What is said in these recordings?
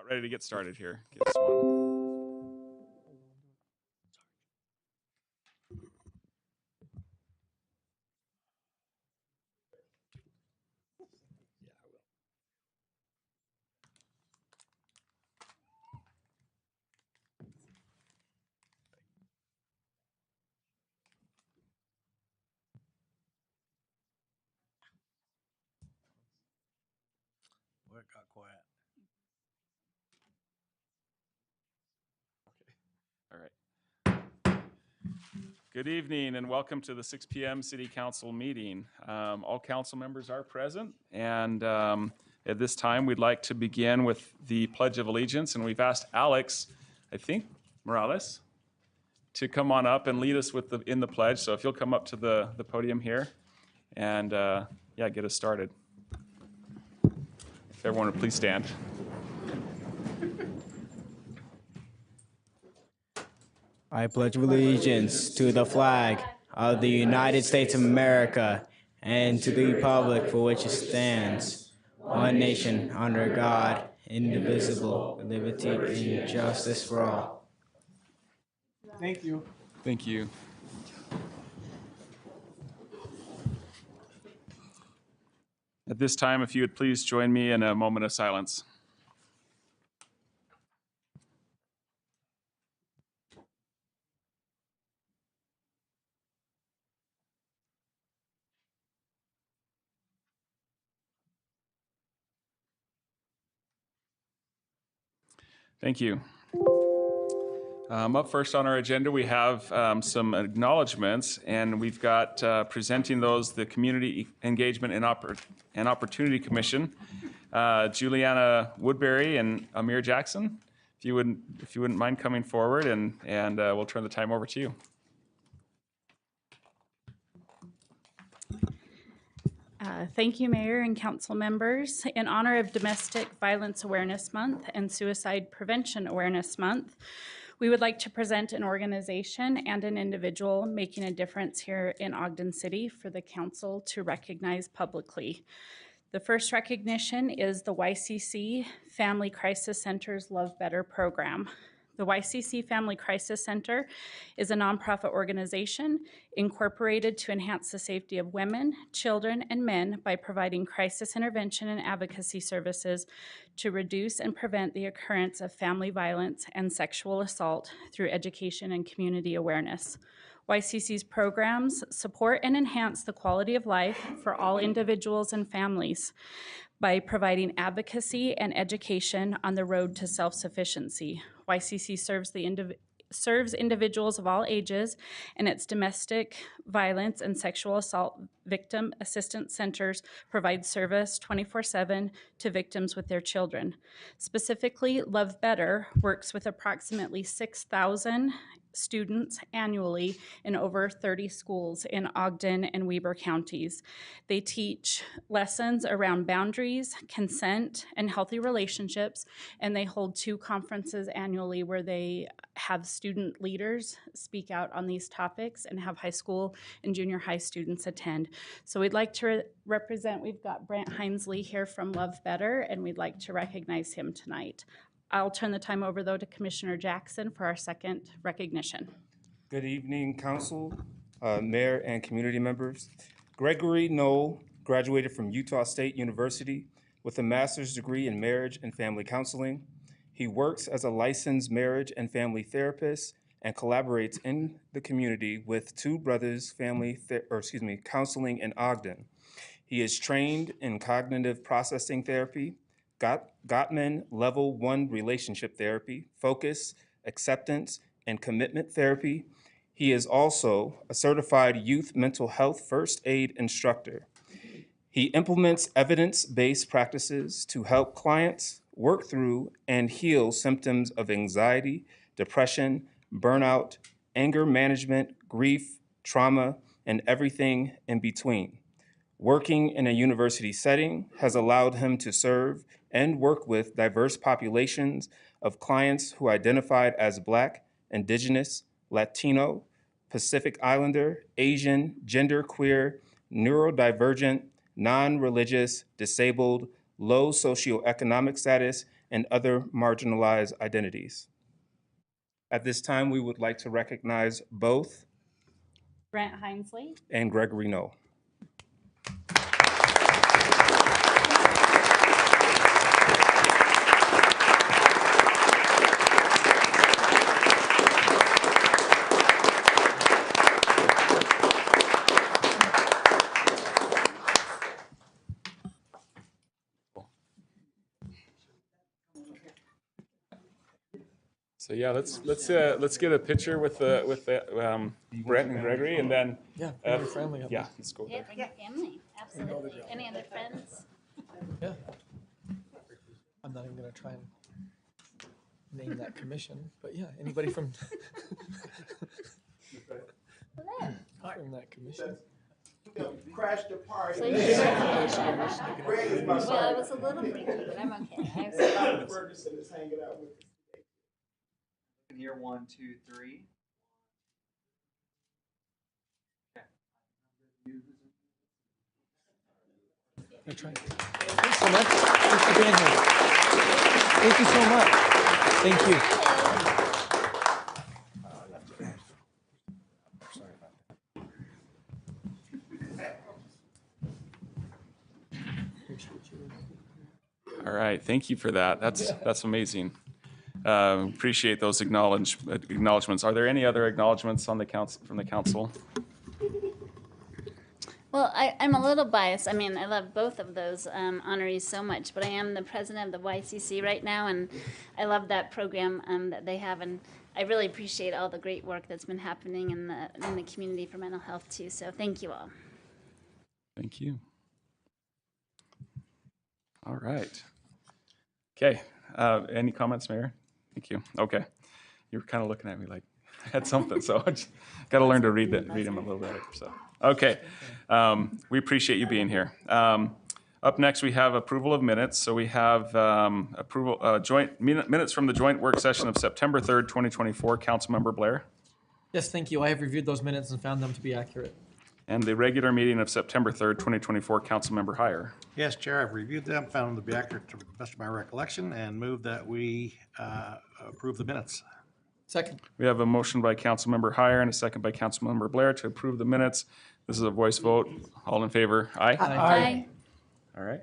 about ready to get started here. Get this one. Where it got quiet. All right. Good evening and welcome to the 6 p.m. City Council meeting. All council members are present, and at this time we'd like to begin with the Pledge of Allegiance, and we've asked Alex, I think, Morales, to come on up and lead us with in the pledge. So if you'll come up to the podium here and yeah, get us started. If everyone would please stand. I pledge allegiance to the flag of the United States of America and to the republic for which it stands, one nation under God, indivisible, with liberty and justice for all. Thank you. Thank you. At this time, if you would please join me in a moment of silence. Thank you. Up first on our agenda, we have some acknowledgements, and we've got presenting those the Community Engagement and Opportunity Commission, Juliana Woodbury and Amir Jackson. If you wouldn't mind coming forward, and we'll turn the time over to you. Thank you, Mayor and Council members. In honor of Domestic Violence Awareness Month and Suicide Prevention Awareness Month, we would like to present an organization and an individual making a difference here in Ogden City for the Council to recognize publicly. The first recognition is the YCC Family Crisis Center's Love Better program. The YCC Family Crisis Center is a nonprofit organization incorporated to enhance the safety of women, children, and men by providing crisis intervention and advocacy services to reduce and prevent the occurrence of family violence and sexual assault through education and community awareness. YCC's programs support and enhance the quality of life for all individuals and families by providing advocacy and education on the road to self-sufficiency. YCC serves individuals of all ages, and its domestic violence and sexual assault victim assistance centers provide service 24/7 to victims with their children. Specifically, Love Better works with approximately 6,000 students annually in over 30 schools in Ogden and Weber counties. They teach lessons around boundaries, consent, and healthy relationships, and they hold 2 conferences annually where they have student leaders speak out on these topics and have high school and junior high students attend. So we'd like to represent, we've got Brent Hinesley here from Love Better, and we'd like to recognize him tonight. I'll turn the time over, though, to Commissioner Jackson for our second recognition. Good evening, Council, Mayor, and community members. Gregory Knoll graduated from Utah State University with a master's degree in marriage and family counseling. He works as a licensed marriage and family therapist and collaborates in the community with Two Brothers Counseling in Ogden. He is trained in cognitive processing therapy, Gottman Level 1 relationship therapy, focus, acceptance, and commitment therapy. He is also a certified youth mental health first aid instructor. He implements evidence-based practices to help clients work through and heal symptoms of anxiety, depression, burnout, anger management, grief, trauma, and everything in between. Working in a university setting has allowed him to serve and work with diverse populations of clients who identified as Black, Indigenous, Latino, Pacific Islander, Asian, genderqueer, neurodivergent, non-religious, disabled, low socioeconomic status, and other marginalized identities. At this time, we would like to recognize both Brent Hinesley. and Gregory No. So yeah, let's get a picture with the Brent and Gregory, and then Yeah, bring your family up. yeah, let's go Yeah, there. bring your family, absolutely. Any other friends? Yeah. I'm not even gonna try and name that commission, but yeah, anybody from from that commission. Crashed the party. So you're well, it was a little freaky, but I'm okay. Ferguson is hanging out with us. Here, 1, 2, 3. Thanks so much. Thanks for being here. Thank you so much. Thank you. All right, thank you for that. That's amazing. Appreciate those acknowledgements. Are there any other acknowledgements on the council from the council? Well, I'm a little biased. I mean, I love both of those honorees so much, but I am the president of the YCC right now, and I love that program that they have, and I really appreciate all the great work that's been happening in the community for mental health too. So thank you all. Thank you. All right. Okay. Any comments, Mayor? Thank you. Okay. You were kind of looking at me like I had something, so I just got to learn to read them a little better. So, okay. We appreciate you being here. Up next, we have approval of minutes. So we have minutes from the joint work session of September 3rd, 2024. Councilmember Blair. Yes, thank you. I have reviewed those minutes and found them to be accurate. And the regular meeting of September 3rd, 2024. Councilmember Heyer. Yes, Chair, I've reviewed them, found them to be accurate to the best of my recollection, and move that we approve the minutes. Second. We have a motion by Councilmember Heyer and a second by Councilmember Blair to approve the minutes. This is a voice vote. All in favor? Aye. Aye. All right.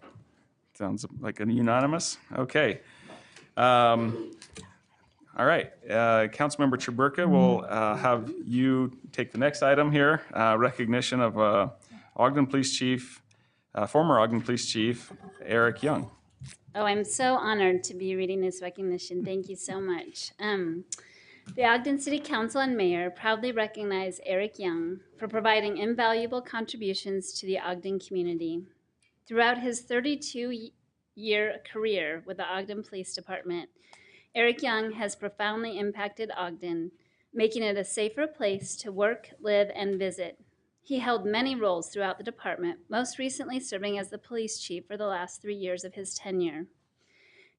Sounds like a unanimous. Okay. All right. Councilmember Chaburka will have you take the next item here. Recognition of Ogden Police Chief, former Ogden Police Chief, Eric Young. Oh, I'm so honored to be reading this recognition. Thank you so much. The Ogden City Council and Mayor proudly recognize Eric Young for providing invaluable contributions to the Ogden community. Throughout his 32-year career with the Ogden Police Department, Eric Young has profoundly impacted Ogden, making it a safer place to work, live, and visit. He held many roles throughout the department, most recently serving as the police chief for the last 3 years of his tenure.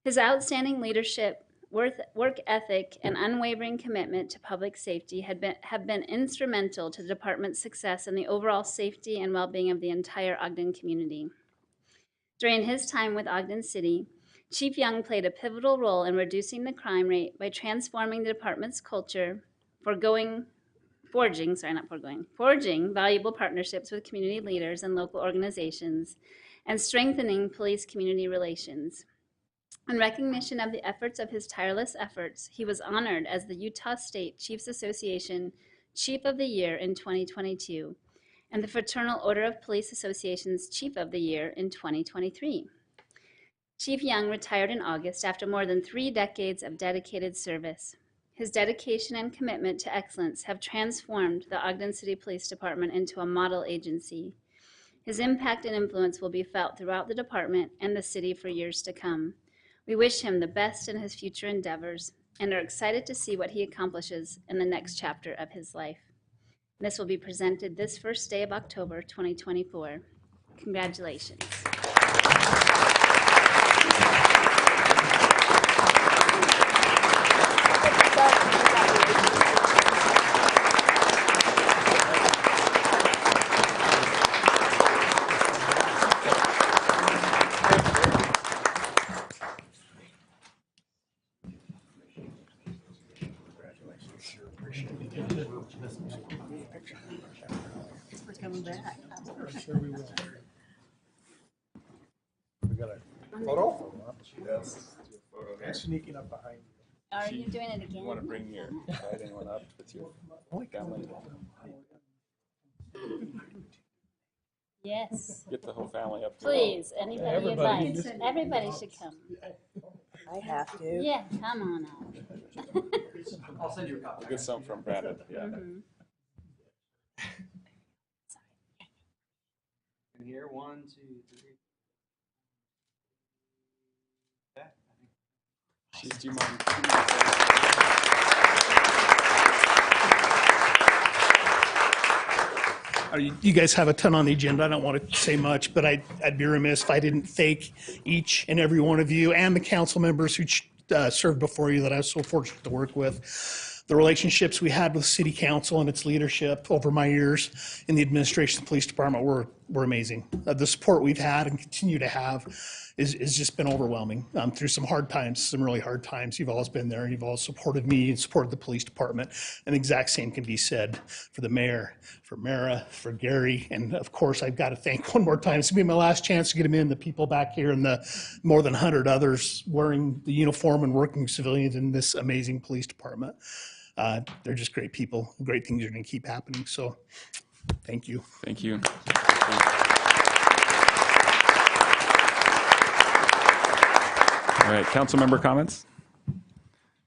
His outstanding leadership, work ethic, and unwavering commitment to public safety have been instrumental to the department's success and the overall safety and well-being of the entire Ogden community. During his time with Ogden City, Chief Young played a pivotal role in reducing the crime rate by transforming the department's culture, forging valuable partnerships with community leaders and local organizations, and strengthening police-community relations. In recognition of the efforts of his tireless efforts, he was honored as the Utah State Chiefs Association Chief of the Year in 2022 and the Fraternal Order of Police Association's Chief of the Year in 2023. Chief Young retired in August after more than 3 decades of dedicated service. His dedication and commitment to excellence have transformed the Ogden City Police Department into a model agency. His impact and influence will be felt throughout the department and the city for years to come. We wish him the best in his future endeavors and are excited to see what he accomplishes in the next chapter of his life. This will be presented this first day of October 2024. Congratulations. coming back. Sure we will. We got a photo? And sneaking up behind you. Are you doing it You want to again? bring your, invite anyone up with your family? Yes. Get the whole family up. Please, anybody you'd Everybody. like. Everybody should come. I have to. Yeah, come on up. I'll send you a copy. We'll get some from Brandon, yeah. Mhm. In here, 1, 2, 3. Yeah, I think. Chief, do you mind? You guys have a ton on the agenda. I don't want to say much, but I'd be remiss if I didn't thank each and every one of you and the council members who served before you that I was so fortunate to work with. The relationships we had with city council and its leadership over my years in the administration of the police department were amazing. The support we've had and continue to have is just been overwhelming. Through some hard times, some really hard times. You've always been there. You've always supported me and supported the police department. And the exact same can be said for the mayor, for Mara, for Gary. And of course, I've got to thank one more time. It's going to be my last chance to get him in, the people back here and the more than 100 others wearing the uniform and working civilians in this amazing police department. They're just great people. Great things are going to keep happening. So thank you. Thank you. All right, council member comments?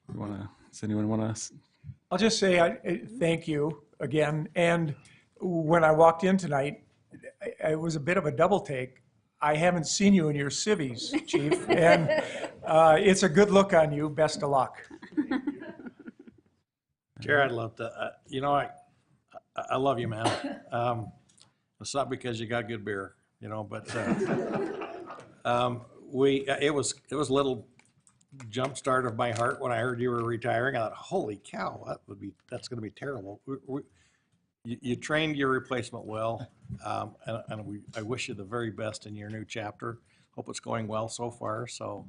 Does anyone want to? I'll just say thank you again. And when I walked in tonight, it was a bit of a double take. I haven't seen you in your civvies, Chief, and it's a good look on you. Best of luck. Jared, I'd love to, I love you, man. It's not because you got good beer, but it was a little jump start of my heart when I heard you were retiring. I thought, holy cow, that's going to be terrible. You trained your replacement well, and I wish you the very best in your new chapter. Hope it's going well so far. So,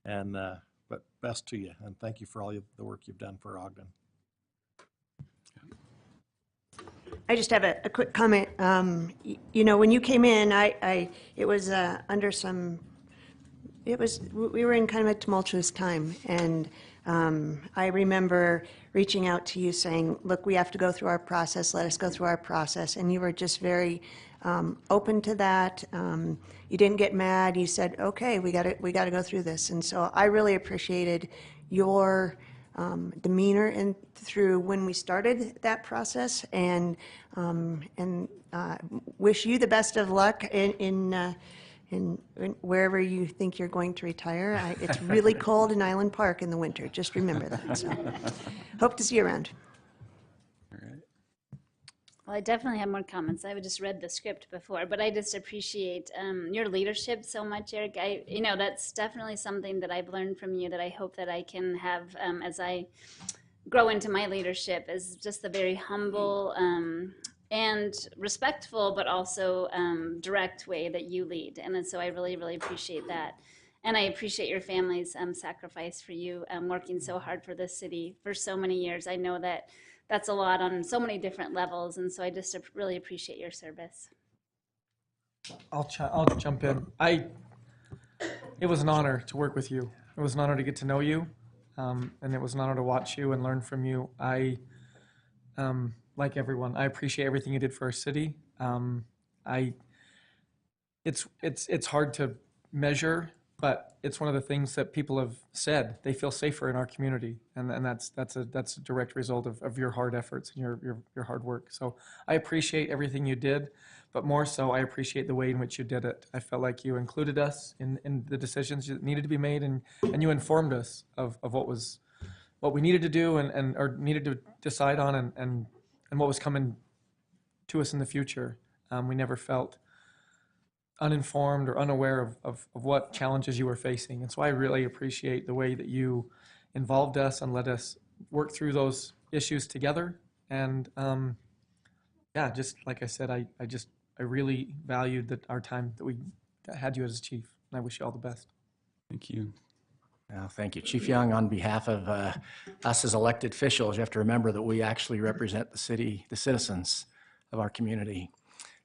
but best to you, and thank you for all the work you've done for Ogden. I just have a quick comment. When you came in, it was under some, we were in kind of a tumultuous time. And I remember reaching out to you saying, look, we have to go through our process. Let us go through our process. And you were just very open to that. You didn't get mad. You said, okay, we got to go through this. And so I really appreciated your demeanor through when we started that process, and wish you the best of luck in wherever you think you're going to retire. It's really cold in Island Park in the winter. Just remember that. So, hope to see you around. Well, I definitely have more comments. I just read the script before, but I just appreciate your leadership so much, Eric. That's definitely something that I've learned from you that I hope that I can have as I grow into my leadership, is just the very humble and respectful, but also direct way that you lead. And so I really, really appreciate that. And I appreciate your family's sacrifice for you working so hard for this city for so many years. I know that that's a lot on so many different levels, and so I just really appreciate your service. I'll jump in. It was an honor to work with you. It was an honor to get to know you, and it was an honor to watch you and learn from you. Like everyone, I appreciate everything you did for our city. It's hard to measure, but it's one of the things that people have said. They feel safer in our community, and that's a direct result of your hard efforts and your hard work. So I appreciate everything you did, but more so I appreciate the way in which you did it. I felt like you included us in the decisions that needed to be made, and you informed us of what we needed to do or needed to decide on, and what was coming to us in the future. We never felt uninformed or unaware of what challenges you were facing. And so I really appreciate the way that you involved us and let us work through those issues together. And just like I said, I really valued our time that we had you as chief. And I wish you all the best. Thank you. Thank you. Chief Young, on behalf of us as elected officials, you have to remember that we actually represent the city, the citizens of our community.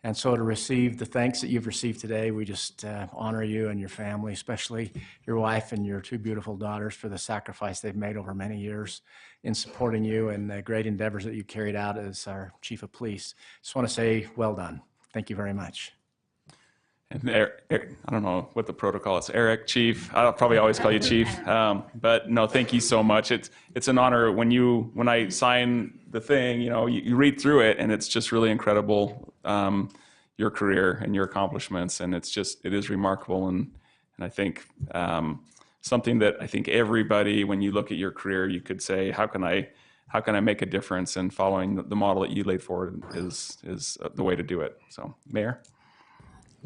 And so to receive the thanks that you've received today, we just honor you and your family, especially your wife and your two beautiful daughters, for the sacrifice they've made over many years in supporting you and the great endeavors that you carried out as our chief of police. Just want to say, well done. Thank you very much. And Eric, I don't know what the protocol is. Eric, Chief. I'll probably always call you Chief. But no, thank you so much. It's an honor when I sign the thing. You read through it, and it's just really incredible. Your career and your accomplishments, and it is remarkable. And I think something that I think everybody, when you look at your career, you could say, how can I make a difference? And following the model that you laid forward is the way to do it. So, Mayor.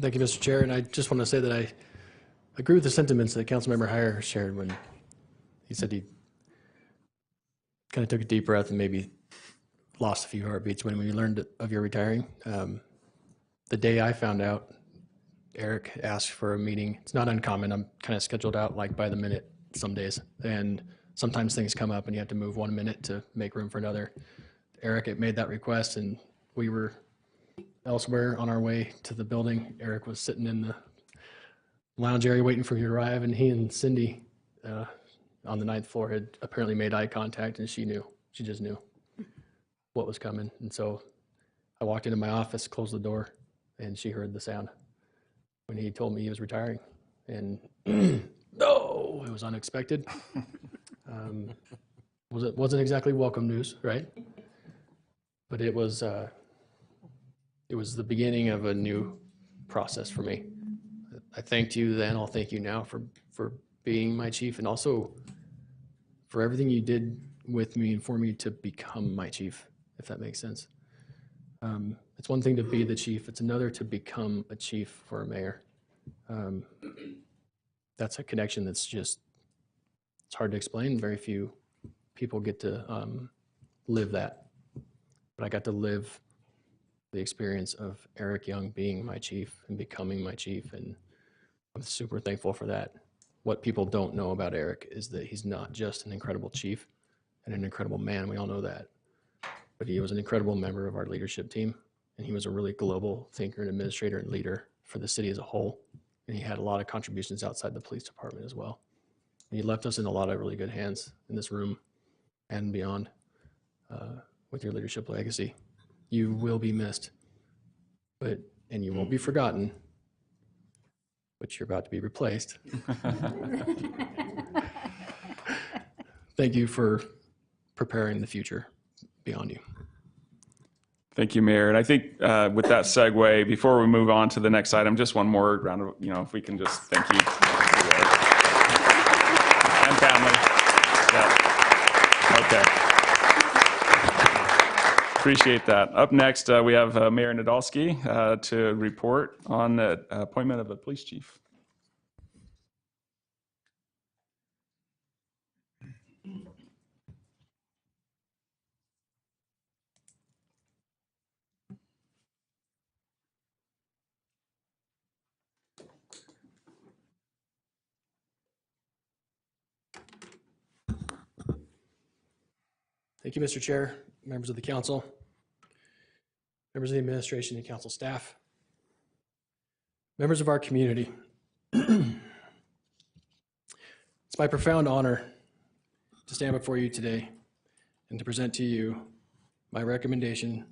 Thank you, Mr. Chair. And I just want to say that I agree with the sentiments that Councilmember Heyer shared when he said he kind of took a deep breath and maybe lost a few heartbeats when we learned of your retiring. The day I found out, Eric asked for a meeting. It's not uncommon. I'm kind of scheduled out like by the minute some days. And sometimes things come up and you have to move 1 minute to make room for another. Eric had made that request and we were elsewhere on our way to the building. Eric was sitting in the lounge area waiting for you to arrive, and he and Cindy on the 9th floor had apparently made eye contact, and she just knew what was coming. And so I walked into my office, closed the door, and she heard the sound when he told me he was retiring. And no, it was unexpected. Wasn't exactly welcome news, right? But it was the beginning of a new process for me. I thanked you then, I'll thank you now for being my chief, and also for everything you did with me and for me to become my chief, if that makes sense. It's one thing to be the chief, it's another to become a chief for a mayor. That's a connection that's just, it's hard to explain. Very few people get to live that. But I got to live the experience of Eric Young being my chief and becoming my chief, and I'm super thankful for that. What people don't know about Eric is that he's not just an incredible chief and an incredible man, we all know that, but he was an incredible member of our leadership team, and he was a really global thinker and administrator and leader for the city as a whole, and he had a lot of contributions outside the police department as well. And he left us in a lot of really good hands in this room and beyond with your leadership legacy. You will be missed, and you won't be forgotten, but you're about to be replaced. Thank you for preparing the future beyond you. Thank you, Mayor. And I think with that segue, before we move on to the next item, just one more round of, if we can just thank you. And family. Yeah. Okay. Appreciate that. Up next, we have Mayor Nadolski to report on the appointment of a police chief. Thank you, Mr. Chair, members of the council, members of the administration and council staff, members of our community. It's my profound honor to stand before you today and to present to you my recommendation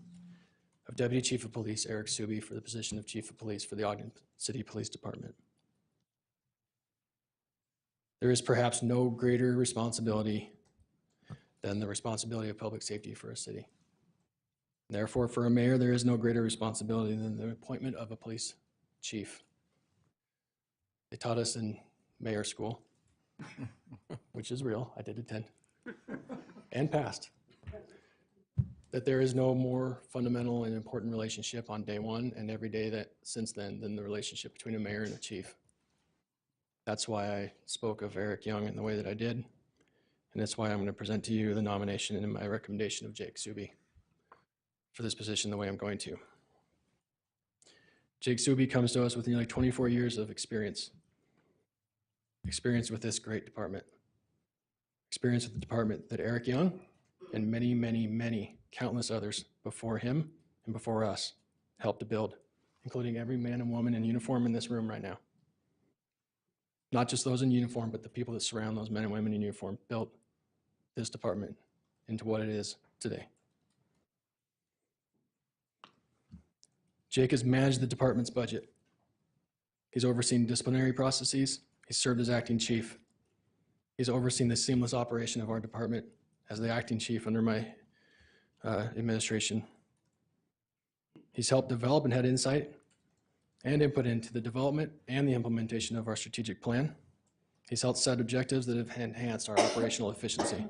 of Deputy Chief of Police Eric Suby for the position of Chief of Police for the Ogden City Police Department. There is perhaps no greater responsibility than the responsibility of public safety for a city. Therefore, for a mayor, there is no greater responsibility than the appointment of a police chief. They taught us in mayor school, which is real, I did attend, and passed, that there is no more fundamental and important relationship on day one and every day that since then than the relationship between a mayor and a chief. That's why I spoke of Eric Young in the way that I did. And that's why I'm going to present to you the nomination and my recommendation of Jake Suby for this position the way I'm going to. Jake Suby comes to us with nearly 24 years of experience with this great department. Experience with the department that Eric Young and many, many, many countless others before him and before us helped to build including every man and woman in uniform in this room right now. Not just those in uniform, but the people that surround those men and women in uniform built this department into what it is today. Jake has managed the department's budget. He's overseen disciplinary processes. He's served as acting chief. He's overseen the seamless operation of our department as the acting chief under my administration. He's helped develop and had insight and input into the development and the implementation of our strategic plan. He's helped set objectives that have enhanced our operational efficiency.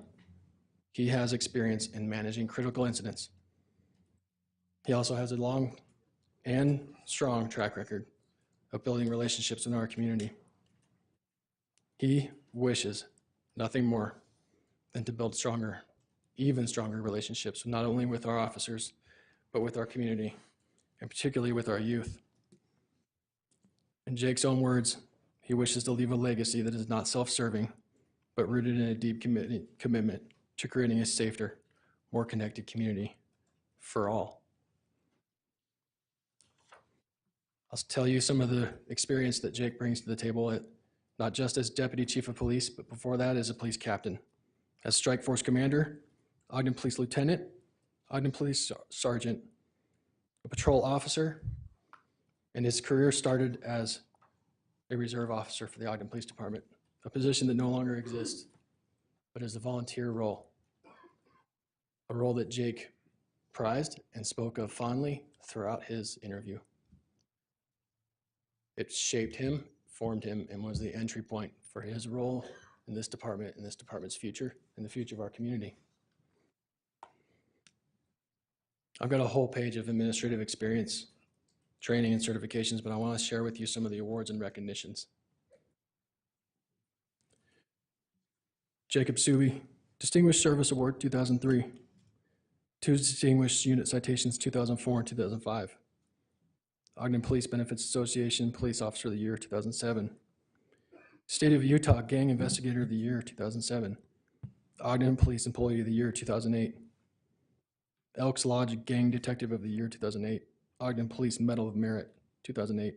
He has experience in managing critical incidents. He also has a long and strong track record of building relationships in our community. He wishes nothing more than to build stronger, even stronger relationships, not only with our officers, but with our community, and particularly with our youth. In Jake's own words, he wishes to leave a legacy that is not self-serving, but rooted in a deep commitment to creating a safer, more connected community for all. I'll tell you some of the experience that Jake brings to the table, not just as Deputy Chief of Police, but before that as a police captain. As Strike Force Commander, Ogden Police Lieutenant, Ogden Police Sergeant, a patrol officer, and his career started as a reserve officer for the Ogden Police Department, a position that no longer exists, but is a volunteer role, a role that Jake prized and spoke of fondly throughout his interview. It shaped him, formed him, and was the entry point for his role in this department and this department's future and the future of our community. I've got a whole page of administrative experience, training, and certifications, but I want to share with you some of the awards and recognitions. Jacob Subi, Distinguished Service Award 2003, 2 Distinguished Unit Citations 2004 and 2005. Ogden Police Benefits Association Police Officer of the Year 2007. State of Utah Gang Investigator of the Year 2007. Ogden Police Employee of the Year 2008. Elks Lodge Gang Detective of the Year 2008. Ogden Police Medal of Merit 2008.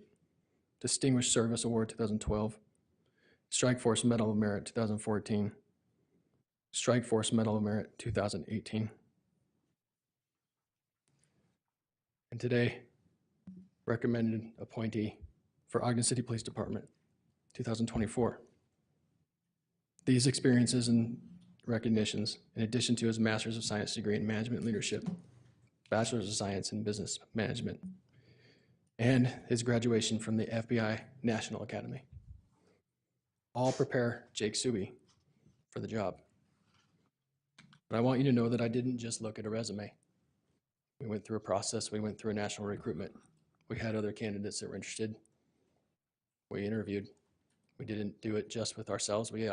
Distinguished Service Award 2012. Strike Force Medal of Merit 2014. Strike Force Medal of Merit 2018. And today, recommended appointee for Ogden City Police Department 2024. These experiences and recognitions, in addition to his Master's of Science degree in Management Leadership, Bachelor's of Science in Business Management, and his graduation from the FBI National Academy, all prepare Jake Subi for the job. But I want you to know that I didn't just look at a resume. We went through a process. We went through a national recruitment. We had other candidates that were interested. We interviewed. We didn't do it just with ourselves. We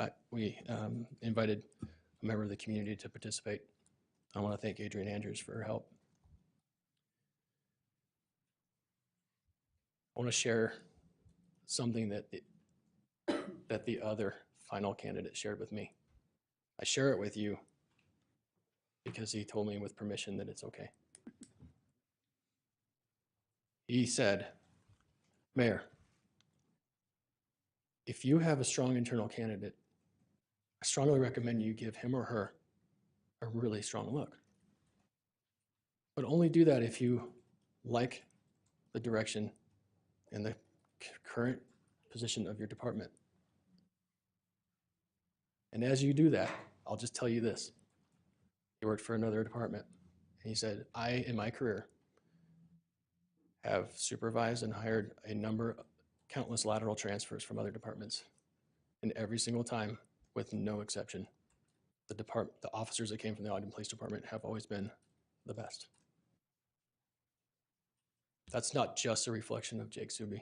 invited a member of the community to participate. I want to thank Adrienne Andrews for her help. I want to share something that the other final candidate shared with me. I share it with you because he told me with permission that it's okay. He said, Mayor, if you have a strong internal candidate, I strongly recommend you give him or her a really strong look. But only do that if you like the direction and the current position of your department. And as you do that, I'll just tell you this. He worked for another department. And he said, I, in my career, have supervised and hired countless lateral transfers from other departments. And every single time, with no exception, the officers that came from the Ogden Police Department have always been the best. That's not just a reflection of Jake Subi.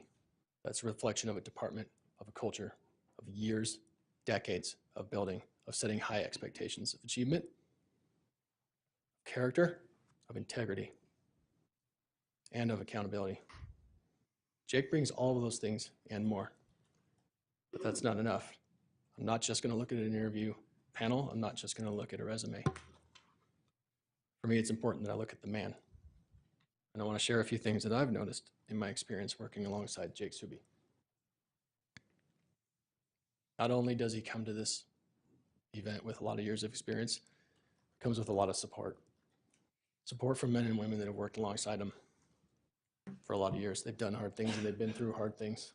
That's a reflection of a department, of a culture, of years, decades of building, of setting high expectations of achievement, of character, of integrity, and of accountability. Jake brings all of those things and more, but that's not enough. I'm not just going to look at an interview panel. I'm not just going to look at a resume. For me, it's important that I look at the man. And I want to share a few things that I've noticed in my experience working alongside Jake Suby. Not only does he come to this event with a lot of years of experience, he comes with a lot of support. Support from men and women that have worked alongside him for a lot of years. They've done hard things and they've been through hard things,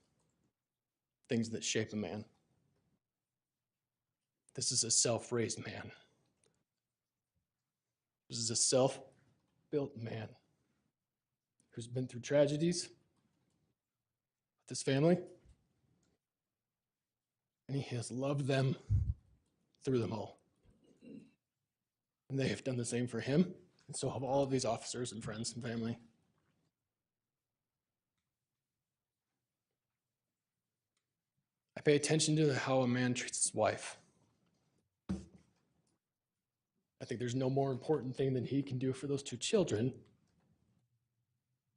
things that shape a man. This is a self-raised man. This is a self-built man who's been through tragedies with his family, and he has loved them through them all. And they have done the same for him, and so have all of these officers and friends and family. I pay attention to how a man treats his wife. I think there's no more important thing than he can do for those two children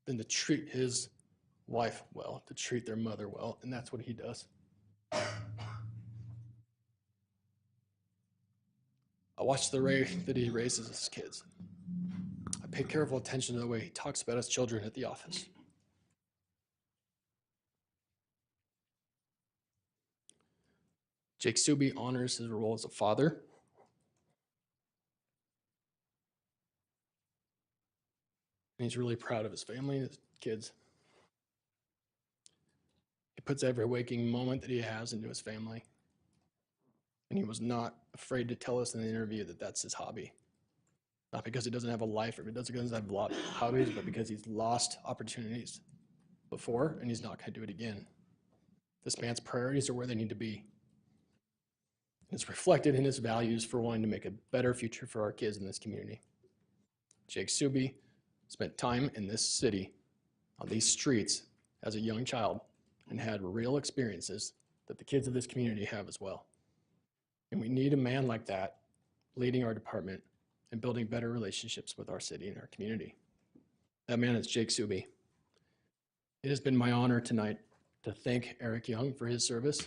than to treat his wife well, to treat their mother well, and that's what he does. I watch the way that he raises his kids. I pay careful attention to the way he talks about his children at the office. Jake Suby honors his role as a father. And he's really proud of his family and his kids. He puts every waking moment that he has into his family. And he was not afraid to tell us in the interview that that's his hobby. Not because he doesn't have a life or he doesn't have a lot of hobbies, but because he's lost opportunities before and he's not going to do it again. This man's priorities are where they need to be. It's reflected in his values for wanting to make a better future for our kids in this community. Jake Suby spent time in this city, on these streets, as a young child, and had real experiences that the kids of this community have as well. And we need a man like that leading our department and building better relationships with our city and our community. That man is Jake Suby. It has been my honor tonight to thank Eric Young for his service,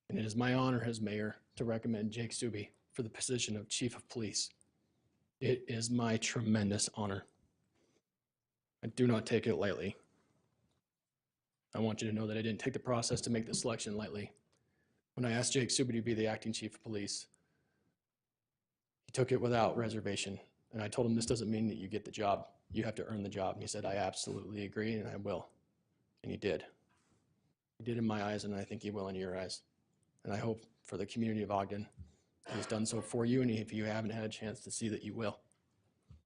and it is my honor as mayor to recommend Jake Suby for the position of Chief of Police. It is my tremendous honor. I do not take it lightly. I want you to know that I didn't take the process to make the selection lightly. When I asked Jake Suby to be the acting chief of police, he took it without reservation. And I told him, this doesn't mean that you get the job. You have to earn the job. And he said, I absolutely agree, and I will. And he did. He did in my eyes, and I think he will in your eyes. And I hope for the community of Ogden, he's done so for you, and if you haven't had a chance to see that, you will.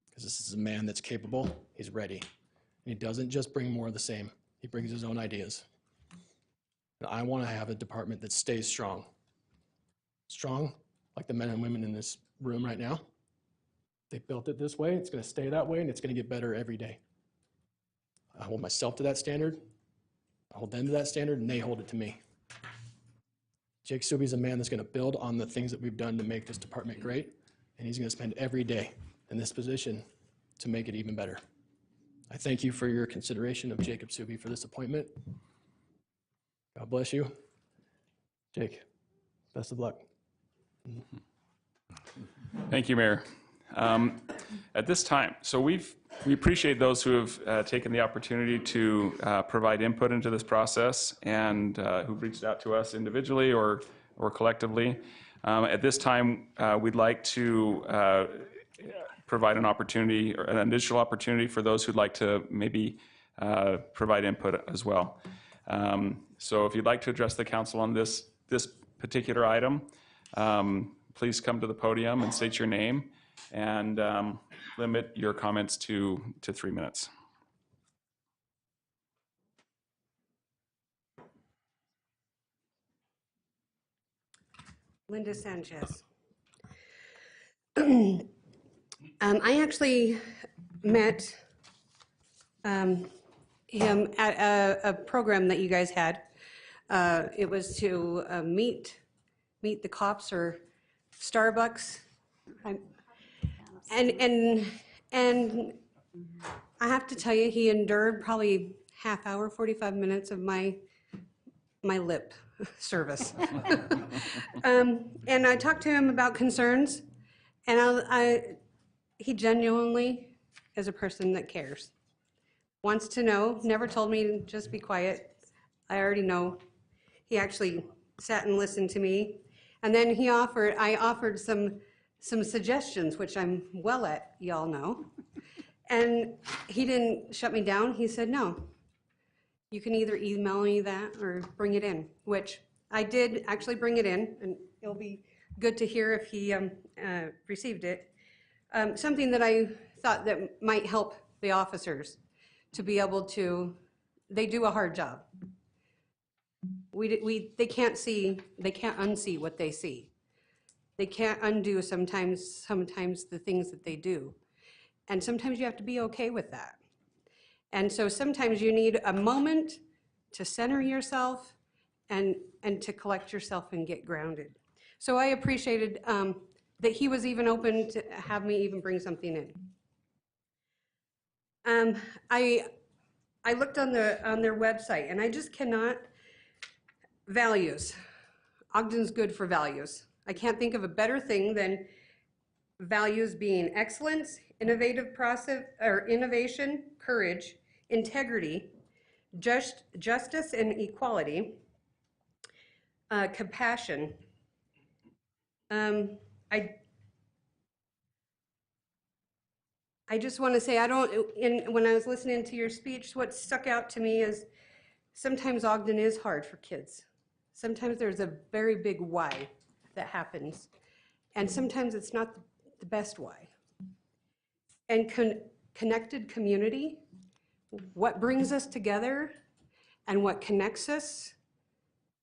Because this is a man that's capable, he's ready. And he doesn't just bring more of the same, he brings his own ideas. And I want to have a department that stays strong. Strong, like the men and women in this room right now. They built it this way, it's going to stay that way, and it's going to get better every day. I hold myself to that standard, I hold them to that standard, and they hold it to me. Jake Suby is a man that's going to build on the things that we've done to make this department great, and he's going to spend every day in this position to make it even better. I thank you for your consideration of Jacob Suby for this appointment. God bless you. Jake, best of luck. Thank you, Mayor. At this time, so we appreciate those who have taken the opportunity to provide input into this process and who've reached out to us individually or collectively. At this time, we'd like to provide an opportunity or an additional opportunity for those who'd like to maybe provide input as well. So if you'd like to address the council on this particular item, please come to the podium and state your name and limit your comments to 3 minutes. Linda Sanchez. I actually met him at a program that you guys had. It was to meet the cops or Starbucks. And I have to tell you, he endured probably half hour, 45 minutes of my lip service. And I talked to him about concerns, and he genuinely is a person that cares. wants to know, never told me to just be quiet. I already know. He actually sat and listened to me. And then I offered some suggestions, which I'm well at, y'all know. And he didn't shut me down. He said, no, you can either email me that or bring it in, which I did actually bring it in, and it'll be good to hear if he received it. Something that I thought that might help the officers to be able to, they do a hard job. They can't unsee what they see. They can't undo sometimes the things that they do. And sometimes you have to be okay with that. And so sometimes you need a moment to center yourself and to collect yourself and get grounded. So I appreciated that he was even open to have me even bring something in. I looked on their website, and I just cannot. Values. Ogden's good for values. I can't think of a better thing than values being excellence, innovation, courage, integrity, justice and equality, compassion. I just want to say, when I was listening to your speech, what stuck out to me is sometimes Ogden is hard for kids. Sometimes there's a very big why that happens, and sometimes it's not the best why. And connected community, what brings us together and what connects us,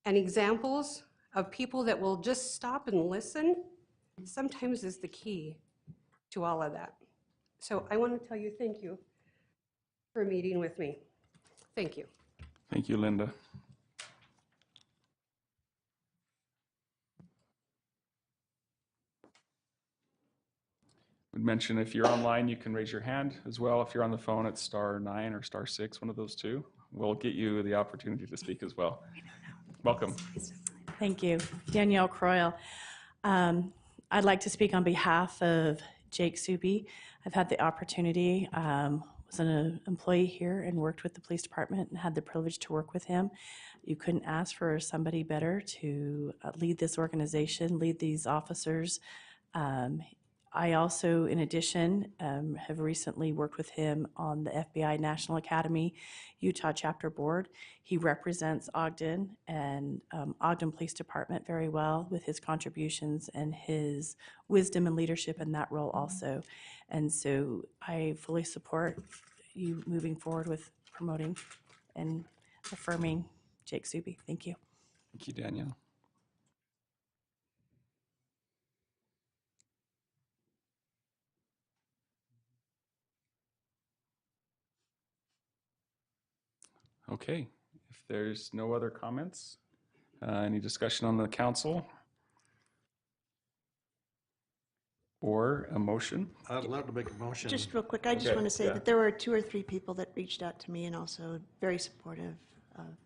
and examples of people that will just stop and listen, sometimes is the key to all of that. So I want to tell you thank you for meeting with me. Thank you. Thank you, Linda. Would mention if you're online, you can raise your hand as well. If you're on the phone, it's *9 or *6, one of those two. We'll get you the opportunity to speak as well. Welcome. Thank you. Danielle Croyle. I'd like to speak on behalf of Jake Suby. I've had the opportunity, was an employee here and worked with the police department and had the privilege to work with him. You couldn't ask for somebody better to lead this organization, lead these officers. I also, in addition, have recently worked with him on the FBI National Academy Utah Chapter Board. He represents Ogden and Ogden Police Department very well with his contributions and his wisdom and leadership in that role also. And so I fully support you moving forward with promoting and affirming Jake Suby. Thank you. Thank you, Danielle. Okay, if there's no other comments, any discussion on the council or a motion? I'd love to make a motion. Just real quick, I just want to say that there were 2 or 3 people that reached out to me and also very supportive of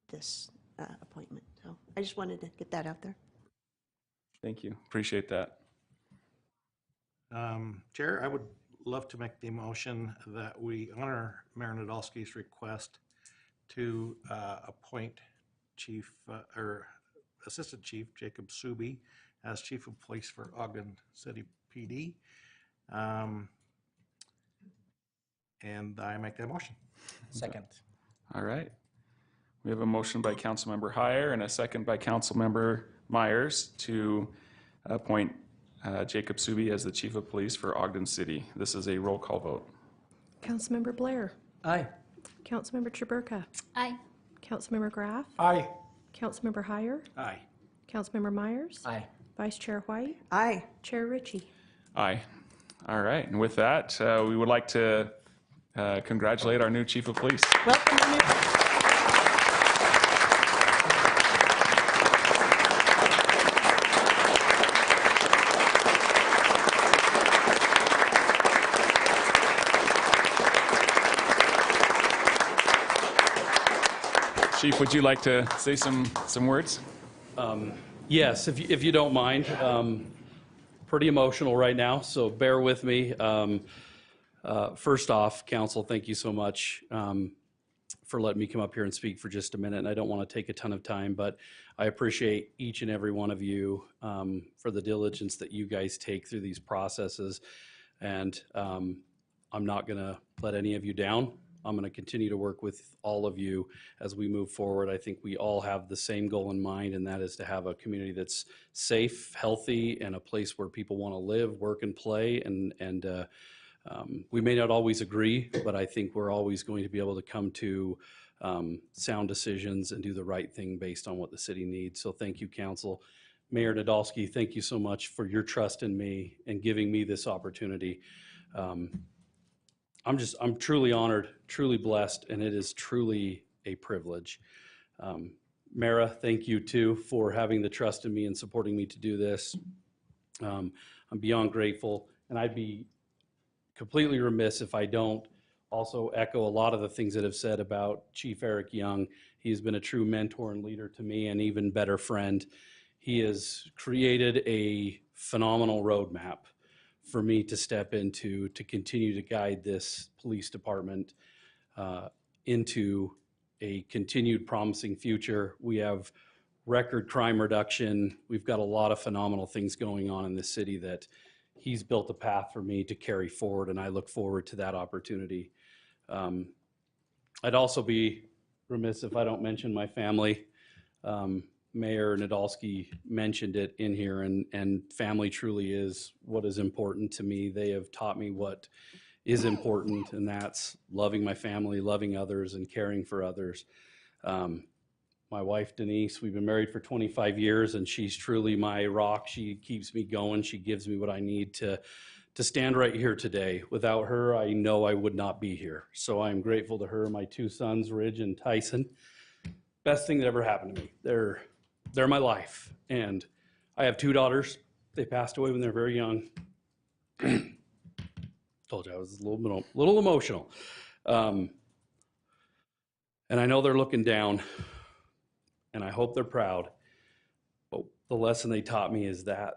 this appointment. So I just wanted to get that out there. Thank you, appreciate that. Chair, I would love to make the motion that we honor Mayor Nadolski's request to appoint Assistant Chief Jacob Suby as Chief of Police for Ogden City PD. And I make that motion. Second. All right. We have a motion by Councilmember Heyer and a second by Councilmember Myers to appoint Jacob Suby as the Chief of Police for Ogden City. This is a roll call vote. Councilmember Blair. Aye. Councilmember Chaburka. Aye. Councilmember Graff. Aye. Councilmember Heyer. Aye. Councilmember Myers. Aye. Vice Chair White. Aye. Chair Ritchie. Aye. All right, and with that, we would like to congratulate our new Chief of Police. Welcome to New Chief, would you like to say some words? Yes, if you don't mind. Pretty emotional right now, so bear with me. First off, council, thank you so much for letting me come up here and speak for just a minute. And I don't want to take a ton of time, but I appreciate each and every one of you for the diligence that you guys take through these processes. And I'm not going to let any of you down. I'm going to continue to work with all of you as we move forward. I think we all have the same goal in mind, and that is to have a community that's safe, healthy, and a place where people want to live, work, and play. And we may not always agree, but I think we're always going to be able to come to sound decisions and do the right thing based on what the city needs. So thank you, council. Mayor Nadolski, thank you so much for your trust in me and giving me this opportunity. I'm truly honored, truly blessed, and it is truly a privilege. Mara, thank you too for having the trust in me and supporting me to do this. I'm beyond grateful, and I'd be completely remiss if I don't also echo a lot of the things that have said about Chief Eric Young. He has been a true mentor and leader to me, and even better friend. He has created a phenomenal roadmap for me to step into, to continue to guide this police department into a continued promising future. We have record crime reduction. We've got a lot of phenomenal things going on in this city that he's built a path for me to carry forward, and I look forward to that opportunity. I'd also be remiss if I don't mention my family. Mayor Nadolski mentioned it in here, and family truly is what is important to me. They have taught me what is important, and that's loving my family, loving others, and caring for others. My wife, Denise, we've been married for 25 years, and she's truly my rock. She keeps me going. She gives me what I need to stand right here today. Without her, I know I would not be here. So I'm grateful to her, my two sons, Ridge and Tyson. Best thing that ever happened to me. They're my life. And I have two daughters. They passed away when they were very young. Told you I was a little emotional. And I know they're looking down, and I hope they're proud. But the lesson they taught me is that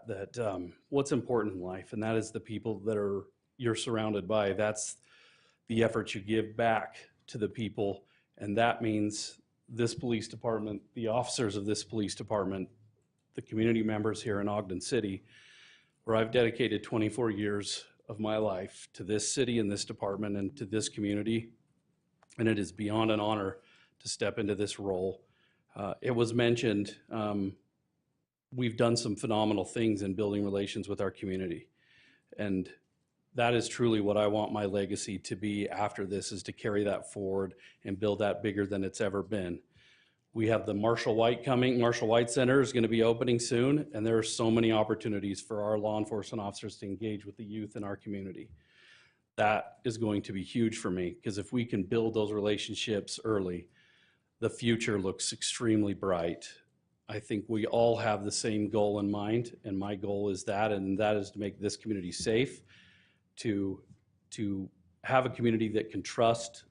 what's important in life, and that is the people that you're surrounded by. That's the effort you give back to the people, and that means this police department, the officers of this police department, the community members here in Ogden City, where I've dedicated 24 years of my life to this city and this department and to this community. And it is beyond an honor to step into this role. It was mentioned, we've done some phenomenal things in building relations with our community. And that is truly what I want my legacy to be after this, is to carry that forward and build that bigger than it's ever been. We have the Marshall White coming. Marshall White Center is going to be opening soon, and there are so many opportunities for our law enforcement officers to engage with the youth in our community. That is going to be huge for me, because if we can build those relationships early, the future looks extremely bright. I think we all have the same goal in mind, and my goal is that, and that is to make this community safe, to have a community that can trust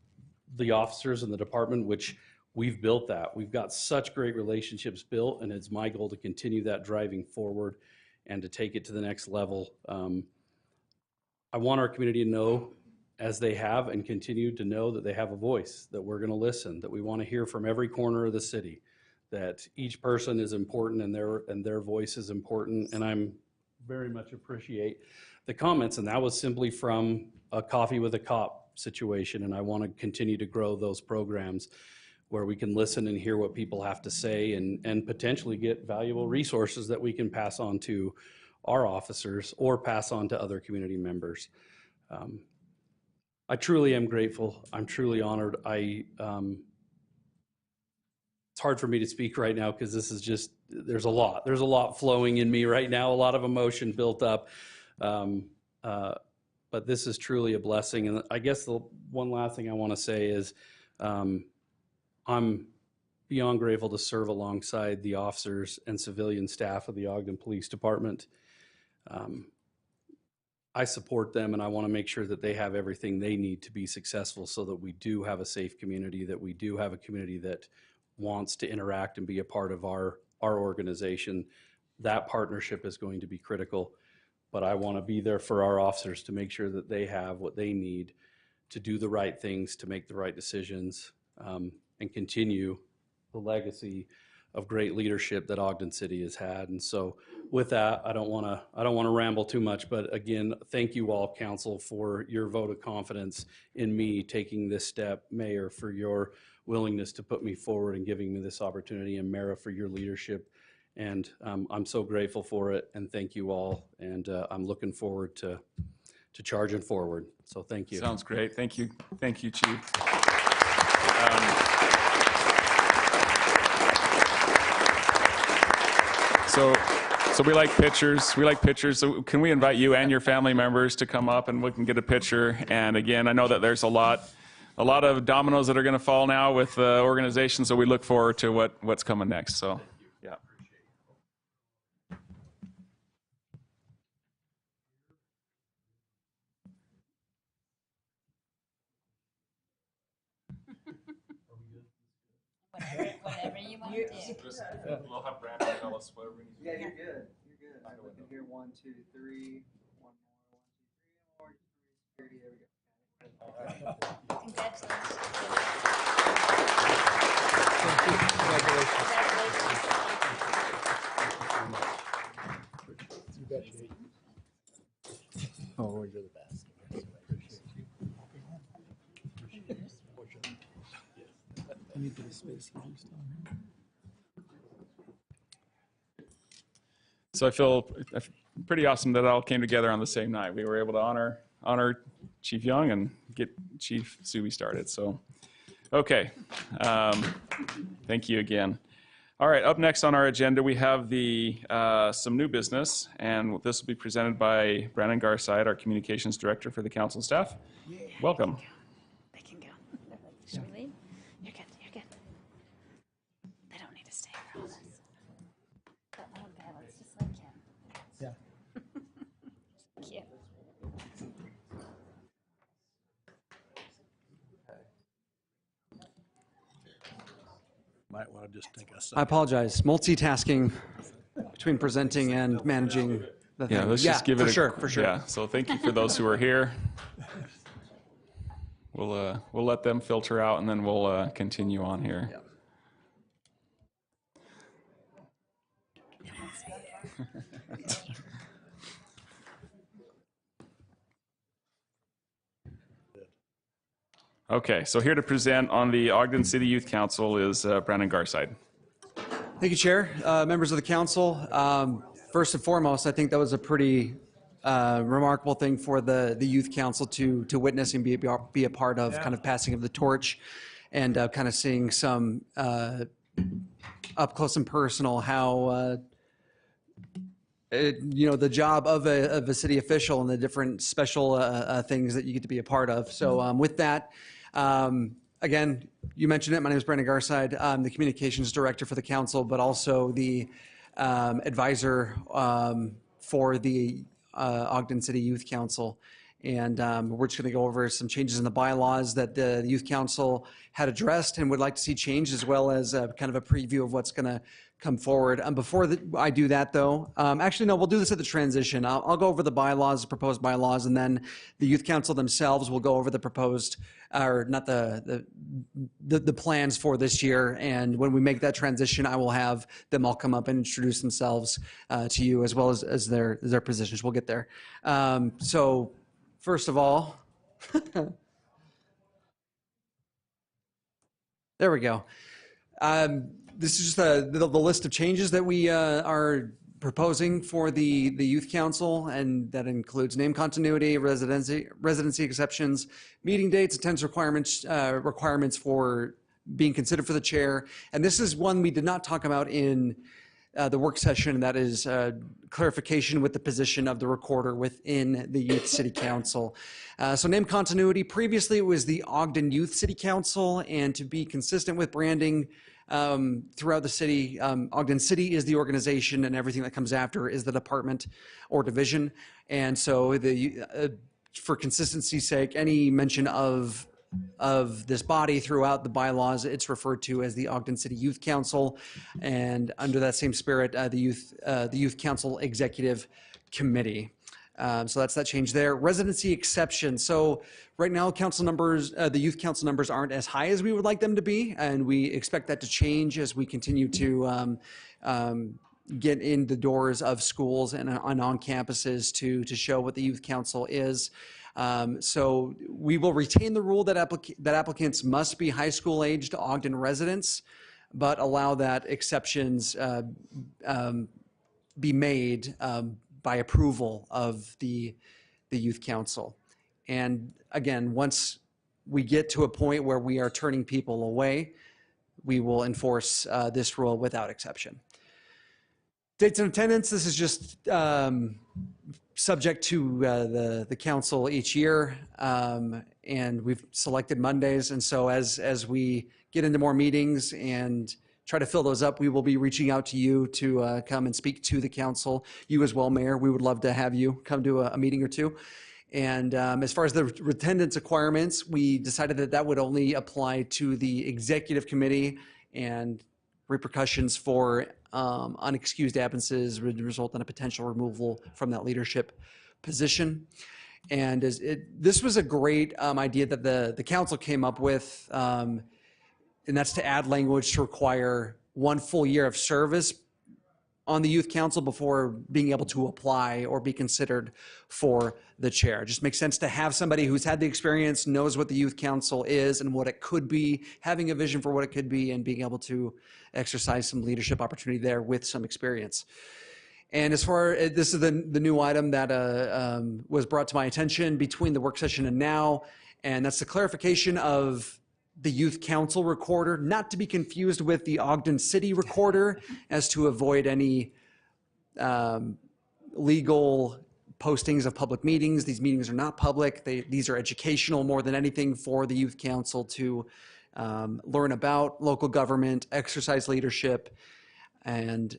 the officers in the department, which we've built that. We've got such great relationships built, and it's my goal to continue that driving forward and to take it to the next level. I want our community to know, as they have and continue to know, that they have a voice, that we're going to listen, that we want to hear from every corner of the city, that each person is important and their voice is important. And I'm very much appreciate the comments, and that was simply from a Coffee with a Cop situation, and I want to continue to grow those programs where we can listen and hear what people have to say, and potentially get valuable resources that we can pass on to our officers or pass on to other community members. I truly am grateful. I'm truly honored. It's hard for me to speak right now because this is just, there's a lot flowing in me right now, a lot of emotion built up. But this is truly a blessing. And I guess the one last thing I want to say is I'm beyond grateful to serve alongside the officers and civilian staff of the Ogden Police Department. I support them, and I want to make sure that they have everything they need to be successful, so that we do have a safe community, that we do have a community that wants to interact and be a part of our organization. That partnership is going to be critical. but I want to be there for our officers to make sure that they have what they need to do the right things, to make the right decisions, and continue the legacy of great leadership that Ogden City has had. And so with that, I don't want to ramble too much, but again, thank you all, council, for your vote of confidence in me taking this step. Mayor, for your willingness to put me forward and giving me this opportunity, and Mara, for your leadership. And I'm so grateful for it, and thank you all. And I'm looking forward to charging forward. So thank you. Sounds great. Thank you, Chief. So we like pictures. We like pictures. So can we invite you and your family members to come up and we can get a picture? And again, I know that there's a lot of dominoes that are going to fall now with the organization. So we look forward to what's coming next. So yeah. Whatever you want to do. We'll have Brandon tell us whatever we need. Yeah, you're good. You're good. I'm looking here. 1, 2, 3. One more. 1, 2, 3. Security. There we go. All right. Congratulations. Oh, you're the best. So I feel pretty awesome that it all came together on the same night. We were able to honor Chief Young and get Chief Subi started. So, okay. Thank you again. All right, up next on our agenda, we have some new business, and this will be presented by Brandon Garside, our Communications Director for the Council staff. Yeah. Welcome. They can go. Should we leave? You're good. You're good. They don't need to stay for all this. That little guy looks just like him. Yeah. Cute. Might want to just take a I second. apologize. Multitasking between presenting and managing the thing. Yeah, let's just give it for sure. Yeah, so thank you for those who are here. We'll let them filter out, and then we'll continue on here. Yeah. Okay, so here to present on the Ogden City Youth Council is Brandon Garside. Thank you, Chair. Members of the council. First and foremost, I think that was a pretty remarkable thing for the youth council to witness and be a part of, kind of passing of the torch, and kind of seeing some up close and personal how the job of a city official and the different special things that you get to be a part of. So with that, again, you mentioned it. My name is Brandon Garside. I'm the communications director for the council, but also the advisor for the Ogden City Youth Council. And we're just going to go over some changes in the bylaws that the Youth Council had addressed and would like to see changed, as well as kind of a preview of what's going to come forward. Before I do that, though, actually, no, we'll do this at the transition. I'll go over the bylaws, the proposed bylaws, and then the Youth Council themselves will go over the proposed, or not the plans for this year. And when we make that transition, I will have them all come up and introduce themselves to you, as well as their positions. We'll get there. So first of all, there we go. This is just the list of changes that we are proposing for the Youth Council, and that includes name continuity, residency exceptions, meeting dates, attendance requirements for being considered for the chair. And this is one we did not talk about in the work session, that is clarification with the position of the recorder within the Youth City Council. So name continuity, previously it was the Ogden Youth City Council, and to be consistent with branding throughout the city, Ogden City is the organization, and everything that comes after is the department or division. And so for consistency's sake, any mention of this body throughout the bylaws, it's referred to as the Ogden City Youth Council, and under that same spirit, the Youth Council Executive Committee. So that's that change there. Residency exception. So right now, council numbers, the youth council numbers aren't as high as we would like them to be, and we expect that to change as we continue to get in the doors of schools and on campuses to show what the youth council is. So we will retain the rule that applicants must be high school aged Ogden residents, but allow that exceptions be made by approval of the youth council. And again, once we get to a point where we are turning people away, we will enforce this rule without exception. Dates and attendance, this is just subject to the council each year, and we've selected Mondays. And so as we get into more meetings and try to fill those up, we will be reaching out to you to come and speak to the council. You as well, Mayor, we would love to have you come to a meeting or two. And as far as the attendance requirements, we decided that that would only apply to the executive committee, and repercussions for unexcused absences would result in a potential removal from that leadership position. And this was a great idea that the council came up with, and that's to add language to require 1 full year of service on the youth council before being able to apply or be considered for the chair. It just makes sense to have somebody who's had the experience, knows what the youth council is and what it could be, having a vision for what it could be, and being able to exercise some leadership opportunity there with some experience. And as far as this is the new item that was brought to my attention between the work session and now, and that's the clarification of the youth council recorder, not to be confused with the Ogden City recorder, as to avoid any legal postings of public meetings. These meetings are not public. These are educational more than anything for the youth council to learn about local government, exercise leadership, and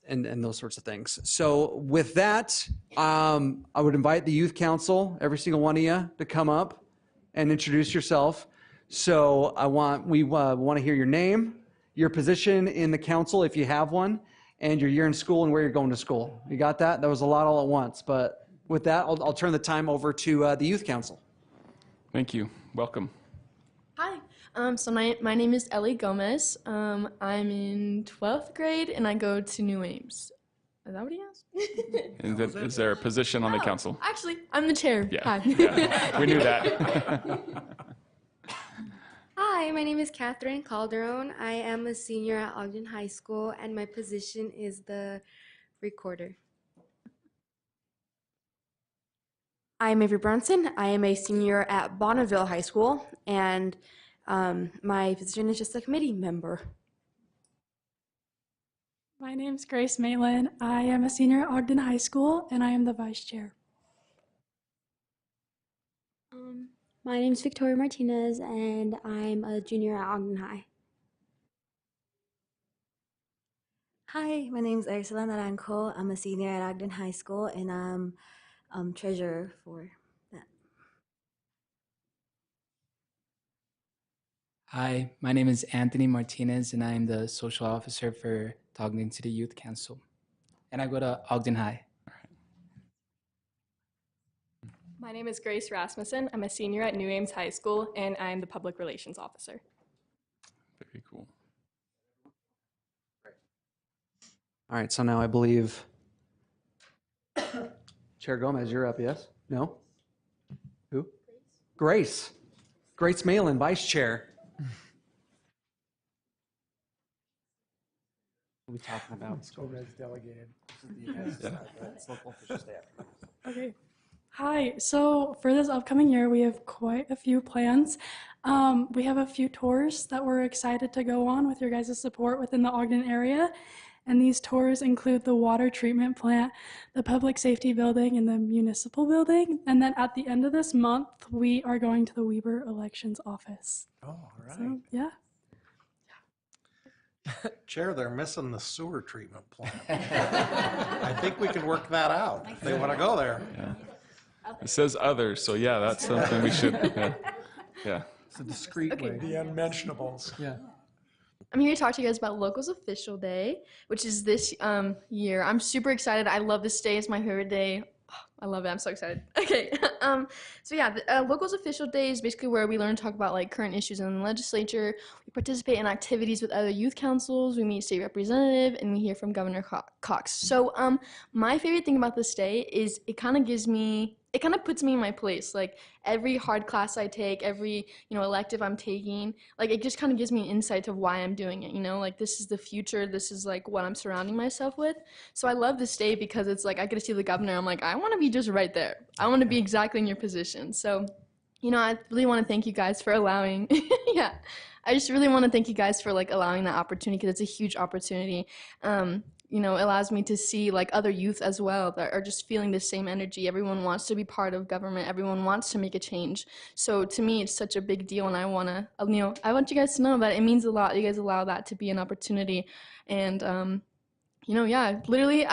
those sorts of things. So with that, I would invite the youth council, every single one of you, to come up and introduce yourself. So we want to hear your name, your position in the council if you have one, and your year in school and where you're going to school. You got that? That was a lot all at once. But with that, I'll turn the time over to the youth council. Thank you. Welcome. Hi. So my name is Ellie Gomez. I'm in 12th grade and I go to New Ames. Is that what he asked? Is there a position on the council? Actually, I'm the chair. Yeah. Hi. Yeah. We knew that. Hi, my name is Catherine Calderon. I am a senior at Ogden High School, and my position is the recorder. I'm Avery Brunson. I am a senior at Bonneville High School, and my position is just a committee member. My name's Grace Malin. I am a senior at Ogden High School, and I am the vice chair. My name's Victoria Martinez, and I'm a junior at Ogden High. Hi, my name's Ursula Naranjo. I'm a senior at Ogden High School, and I'm treasurer for that. Hi, my name is Anthony Martinez, and I am the social officer for the Ogden City Youth Council. And I go to Ogden High. My name is Grace Rasmussen. I'm a senior at New Ames High School, and I'm the public relations officer. Very cool. All right, so now I believe Chair Gomez, you're up, yes? No? Who? Grace. Grace Malin, vice chair. What are we talking about? Gomez delegated. That's local official staff. Okay. Hi. So for this upcoming year, we have quite a few plans. We have a few tours that we're excited to go on with your guys' support within the Ogden area. And these tours include the water treatment plant, the public safety building, and the municipal building. And then at the end of this month, we are going to the Weber Elections Office. Oh, all right. So, yeah. Chair, they're missing the sewer treatment plant. I think we can work that out if they want to go there. Yeah. It says others, so yeah, that's something we should, yeah. It's a discreet way. The unmentionables. Yeah. I'm here to talk to you guys about Locals Official Day, which is this year. I'm super excited. I love this day. It's my favorite day I love it. I'm so excited. Okay. So yeah, the, Locals Official Day is basically where we learn to talk about like current issues in the legislature. We participate in activities with other youth councils. We meet state representative, and we hear from Governor Cox. So my favorite thing about this day is it kind of puts me in my place. Like every hard class I take, every elective I'm taking, like it just kind of gives me an insight of why I'm doing it. Like this is the future. This is like what I'm surrounding myself with. So I love this day because it's like I get to see the governor. I'm like, I want to be just right there. I want to be exactly in your position. So, I really want to thank you guys for allowing. Yeah, I just really want to thank you guys for like allowing that opportunity because it's a huge opportunity. It allows me to see like other youth as well that are just feeling the same energy. Everyone wants to be part of government. Everyone wants to make a change. So to me, it's such a big deal, and I want to, I want you guys to know that it means a lot. You guys allow that to be an opportunity, and yeah, literally,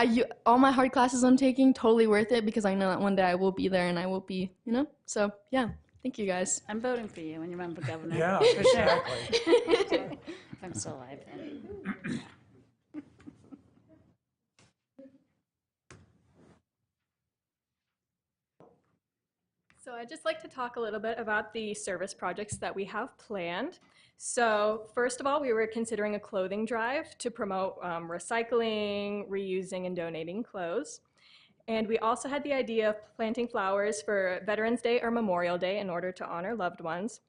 all my hard classes I'm taking, totally worth it because I know that one day I will be there and I will be, So yeah, thank you guys. I'm voting for you when you run for governor. Yeah, for sure. exactly. If I'm still alive then. So I'd just like to talk a little bit about the service projects that we have planned. So first of all, we were considering a clothing drive to promote recycling, reusing, and donating clothes. And we also had the idea of planting flowers for Veterans Day or Memorial Day in order to honor loved ones.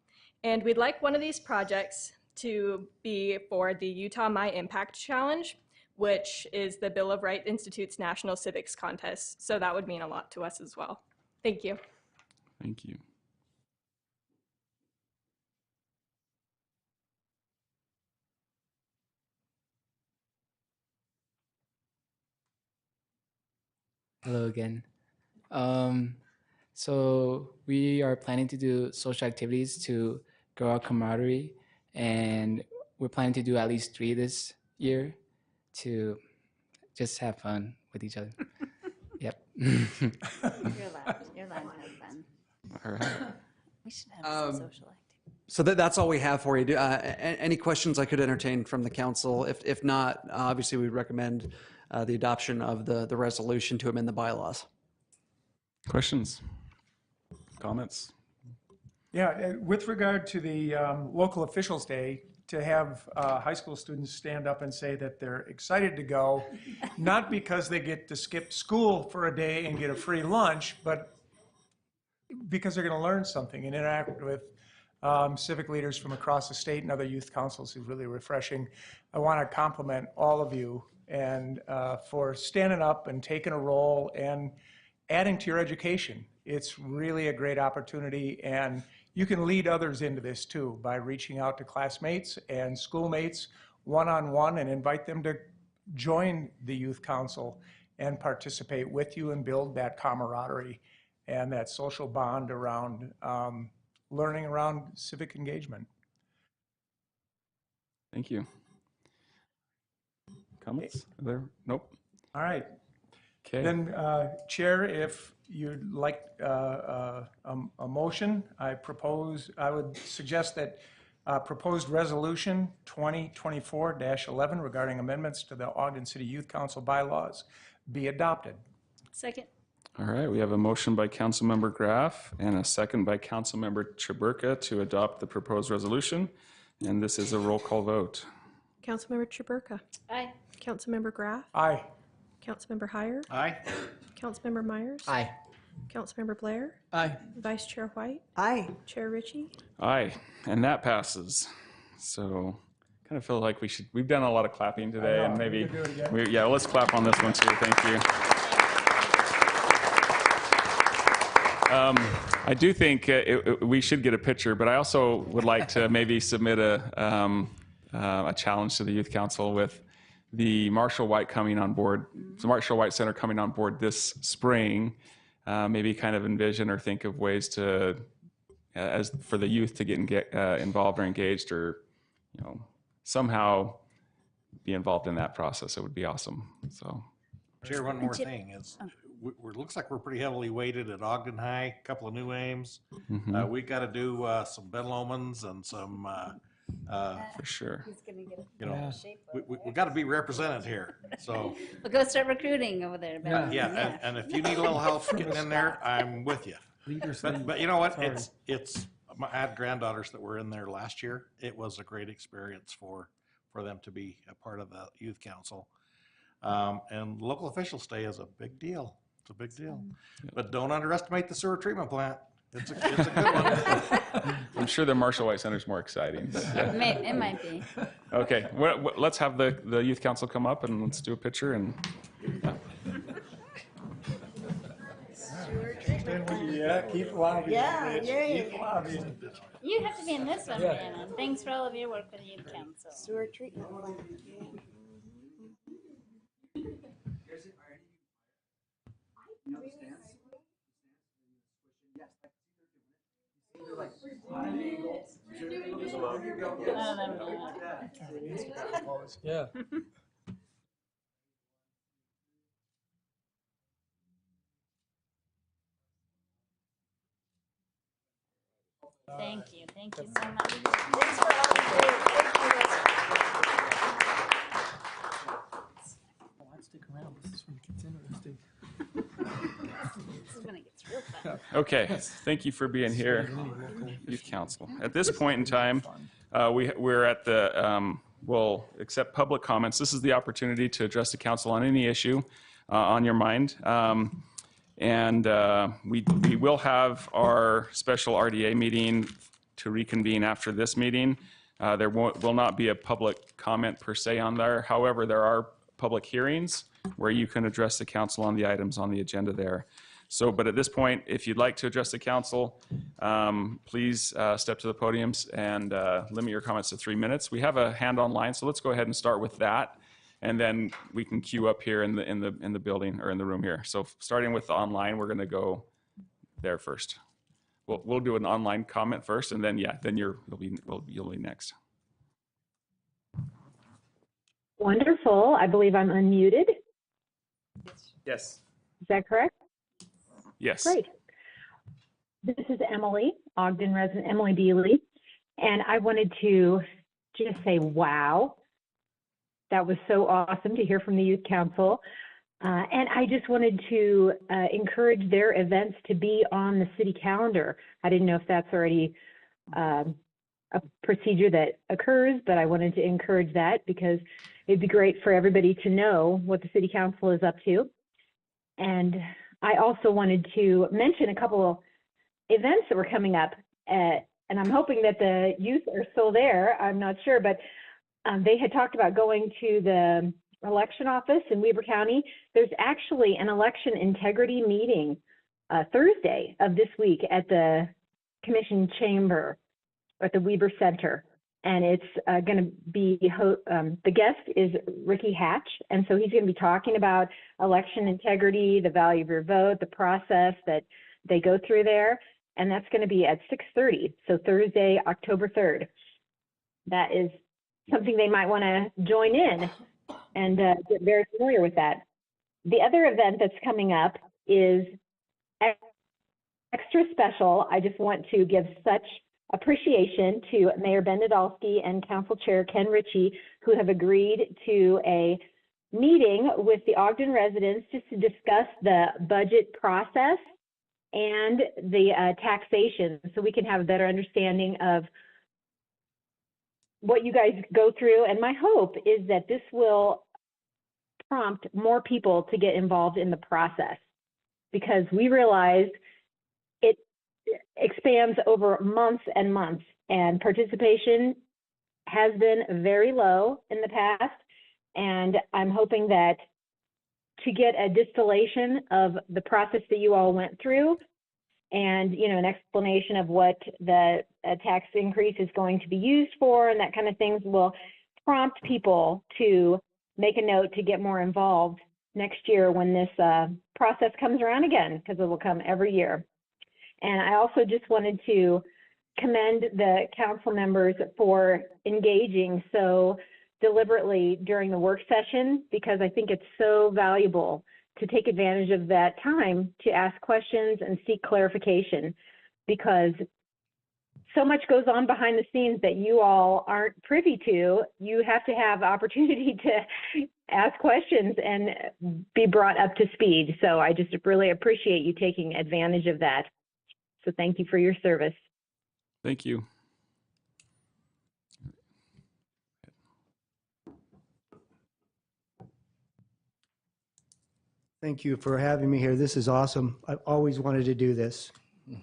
And we'd like one of these projects to be for the Utah My Impact Challenge, which is the Bill of Rights Institute's National Civics Contest. So that would mean a lot to us as well. Thank you. Thank you. Hello again. So we are planning to do social activities to grow our camaraderie, and we're planning to do at least 3 this year to just have fun with each other. Yep. You're allowed. You're allowed to have fun. All right. We should have some social activity. So that's all we have for you. Any questions I could entertain from the council? If not, obviously we'd recommend the adoption of the resolution to amend the bylaws. Questions? Comments? Yeah, with regard to the Local Officials Day, to have high school students stand up and say that they're excited to go, not because they get to skip school for a day and get a free lunch, but because they're going to learn something and interact with civic leaders from across the state and other youth councils is really refreshing. I want to compliment all of you and for standing up and taking a role and adding to your education. It's really a great opportunity, and you can lead others into this too by reaching out to classmates and schoolmates one-on-one and invite them to join the youth council and participate with you and build that camaraderie and that social bond around learning around civic engagement. Thank you. Comments? Are there? Nope. All right. Okay. Then, Chair, if you'd like a motion, I would suggest that proposed resolution 2024-11 regarding amendments to the Ogden City Youth Council bylaws be adopted. Second. All right, we have a motion by Councilmember Graff and a second by Councilmember Chaburka to adopt the proposed resolution, and this is a roll call vote. Councilmember Chaburka. Aye. Councilmember Graff. Aye. Councilmember Heyer. Aye. Councilmember Myers. Aye. Councilmember Blair. Aye. Vice Chair White. Aye. Chair Ritchie. Aye, and that passes. So kind of feel like we've done a lot of clapping today, I know, and maybe, we could do it again. yeah, let's clap on this one too, thank you. I do think we should get a picture, but I also would like to maybe submit a challenge to the Youth Council with the Marshall White coming on board, the Marshall White Center coming on board this spring. Maybe kind of envision or think of ways to, as for the youth to get involved or engaged, or somehow be involved in that process. It would be awesome. So, Chair, one more thing is, it looks like we're pretty heavily weighted at Ogden High, a couple of new aims. Mhm. We got to do some Ben Lomans and some For sure. He's gonna get You know, a shape over we got to be represented here. So We'll go start recruiting over there. Ben. yeah, and if you need a little help getting in there, I'm with you. But you know what? It's I had granddaughters that were in there last year. It was a great experience for them to be a part of the youth council. And local officials stay is a big deal. It's a big deal. But don't underestimate the sewer treatment plant. It's a good one. I'm sure the Marshall White Center is more exciting. But yeah. It might be. Okay, let's have the youth council come up and let's do a picture and. Yeah, keep lobbying. Yeah, bitch. yay. Keep lobbying. You have to be in this one, Brianna. Thanks for all of your work with the youth council. Sewer treatment plant. Yeah. Thank you so much. Thanks for all you do. Oh, I'd stick around. This is when it gets interesting. This is when it gets real fun. Okay, thank you for being here, youth council. At this point in time, we're at the, we'll accept public comments. This is the opportunity to address the council on any issue on your mind. And we will have our special RDA meeting to reconvene after this meeting. There will not be a public comment per se on there. However, there are public hearings where you can address the council on the items on the agenda there. So, but at this point, if you'd like to address the council, please step to the podiums and limit your comments to 3 minutes. We have a hand online, so let's go ahead and start with that. And then we can queue up here in the building or in the room here. So starting with the online, we're going to go there first. We'll do an online comment first, and then you'll be next. Wonderful. I believe I'm unmuted. Yes. Is that correct? Yes. Great. This is Emily, Ogden resident, Emily Bealey, and I wanted to just say, wow. That was so awesome to hear from the Youth Council. And I just wanted to encourage their events to be on the city calendar. I didn't know if that's already a procedure that occurs, but I wanted to encourage that because it'd be great for everybody to know what the city council is up to. And I also wanted to mention a couple of events that were coming up, and I'm hoping that the youth are still there. I'm not sure, but they had talked about going to the election office in Weber County. There's actually an election integrity meeting Thursday of this week at the Commission Chamber at the Weber Center. And it's going to be, the guest is Ricky Hatch. And so he's going to be talking about election integrity, the value of your vote, the process that they go through there. And that's going to be at 6:30. So Thursday, October 3rd. That is something they might want to join in and get very familiar with that. The other event that's coming up is extra special. I just want to give such appreciation to Mayor Ben Nadolski and Council Chair Ken Ritchie, who have agreed to a meeting with the Ogden residents just to discuss the budget process and the taxation, so we can have a better understanding of what you guys go through. And my hope is that this will prompt more people to get involved in the process, because we realize it expands over months and months, and participation has been very low in the past. And I'm hoping that to get a distillation of the process that you all went through, and an explanation of what the tax increase is going to be used for, and that kind of things will prompt people to make a note to get more involved next year when this process comes around again, because it will come every year. And I also just wanted to commend the council members for engaging so deliberately during the work session, because I think it's so valuable to take advantage of that time to ask questions and seek clarification, because so much goes on behind the scenes that you all aren't privy to. You have to have opportunity to ask questions and be brought up to speed. So I just really appreciate you taking advantage of that. So thank you for your service. Thank you. Thank you for having me here. This is awesome. I've always wanted to do this,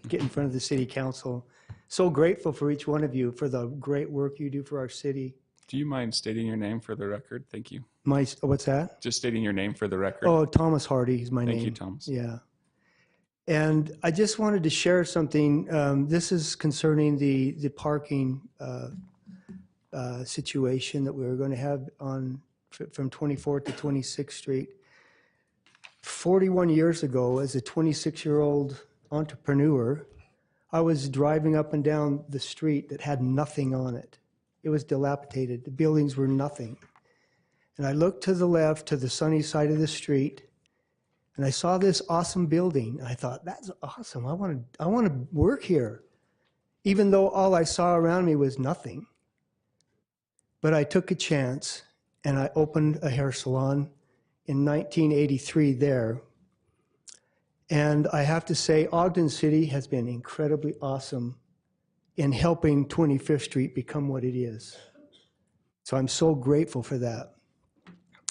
get in front of the city council. So grateful for each one of you for the great work you do for our city. Do you mind stating your name for the record? Thank you. What's that? Just stating your name for the record. Oh, Thomas Hardy is my name. Thank you, Thomas. Yeah. And I just wanted to share something. This is concerning the parking situation that we were going to have from 24th to 26th Street. 41 years ago, as a 26-year-old entrepreneur, I was driving up and down the street that had nothing on it. It was dilapidated. The buildings were nothing. And I looked to the left, to the sunny side of the street, and I saw this awesome building. I thought, that's awesome. I want to work here, even though all I saw around me was nothing. But I took a chance, and I opened a hair salon in 1983 there. And I have to say, Ogden City has been incredibly awesome in helping 25th Street become what it is. So I'm so grateful for that.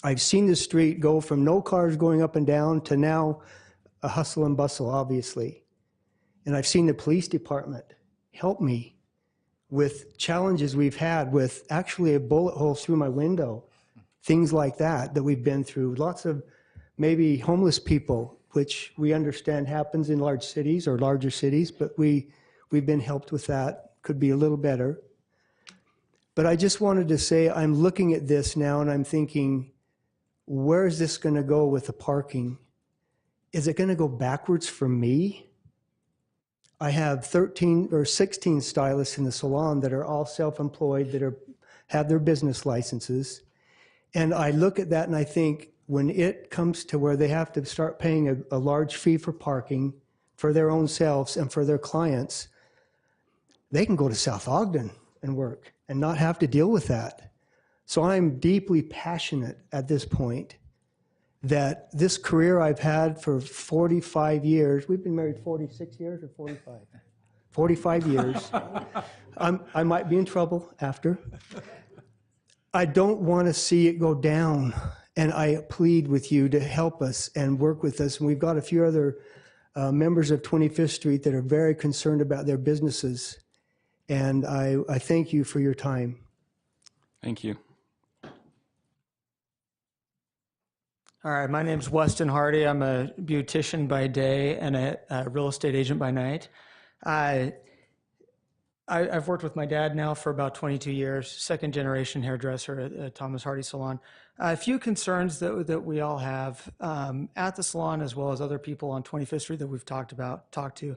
I've seen the street go from no cars going up and down to now a hustle and bustle, obviously. And I've seen the police department help me with challenges we've had with actually a bullet hole through my window, things like that we've been through. Lots of maybe homeless people, which we understand happens in large cities or larger cities, but we've been helped with that. Could be a little better. But I just wanted to say, I'm looking at this now and I'm thinking, where is this going to go with the parking? Is it going to go backwards for me? I have 13 or 16 stylists in the salon that are all self-employed, that have their business licenses. And I look at that and I think, when it comes to where they have to start paying a large fee for parking for their own selves and for their clients, they can go to South Ogden and work and not have to deal with that. So I'm deeply passionate at this point that this career I've had for 45 years, we've been married 46 years or 45? 45 years. I might be in trouble after. I don't want to see it go down. And I plead with you to help us and work with us. And we've got a few other members of 25th Street that are very concerned about their businesses. And I thank you for your time. Thank you. All right, my name's Weston Hardy. I'm a beautician by day and a real estate agent by night. I've worked with my dad now for about 22 years, second generation hairdresser at Thomas Hardy Salon. A few concerns that we all have at the salon, as well as other people on 25th Street that we've talked to,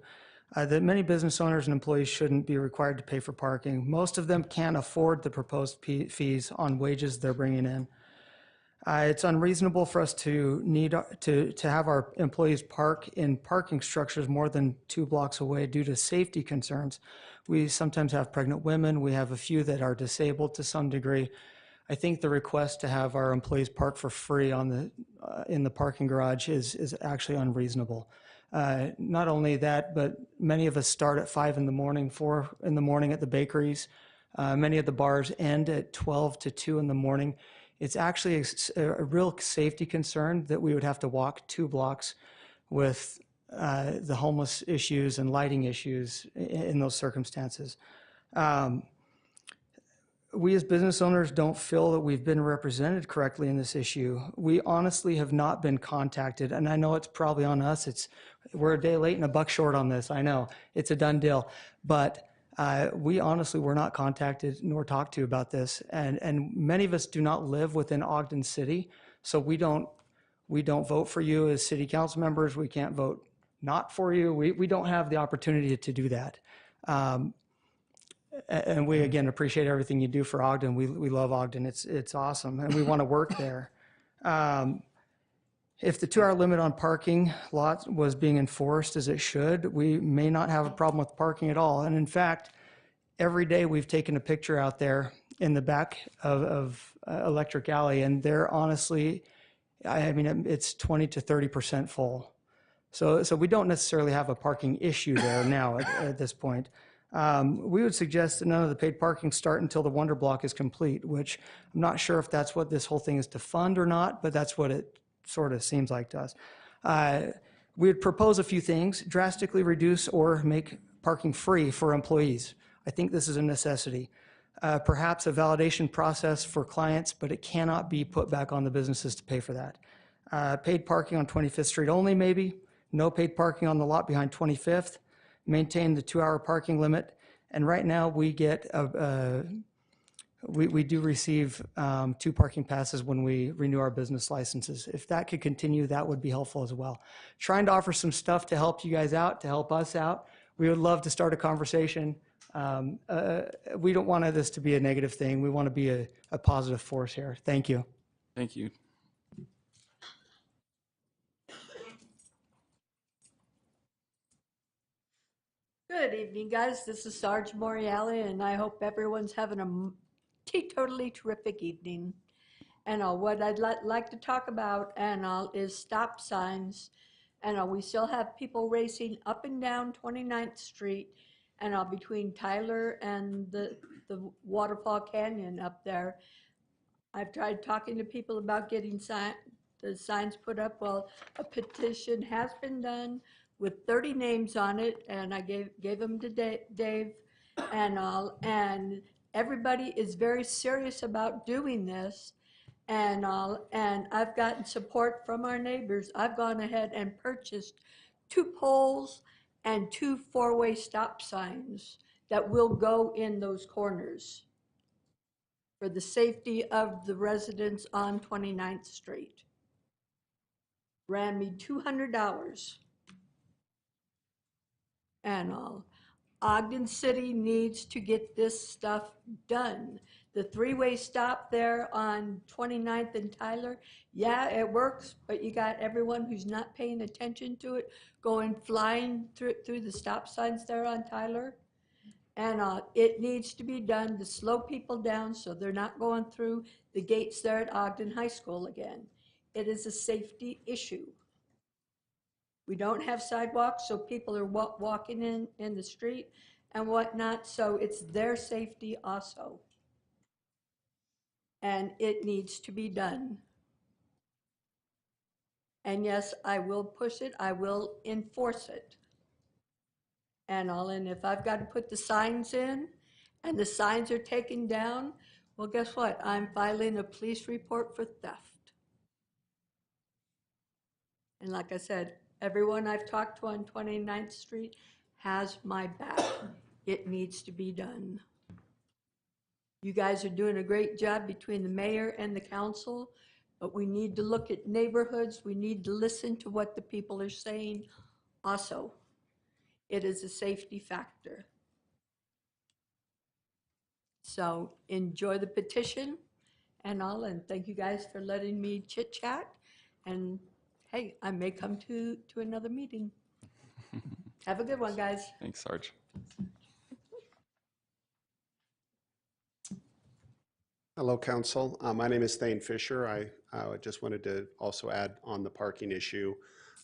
that many business owners and employees shouldn't be required to pay for parking. Most of them can't afford the proposed fees on wages they're bringing in. It's unreasonable for us to need to have our employees park in parking structures more than 2 blocks away due to safety concerns. We sometimes have pregnant women. We have a few that are disabled to some degree. I think the request to have our employees park for free in the parking garage is actually unreasonable. Not only that, but many of us start at 5 in the morning, 4 in the morning at the bakeries. Many of the bars end at 12 to 2 in the morning. It's actually a real safety concern that we would have to walk 2 blocks with the homeless issues and lighting issues in those circumstances. We as business owners don't feel that we've been represented correctly in this issue. We honestly have not been contacted, and I know it's probably on us. We're a day late and a buck short on this. I know it's a done deal, but we honestly were not contacted nor talked to about this, and many of us do not live within Ogden City, so we don't vote for you as city council members. We can't vote not for you. We don't have the opportunity to do that. And we, again, appreciate everything you do for Ogden. We love Ogden. It's awesome, and we want to work there. If the 2-hour limit on parking lots was being enforced as it should, we may not have a problem with parking at all. And in fact, every day we've taken a picture out there in the back of Electric Alley, and they're honestly, I mean, it's 20 to 30% full. So we don't necessarily have a parking issue there now at this point. We would suggest that none of the paid parking start until the WonderBlock is complete, which I'm not sure if that's what this whole thing is to fund or not, but that's what it sort of seems like to us. We would propose a few things: drastically reduce or make parking free for employees. I think this is a necessity. Perhaps a validation process for clients, but it cannot be put back on the businesses to pay for that. Paid parking on 25th Street only, maybe. No paid parking on the lot behind 25th. Maintain the 2-hour parking limit. And right now we get, we do receive 2 parking passes when we renew our business licenses. If that could continue, that would be helpful as well. Trying to offer some stuff to help you guys out, to help us out. We would love to start a conversation. We don't want this to be a negative thing. We want to be a positive force here. Thank you. Thank you. Good evening, guys. This is Sarge Moriali, and I hope everyone's having a totally terrific evening. And what I'd like to talk about is stop signs. And we still have people racing up and down 29th Street and between Tyler and the Waterfall Canyon up there. I've tried talking to people about getting the signs put up. Well, a petition has been done with 30 names on it, and I gave them to Dave, and everybody is very serious about doing this, and I've gotten support from our neighbors. I've gone ahead and purchased 2 poles and 2 4-way stop signs that will go in those corners for the safety of the residents on 29th Street. Ran me $200. And Ogden City needs to get this stuff done. The 3-way stop there on 29th and Tyler, yeah, it works, but you got everyone who's not paying attention to it going flying through the stop signs there on Tyler. And it needs to be done to slow people down so they're not going through the gates there at Ogden High School again. It is a safety issue. We don't have sidewalks, so people are walking in the street and whatnot, so it's their safety also. And it needs to be done. And yes, I will push it, I will enforce it. And if I've got to put the signs in and the signs are taken down, well, guess what? I'm filing a police report for theft. And like I said, everyone I've talked to on 29th Street has my back. It needs to be done. You guys are doing a great job between the mayor and the council, but we need to look at neighborhoods. We need to listen to what the people are saying also. It is a safety factor. So enjoy the petition and thank you guys for letting me chit chat. And hey, I may come to another meeting. Have a good one, guys. Thanks, Sarge. Hello, Council. My name is Thane Fisher. I just wanted to also add on the parking issue.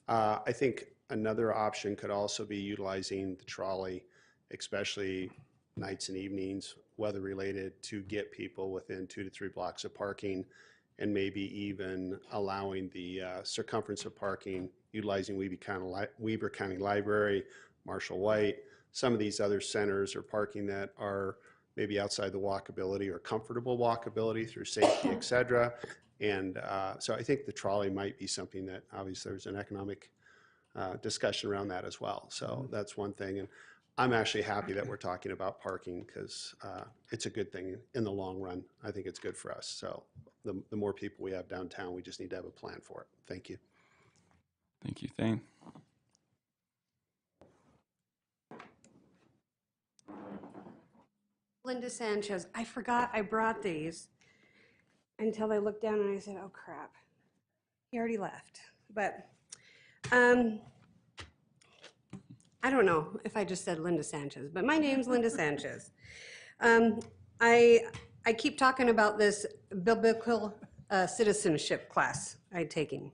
I think another option could also be utilizing the trolley, especially nights and evenings, weather related, to get people within 2 to 3 blocks of parking, and maybe even allowing the circumference of parking, utilizing Weber County Library, Marshall White, some of these other centers or parking that are maybe outside the walkability or comfortable walkability through safety, et cetera. And so I think the trolley might be something that obviously there's an economic discussion around that as well. So that's one thing. And I'm actually happy that we're talking about parking because it's a good thing in the long run. I think it's good for us. So the more people we have downtown, we just need to have a plan for it. Thank you. Thank you, Thane. Linda Sanchez. I forgot I brought these until I looked down and I said, oh crap, he already left. But I'm I don't know if I just said Linda Sanchez, but my name's Linda Sanchez. I keep talking about this biblical citizenship class I'm taking.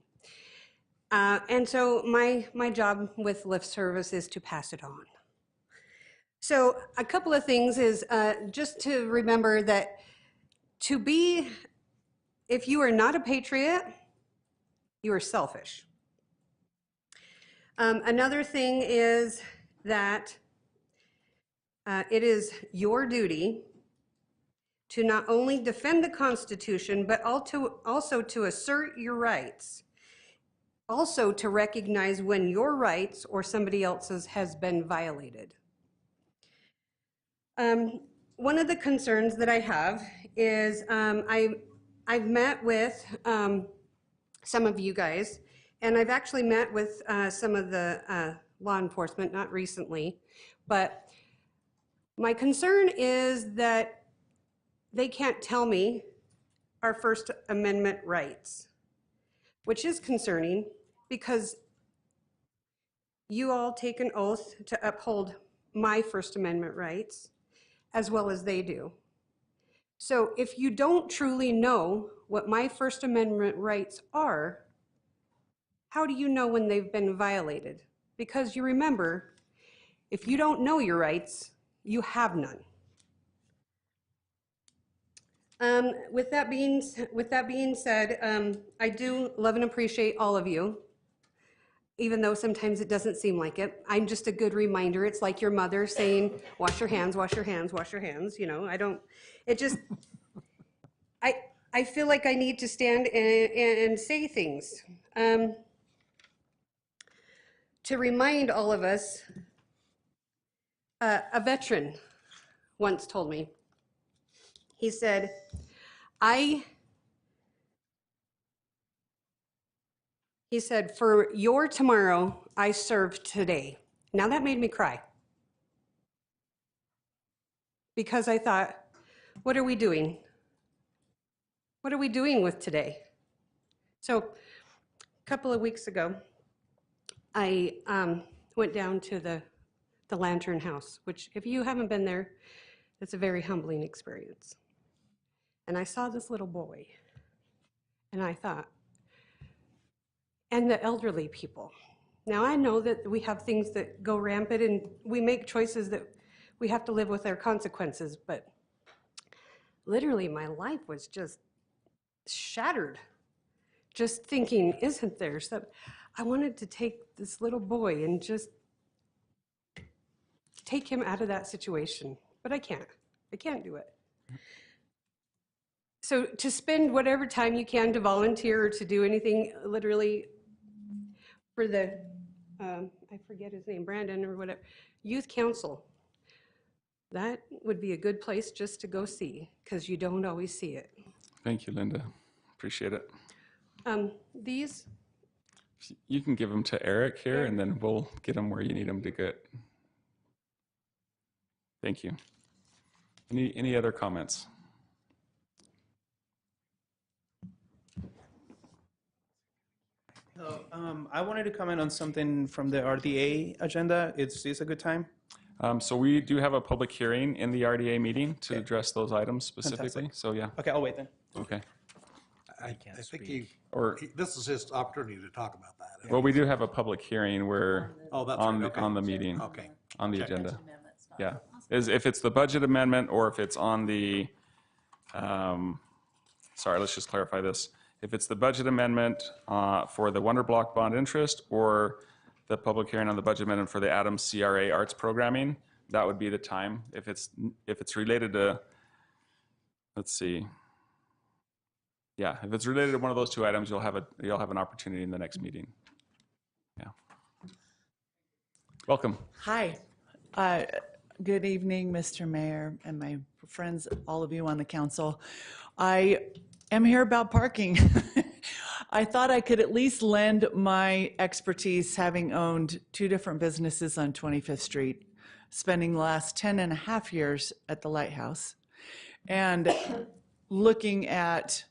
And so my job with Lyft Service is to pass it on. So a couple of things is just to remember that if you are not a patriot, you are selfish. Another thing is that it is your duty to not only defend the Constitution, but also to assert your rights. Also to recognize when your rights or somebody else's has been violated. One of the concerns that I have is I've met with some of you guys, and I've actually met with some of the law enforcement, not recently, but my concern is that they can't tell me our First Amendment rights, which is concerning because you all take an oath to uphold my First Amendment rights as well as they do. So if you don't truly know what my First Amendment rights are, how do you know when they've been violated? Because you remember, if you don't know your rights, you have none. With that being said, I do love and appreciate all of you, even though sometimes it doesn't seem like it. I'm just a good reminder. It's like your mother saying, wash your hands, wash your hands, wash your hands. You know, I feel like I need to stand and say things. To remind all of us, a veteran once told me, he said, he said, for your tomorrow, I served today. Now that made me cry. Because I thought, what are we doing? What are we doing with today? So a couple of weeks ago, I went down to the Lantern House, which if you haven't been there, it's a very humbling experience. And I saw this little boy, and I thought, and the elderly people. Now I know that we have things that go rampant and we make choices that we have to live with their consequences, but literally my life was just shattered. Just thinking, isn't there some, I wanted to take this little boy and just take him out of that situation, but I can't do it. So to spend whatever time you can to volunteer or to do anything, literally for the, I forget his name, Brandon or whatever, youth council, that would be a good place just to go see, because you don't always see it. Thank you, Linda. Appreciate it. These, You can give them to Eric here, and then we'll get them where you need them to get. Thank you. Any other comments? I wanted to comment on something from the RDA agenda. Is this a good time? So we do have a public hearing in the RDA meeting to address those items specifically. Fantastic. So yeah. Okay, I'll wait then. Okay. I think Or this is his opportunity to talk about that. well, we do have a public hearing where Oh, that's on right, the okay. on the meeting. Okay. On the Okay. agenda. Yeah. Is if it's the budget amendment or if it's on the sorry, let's just clarify this. If it's the budget amendment for the WonderBlock bond interest or the public hearing on the budget amendment for the Adams CRA arts programming, that would be the time. If it's related to, let's see. Yeah, if it's related to one of those two items, you'll have an opportunity in the next meeting. Yeah. Welcome. Hi. Good evening, Mr. Mayor and my friends, all of you on the council. I am here about parking. I thought I could at least lend my expertise, having owned two different businesses on 25th Street, spending the last 10 and a half years at the Lighthouse, and looking at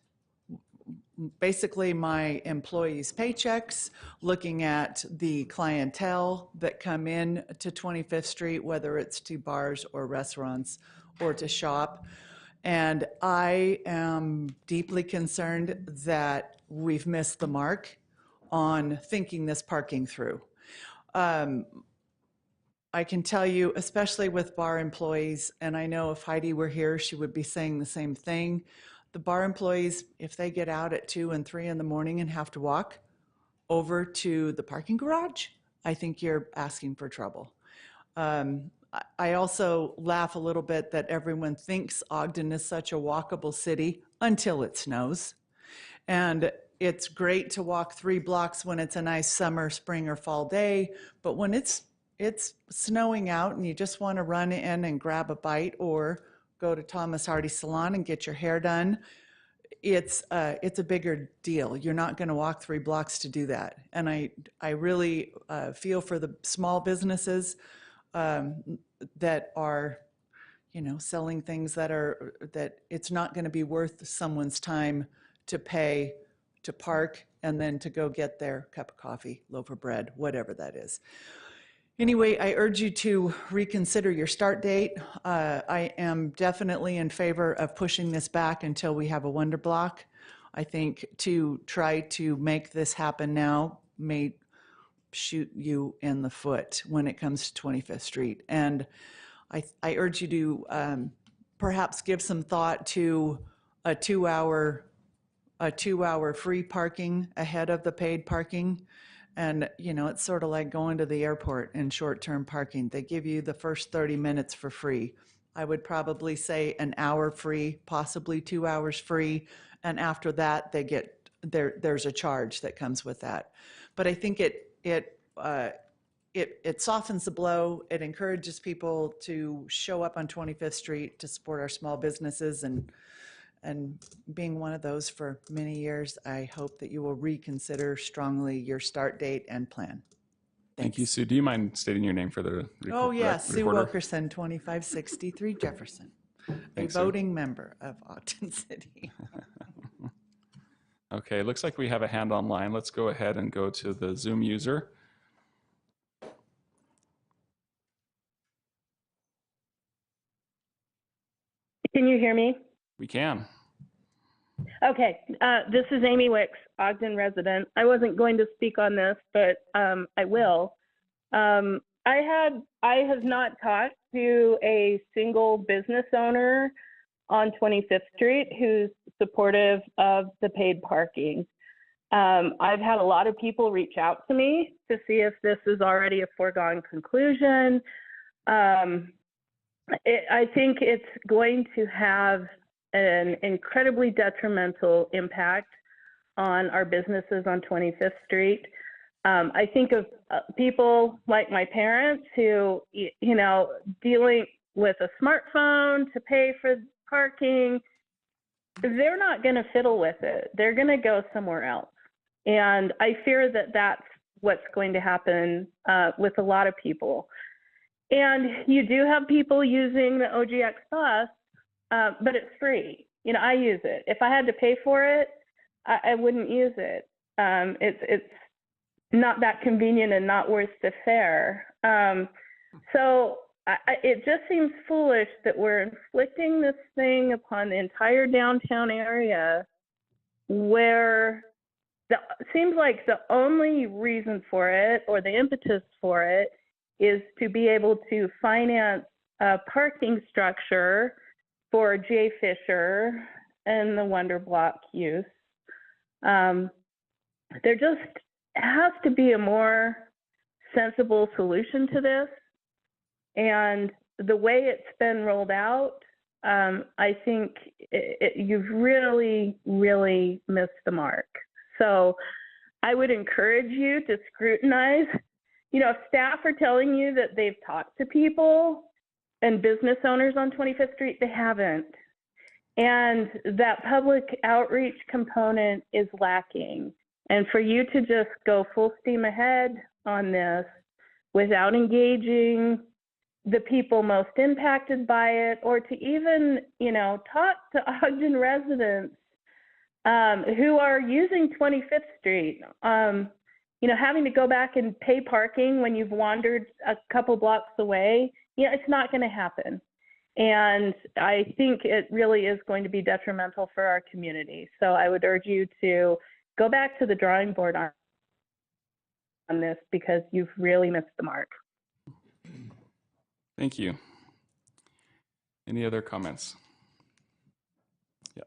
basically my employees' paychecks, looking at the clientele that come in to 25th Street, whether it's to bars or restaurants or to shop. And I am deeply concerned that we've missed the mark on thinking this parking through. I can tell you, especially with bar employees, and I know if Heidi were here, she would be saying the same thing. The bar employees, if they get out at 2 and 3 in the morning and have to walk over to the parking garage, I think you're asking for trouble. I also laugh a little bit that everyone thinks Ogden is such a walkable city until it snows. And it's great to walk 3 blocks when it's a nice summer, spring, or fall day, but when it's snowing out and you just want to run in and grab a bite or go to Thomas Hardy Salon and get your hair done, it's a bigger deal. You're not going to walk 3 blocks to do that. And I really feel for the small businesses that are, selling things that it's not going to be worth someone's time to pay to park and then to go get their cup of coffee, loaf of bread, whatever that is. Anyway, I urge you to reconsider your start date. I am definitely in favor of pushing this back until we have a WonderBlock. I think to try to make this happen now may shoot you in the foot when it comes to 25th Street. And I urge you to perhaps give some thought to a 2-hour free parking ahead of the paid parking. And, it's sort of like going to the airport in short-term parking. They give you the first 30 minutes for free. I would probably say an hour free, possibly 2 hours free. And after that, there's a charge that comes with that. But I think it softens the blow. It encourages people to show up on 25th Street to support our small businesses, and being one of those for many years, I hope that you will reconsider strongly your start date and plan. Thank you, Sue. Do you mind stating your name for the Oh, yes, Sue recorder? Wilkerson, 2563 Jefferson, Thanks, a voting member of Ogden City. Okay, looks like we have a hand online. Let's go ahead and go to the Zoom user. Can you hear me? We can. Okay, this is Amy Wicks, Ogden resident. I wasn't going to speak on this, but I will. I have not talked to a single business owner on 25th Street who's supportive of the paid parking. I've had a lot of people reach out to me to see if this is already a foregone conclusion. I think it's going to have an incredibly detrimental impact on our businesses on 25th Street. I think of people like my parents who, dealing with a smartphone to pay for parking, they're not going to fiddle with it. They're going to go somewhere else. And I fear that that's what's going to happen with a lot of people. And you do have people using the OGX bus, but it's free. I use it. If I had to pay for it, I wouldn't use it. It's not that convenient and not worth the fare. So it just seems foolish that we're inflicting this thing upon the entire downtown area, where it seems like the only reason for it, or the impetus for it, is to be able to finance a parking structure for Jay Fisher and the WonderBlock use. There just has to be a more sensible solution to this. And the way it's been rolled out, I think you've really, really missed the mark. So I would encourage you to scrutinize. If staff are telling you that they've talked to people and business owners on 25th Street, they haven't. And that public outreach component is lacking. And for you to just go full steam ahead on this without engaging the people most impacted by it, or to even, talk to Ogden residents who are using 25th Street. Having to go back and pay parking when you've wandered a couple blocks away, it's not going to happen. And I think it really is going to be detrimental for our community. So I would urge you to go back to the drawing board on this, because you've really missed the mark. Thank you. Any other comments? Yeah.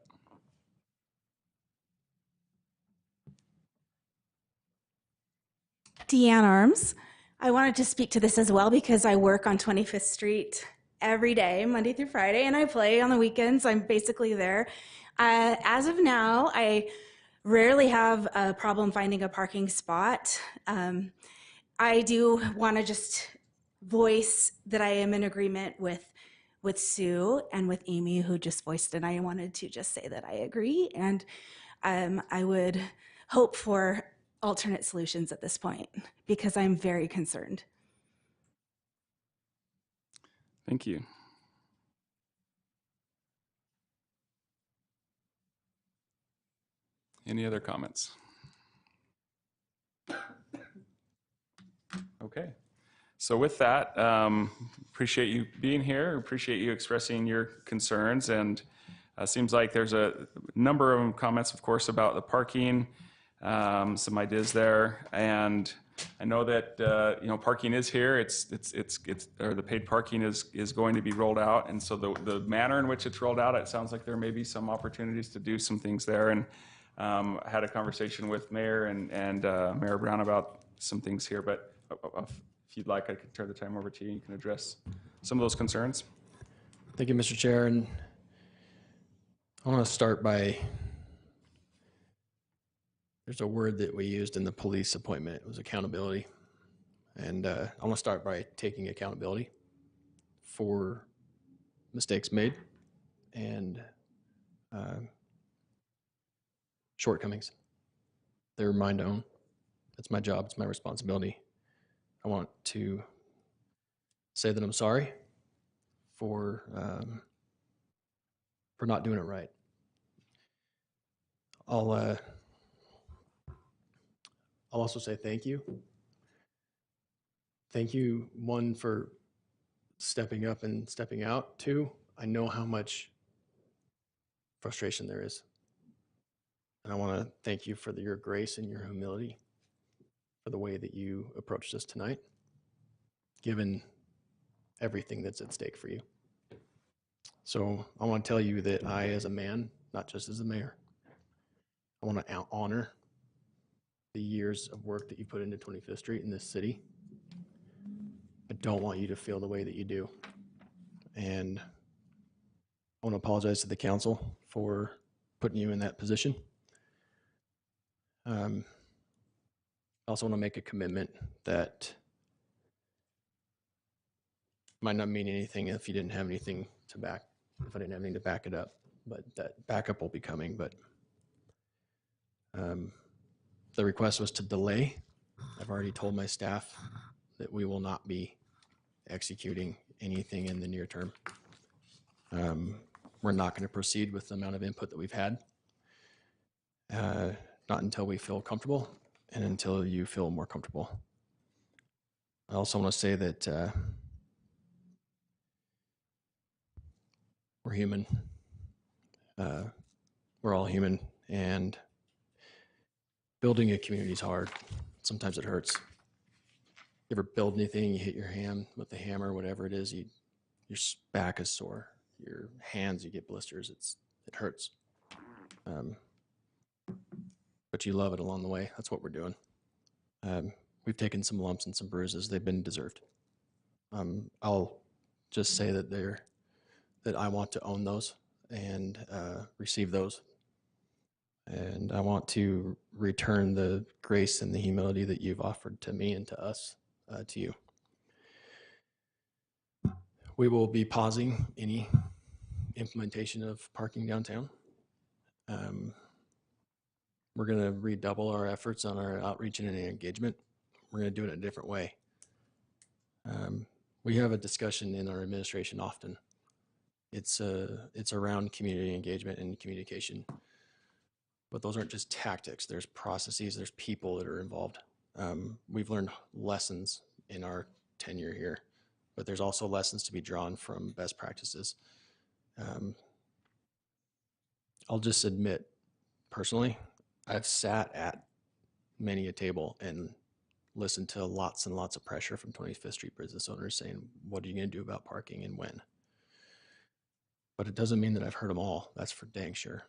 Deanne Arms. I wanted to speak to this as well because I work on 25th Street every day, Monday through Friday, and I play on the weekends. I'm basically there. As of now, I rarely have a problem finding a parking spot. I do want to just voice that I am in agreement with Sue and with Amy, who just voiced it. I wanted to just say that I agree, and I would hope for alternate solutions at this point because I'm very concerned. Thank you. Any other comments? Okay. So with that, appreciate you being here. Appreciate you expressing your concerns. And seems like there's a number of comments, of course, about the parking, some ideas there. And I know that parking is here. The paid parking is going to be rolled out. And so the manner in which it's rolled out, it sounds like there may be some opportunities to do some things there. And I had a conversation with Mayor and Mayor Brown about some things here, but if you'd like, I could turn the time over to you. You can address some of those concerns. Thank you, Mr. Chair. And I want to start by, there's a word that we used in the police appointment. It was accountability. And I want to start by taking accountability for mistakes made and shortcomings. They're mine to own. It's my job. It's my responsibility. I want to say that I'm sorry for not doing it right. I'll also say thank you. Thank you, one, for stepping up and stepping out. Two, I know how much frustration there is. And I want to thank you for your grace and your humility, for the way that you approached this tonight, given everything that's at stake for you. So I want to tell you that I, as a man, not just as a mayor, I want to honor the years of work that you put into 25th Street in this city. I don't want you to feel the way that you do. And I want to apologize to the council for putting you in that position. I also want to make a commitment that might not mean anything if you didn't have anything to back, if I didn't have anything to back it up, but that backup will be coming. But the request was to delay. I've already told my staff that we will not be executing anything in the near term. We're not going to proceed with the amount of input that we've had, not until we feel comfortable and until you feel more comfortable. I also want to say that we're human. We're all human, and building a community is hard. Sometimes it hurts. You ever build anything, you hit your hand with the hammer, whatever it is, your back is sore. Your hands, you get blisters. It hurts. But you love it along the way. That's what we're doing. We've taken some lumps and some bruises. They've been deserved. I'll just say that I want to own those and receive those. And I want to return the grace and the humility that you've offered to me and to us, to you. We will be pausing any implementation of parking downtown. We're going to redouble our efforts on our outreach and engagement. We're going to do it in a different way. We have a discussion in our administration often. It's around community engagement and communication. But those aren't just tactics. There's processes, there's people that are involved. We've learned lessons in our tenure here, but there's also lessons to be drawn from best practices. I'll just admit, personally, I've sat at many a table and listened to lots and lots of pressure from 25th Street business owners saying, what are you going to do about parking and when? But it doesn't mean that I've heard them all. That's for dang sure.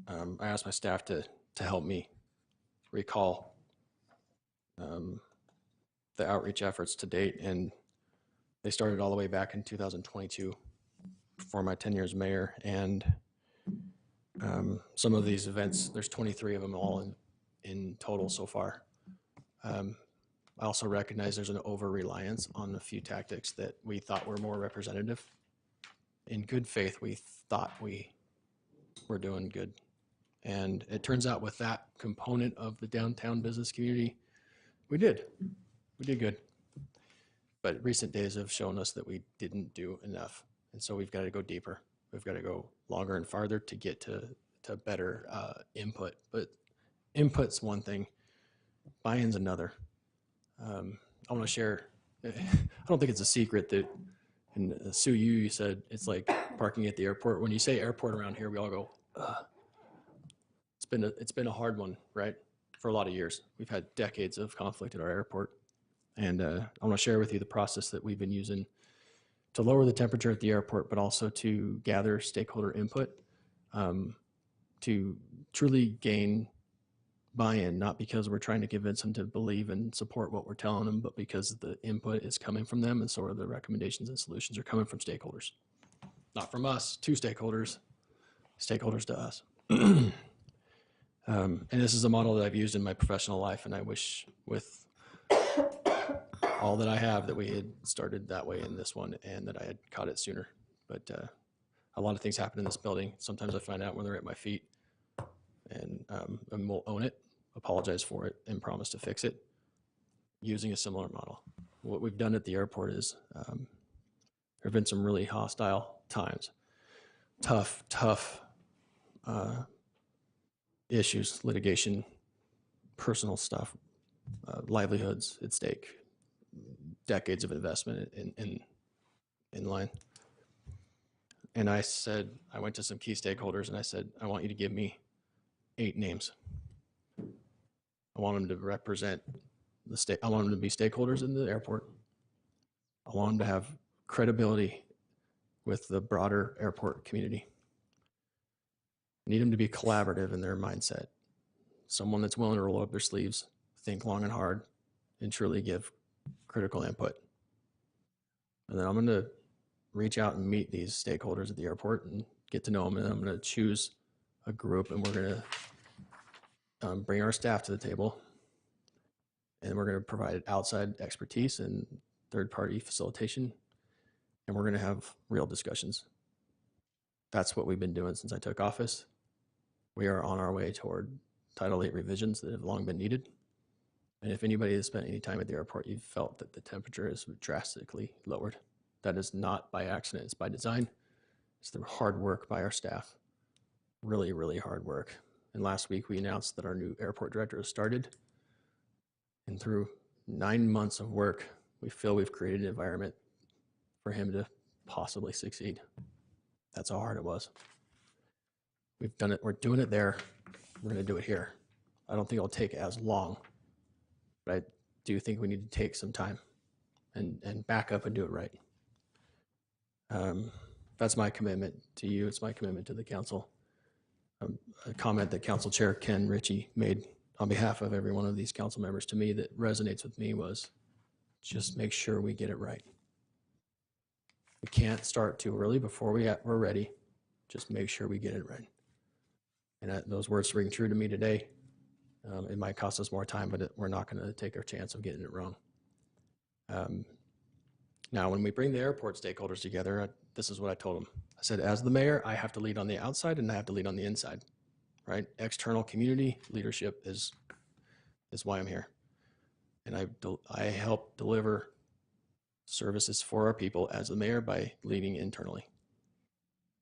I asked my staff to help me recall the outreach efforts to date, and they started all the way back in 2022 before my tenure as mayor. And some of these events, there's 23 of them all in total so far. I also recognize there's an over-reliance on a few tactics that we thought were more representative. In good faith, we thought we were doing good. And it turns out with that component of the downtown business community, we did good. But recent days have shown us that we didn't do enough. And so we've got to go deeper. We've got to go longer and farther to get to better input. But input's one thing, buy-in's another. I want to share, I don't think it's a secret that, and Sue, you said it's like parking at the airport. When you say airport around here, we all go, ugh. It's been a hard one, right? For a lot of years. We've had decades of conflict at our airport. And I want to share with you the process that we've been using to lower the temperature at the airport, but also to gather stakeholder input, to truly gain buy-in, not because we're trying to convince them to believe and support what we're telling them, but because the input is coming from them, and so are the recommendations and solutions are coming from stakeholders. Not from us to stakeholders, stakeholders to us. And this is a model that I've used in my professional life, and I wish with all that I have that we had started that way in this one and that I had caught it sooner. But a lot of things happen in this building. Sometimes I find out when they're at my feet, and we'll own it, apologize for it, and promise to fix it using a similar model. What we've done at the airport is there have been some really hostile times, tough issues, litigation, personal stuff, livelihoods at stake, decades of investment in line. And I went to some key stakeholders and I said, I want you to give me 8 names. I want them to represent the state. I want them to be stakeholders in the airport. I want them to have credibility with the broader airport community. I need them to be collaborative in their mindset. Someone that's willing to roll up their sleeves, think long and hard, and truly give critical input. And then I'm going to reach out and meet these stakeholders at the airport and get to know them. And I'm going to choose a group, and we're going to bring our staff to the table, and we're going to provide outside expertise and third-party facilitation, and we're going to have real discussions. That's what we've been doing since I took office. We are on our way toward Title VIII revisions that have long been needed. And if anybody has spent any time at the airport, you've felt that the temperature is drastically lowered. That is not by accident, it's by design. It's the hard work by our staff. Really, really hard work. And last week we announced that our new airport director has started. And through 9 months of work, we feel we've created an environment for him to possibly succeed. That's how hard it was. We've done it, we're doing it there. We're going to do it here. I don't think it'll take as long, but I do think we need to take some time and back up and do it right. That's my commitment to you. It's my commitment to the council. A comment that Council Chair Ken Ritchie made on behalf of every one of these council members to me that resonates with me was just make sure we get it right. We can't start too early before we're ready. Just make sure we get it right. And those words ring true to me today. It might cost us more time, but we're not going to take our chance of getting it wrong. Now, when we bring the airport stakeholders together, this is what I told them. I said, as the mayor, I have to lead on the outside and I have to lead on the inside, right? External community leadership is why I'm here. And I help deliver services for our people as the mayor by leading internally.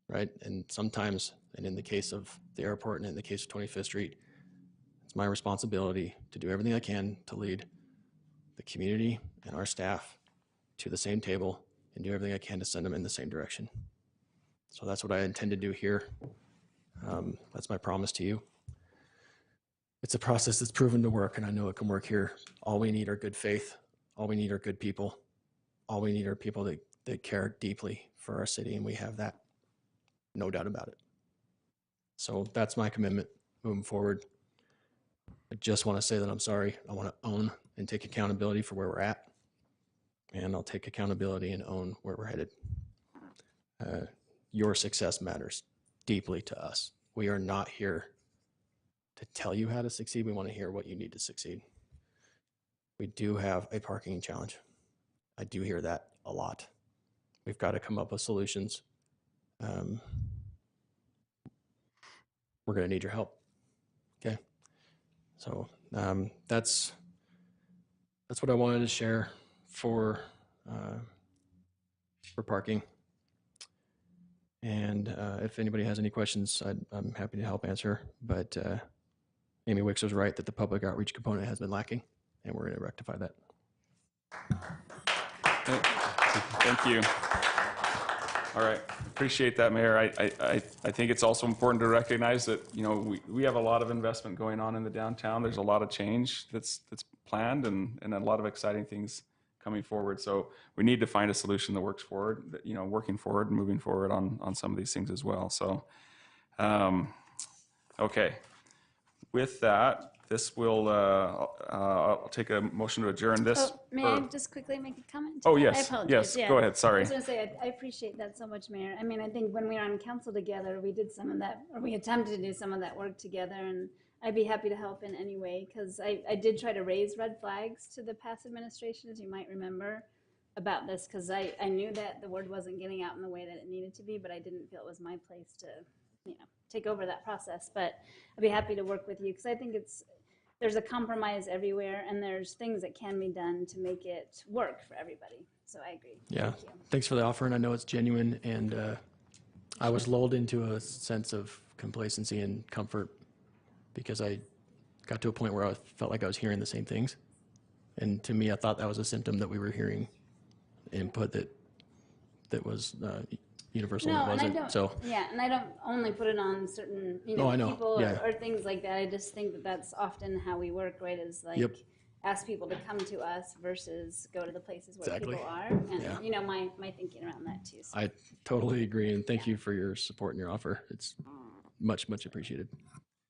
right? And sometimes, and in the case of the airport and in the case of 25th Street, it's my responsibility to do everything I can to lead the community and our staff to the same table and do everything I can to send them in the same direction. So that's what I intend to do here. That's my promise to you. It's a process that's proven to work, and I know it can work here. All we need are good faith. All we need are good people. All we need are people that care deeply for our city, and we have that, no doubt about it. So that's my commitment moving forward. I just want to say that I'm sorry. I want to own and take accountability for where we're at, and I'll take accountability and own where we're headed. Your success matters deeply to us. We are not here to tell you how to succeed. We want to hear what you need to succeed. We do have a parking challenge. I do hear that a lot. We've got to come up with solutions. We're going to need your help. Okay. So that's what I wanted to share for parking. And if anybody has any questions, I'm happy to help answer. But Amy Wicks was right that the public outreach component has been lacking, and we're going to rectify that. Thank you. All right, appreciate that, Mayor. I think it's also important to recognize that, you know, we have a lot of investment going on in the downtown. There's a lot of change that's planned and a lot of exciting things coming forward. So we need to find a solution that works forward, you know, working forward and moving forward on some of these things as well. So, okay. With that, this will, I'll take a motion to adjourn this. Oh, may I just quickly make a comment? Oh, I yes, apologize. yes, go ahead, sorry. I was going to say, I appreciate that so much, Mayor. I mean, I think when we were on council together, we did some of that, or we attempted to do some of that work together, and I'd be happy to help in any way, because I did try to raise red flags to the past administration, as you might remember, about this, because I knew that the word wasn't getting out in the way that it needed to be, but I didn't feel it was my place to, you know, take over that process. But I'd be happy to work with you, because I think there's a compromise everywhere, and there's things that can be done to make it work for everybody. So I agree. Yeah, Thank you. thanks for the offer, and I know it's genuine, and I was lulled into a sense of complacency and comfort because I got to a point where I felt like I was hearing the same things. And to me, I thought that was a symptom that we were hearing input that was universal, and it And I wasn't. don't, So yeah, and I don't only put it on certain, you know, No, I know. people Yeah. or things like that. I just think that that's often how we work, right? Is like Yep. ask people to come to us versus go to the places where Exactly. people are. And Yeah. you know, my thinking around that too. So. I totally agree, and thank you for your support and your offer. It's much, much appreciated.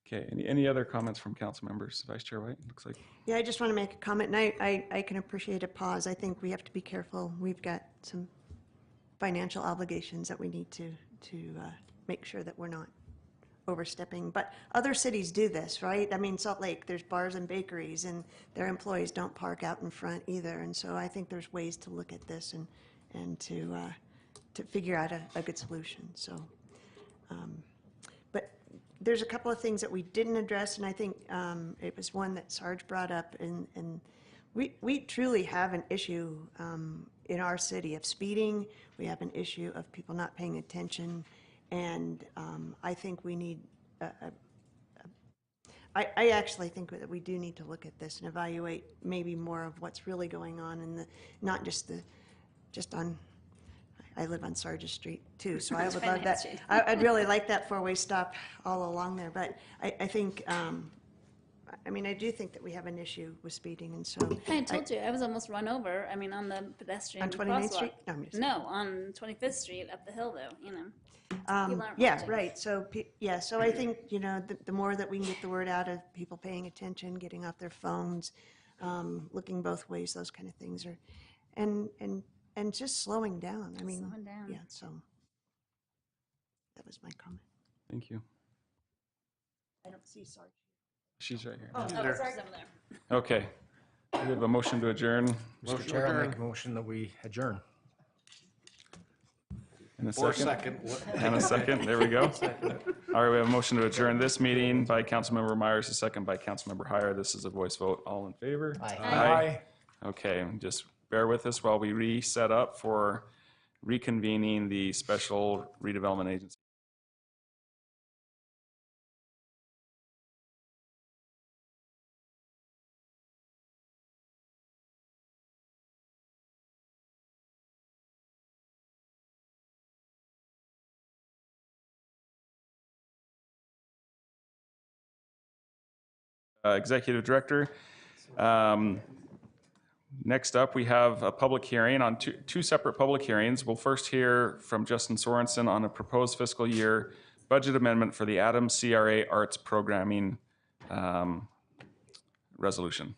Okay, any other comments from council members? Vice Chair White, looks like. Yeah, I just want to make a comment, and I can appreciate a pause. I think we have to be careful. We've got some financial obligations that we need to make sure that we're not overstepping. But other cities do this, right? I mean, Salt Lake, there's bars and bakeries, and their employees don't park out in front either. And so I think there's ways to look at this and to figure out a good solution. So, but there's a couple of things that we didn't address, and I think it was one that Sarge brought up, and we truly have an issue in our city of speeding. We have an issue of people not paying attention, and I think we need I actually think that we do need to look at this and evaluate maybe more of what's really going on, and not just on. I live on Sargent Street too, so I would love that. I'd really like that four-way stop all along there. But I think, I mean, I do think that we have an issue with speeding, and so. I told you, I was almost run over. I mean, on the pedestrian On 29th crosswalk. Street? No, I'm just- No, on 25th Street up the hill, though. You know. People aren't Yeah, watching. right. So, yeah, so I think, you know, the more that we can get the word out of people paying attention, getting off their phones, looking both ways, those kind of things are, and just slowing down. I mean, Slowing down. yeah, so that was my comment. Thank you. I don't see Sarge. She's right here. Oh, sorry. Over there. Okay, we have a motion to adjourn. Mr. Chair, I'll make a motion that we adjourn. In a Or second. second. And a second, there we go. All right, we have a motion to adjourn this meeting by Councilmember Myers, a second by Councilmember Heyer. This is a voice vote. All in favor? Aye. Aye. Okay, just bear with us while we reset up for reconvening the Special Redevelopment Agency. Executive Director. Next up, we have a public hearing on two separate public hearings. We'll first hear from Justin Sorensen on a proposed fiscal year budget amendment for the Adams CRA Arts Programming resolution.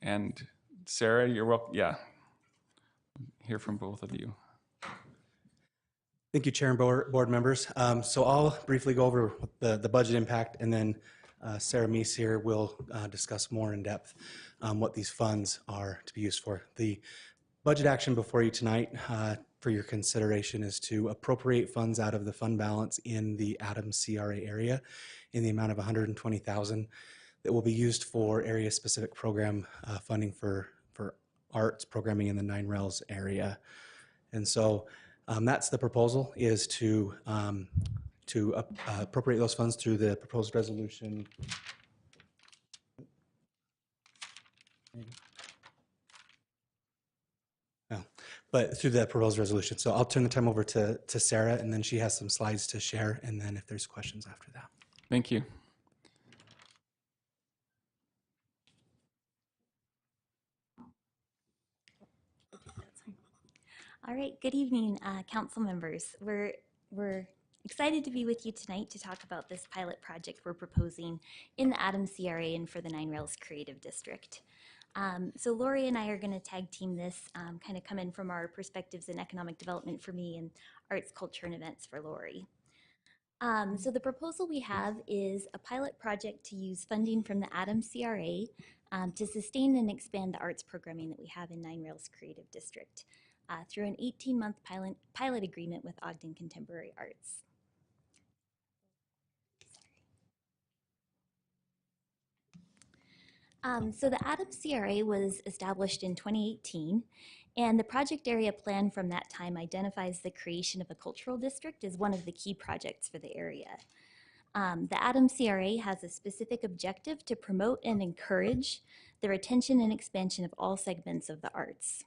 And Sarah, you're welcome. Yeah, hear from both of you. Thank you, Chair and board members. So I'll briefly go over the budget impact, and then Sarah Meese here will discuss more in depth what these funds are to be used for. The budget action before you tonight for your consideration is to appropriate funds out of the fund balance in the Adams CRA area in the amount of $120,000 that will be used for area-specific program funding for arts programming in the 9 Rails area. And so that's the proposal, is to appropriate those funds through the proposed resolution. No, but through the proposed resolution. So I'll turn the time over to Sarah, and then she has some slides to share, and then if there's questions after that. Thank you. All right, good evening, council members. We're excited to be with you tonight to talk about this pilot project we're proposing in the Adams CRA and for the 9 Rails Creative District. So Lori and I are going to tag team this, kind of come in from our perspectives in economic development for me and arts, culture, and events for Lori. So the proposal we have is a pilot project to use funding from the Adams CRA to sustain and expand the arts programming that we have in 9 Rails Creative District through an 18-month pilot agreement with Ogden Contemporary Arts. So the Adams CRA was established in 2018, and the project area plan from that time identifies the creation of a cultural district as one of the key projects for the area. The Adams CRA has a specific objective to promote and encourage the retention and expansion of all segments of the arts.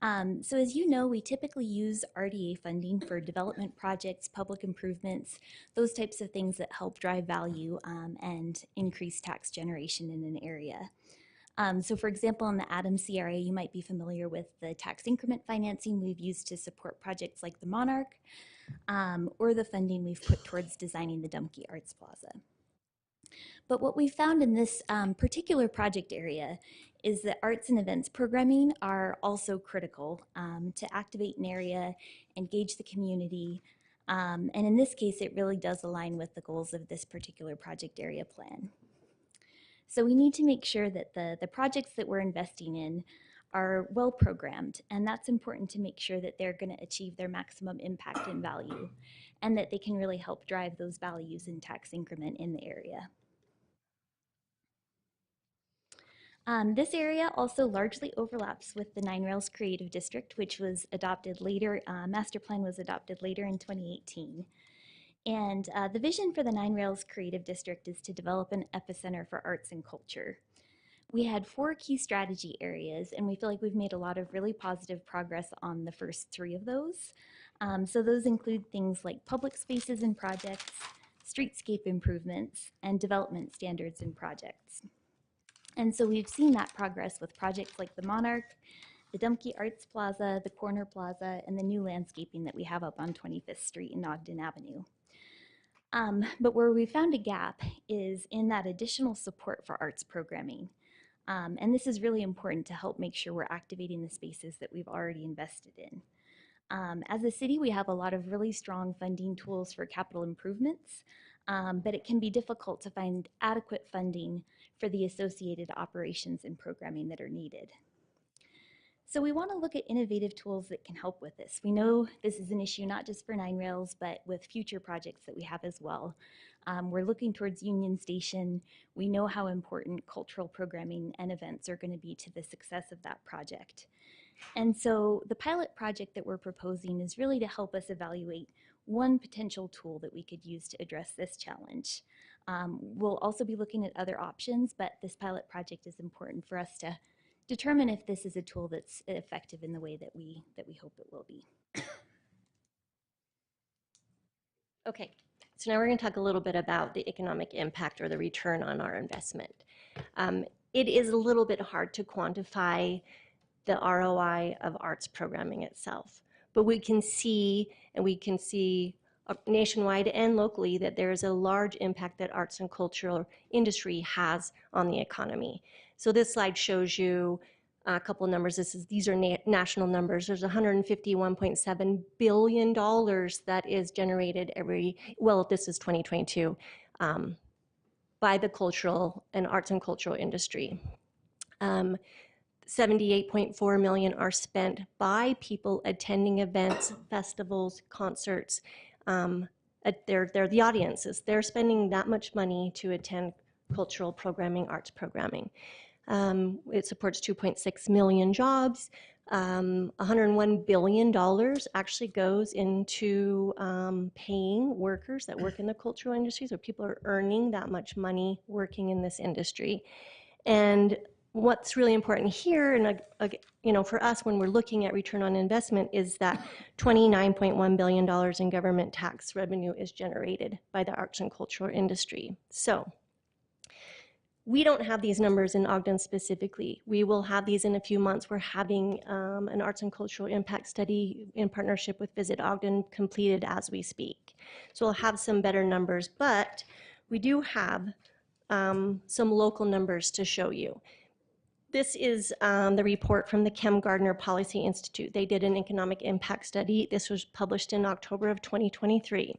So as you know, we typically use RDA funding for development projects, public improvements, those types of things that help drive value and increase tax generation in an area. So for example, in the Adams CRA, you might be familiar with the tax increment financing we've used to support projects like the Monarch, or the funding we've put towards designing the Dumpke Arts Plaza. But what we found in this particular project area is that arts and events programming are also critical to activate an area, engage the community, and in this case, it really does align with the goals of this particular project area plan. So we need to make sure that the projects that we're investing in are well programmed, and that's important to make sure that they're going to achieve their maximum impact and value, and that they can really help drive those values in tax increment in the area. This area also largely overlaps with the 9 Rails Creative District, which was adopted later, master plan was adopted later in 2018. And the vision for the 9 Rails Creative District is to develop an epicenter for arts and culture. We had 4 key strategy areas, and we feel like we've made a lot of really positive progress on the first 3 of those. So those include things like public spaces and projects, streetscape improvements, and development standards and projects. And so we've seen that progress with projects like the Monarch, the Dumpke Arts Plaza, the Corner Plaza, and the new landscaping that we have up on 25th Street and Ogden Avenue. But where we found a gap is in that additional support for arts programming. And this is really important to help make sure we're activating the spaces that we've already invested in. As a city, we have a lot of really strong funding tools for capital improvements, but it can be difficult to find adequate funding for the associated operations and programming that are needed. So we want to look at innovative tools that can help with this. We know this is an issue not just for 9 Rails, but with future projects that we have as well. We're looking towards Union Station. We know how important cultural programming and events are going to be to the success of that project. And so the pilot project that we're proposing is really to help us evaluate one potential tool that we could use to address this challenge. We'll also be looking at other options, but this pilot project is important for us to determine if this is a tool that's effective in the way that we hope it will be. Okay, so now we're going to talk a little bit about the economic impact or the return on our investment. It is a little bit hard to quantify the ROI of arts programming itself, but we can see nationwide and locally that there is a large impact that arts and cultural industry has on the economy. So this slide shows you a couple of numbers. These are national numbers. There's $151.7 billion that is generated this is 2022, by the cultural and arts and cultural industry. 78.4 million are spent by people attending events, festivals, concerts. They're the audiences. They're spending that much money to attend cultural programming, arts programming. It supports 2.6 million jobs. $101 billion actually goes into paying workers that work in the cultural industry, so people are earning that much money working in this industry. And what's really important here, and for us when we're looking at return on investment, is that $29.1 billion in government tax revenue is generated by the arts and cultural industry. So we don't have these numbers in Ogden specifically. We will have these in a few months. We're having an arts and cultural impact study in partnership with Visit Ogden completed as we speak. So we'll have some better numbers, but we do have some local numbers to show you. This is the report from the Kem Gardner Policy Institute. They did an economic impact study. This was published in October of 2023.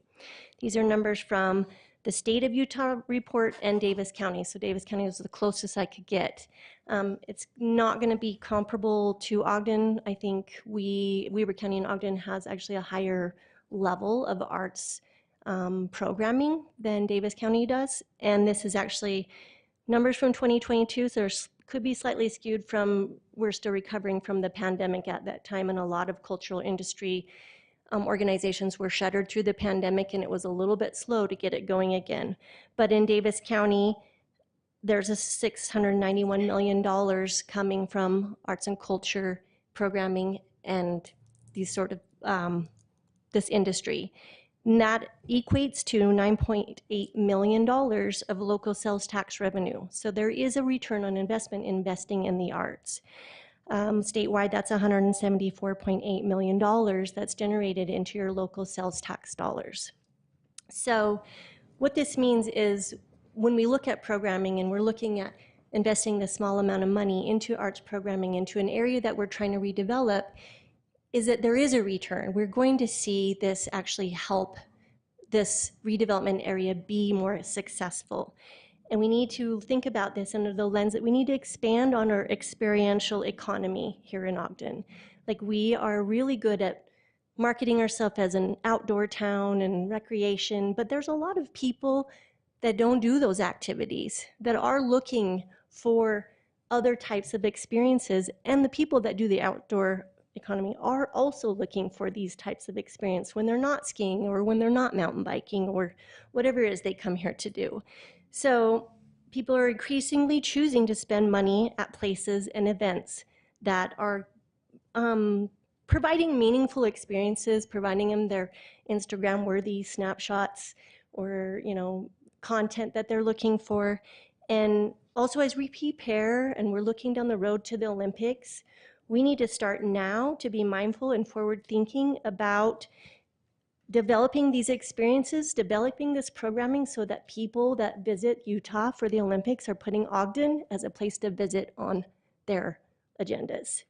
These are numbers from the State of Utah report and Davis County. So Davis County was the closest I could get. It's not going to be comparable to Ogden. I think Weber County and Ogden has actually a higher level of arts programming than Davis County does. And this is actually numbers from 2022, so there's could be slightly skewed from, we're still recovering from the pandemic at that time, and a lot of cultural industry organizations were shuttered through the pandemic, and it was a little bit slow to get it going again. But in Davis County, there's a $691 million coming from arts and culture programming and these sort of, this industry. And that equates to $9.8 million of local sales tax revenue. So there is a return on investment investing in the arts. Statewide, that's $174.8 million that's generated into your local sales tax dollars. So what this means is when we look at programming and we're looking at investing the small amount of money into arts programming into an area that we're trying to redevelop, is that there is a return. We're going to see this actually help this redevelopment area be more successful. And we need to think about this under the lens that we need to expand on our experiential economy here in Ogden. Like, we are really good at marketing ourselves as an outdoor town and recreation, but there's a lot of people that don't do those activities, that are looking for other types of experiences, and the people that do the outdoor economy are also looking for these types of experience when they're not skiing or when they're not mountain biking or whatever it is they come here to do. So people are increasingly choosing to spend money at places and events that are providing meaningful experiences, providing them their Instagram-worthy snapshots or, content that they're looking for. And also, as we prepare and we're looking down the road to the Olympics, we need to start now to be mindful and forward-thinking about developing these experiences, developing this programming so that people that visit Utah for the Olympics are putting Ogden as a place to visit on their agendas.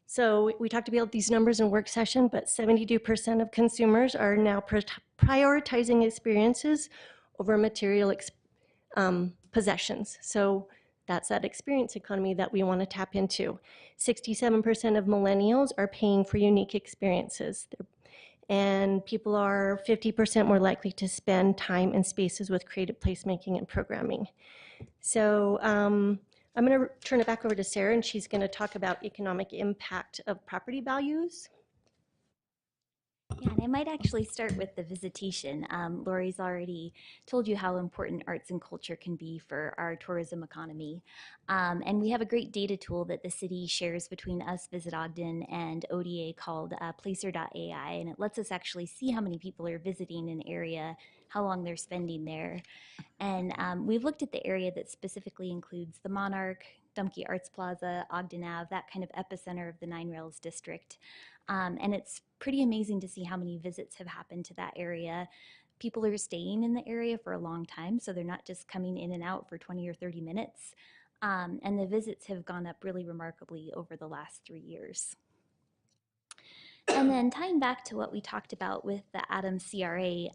So we talked about these numbers in work session, but 72% of consumers are now prioritizing experiences over material possessions. So that's that experience economy that we want to tap into. 67% of millennials are paying for unique experiences. And people are 50% more likely to spend time and spaces with creative placemaking and programming. So I'm going to turn it back over to Sarah, and she's going to talk about economic impact of property values. Yeah, and I might actually start with the visitation. Lori's already told you how important arts and culture can be for our tourism economy. And we have a great data tool that the city shares between us, Visit Ogden, and ODA called Placer.ai, and it lets us actually see how many people are visiting an area, how long they're spending there. And we've looked at the area that specifically includes the Monarch, Dumpke Arts Plaza, Ogden Ave, that kind of epicenter of the Nine Rails district. And it's pretty amazing to see how many visits have happened to that area. People are staying in the area for a long time, so they're not just coming in and out for 20 or 30 minutes. And the visits have gone up really remarkably over the last 3 years. And then tying back to what we talked about with the Adams CRA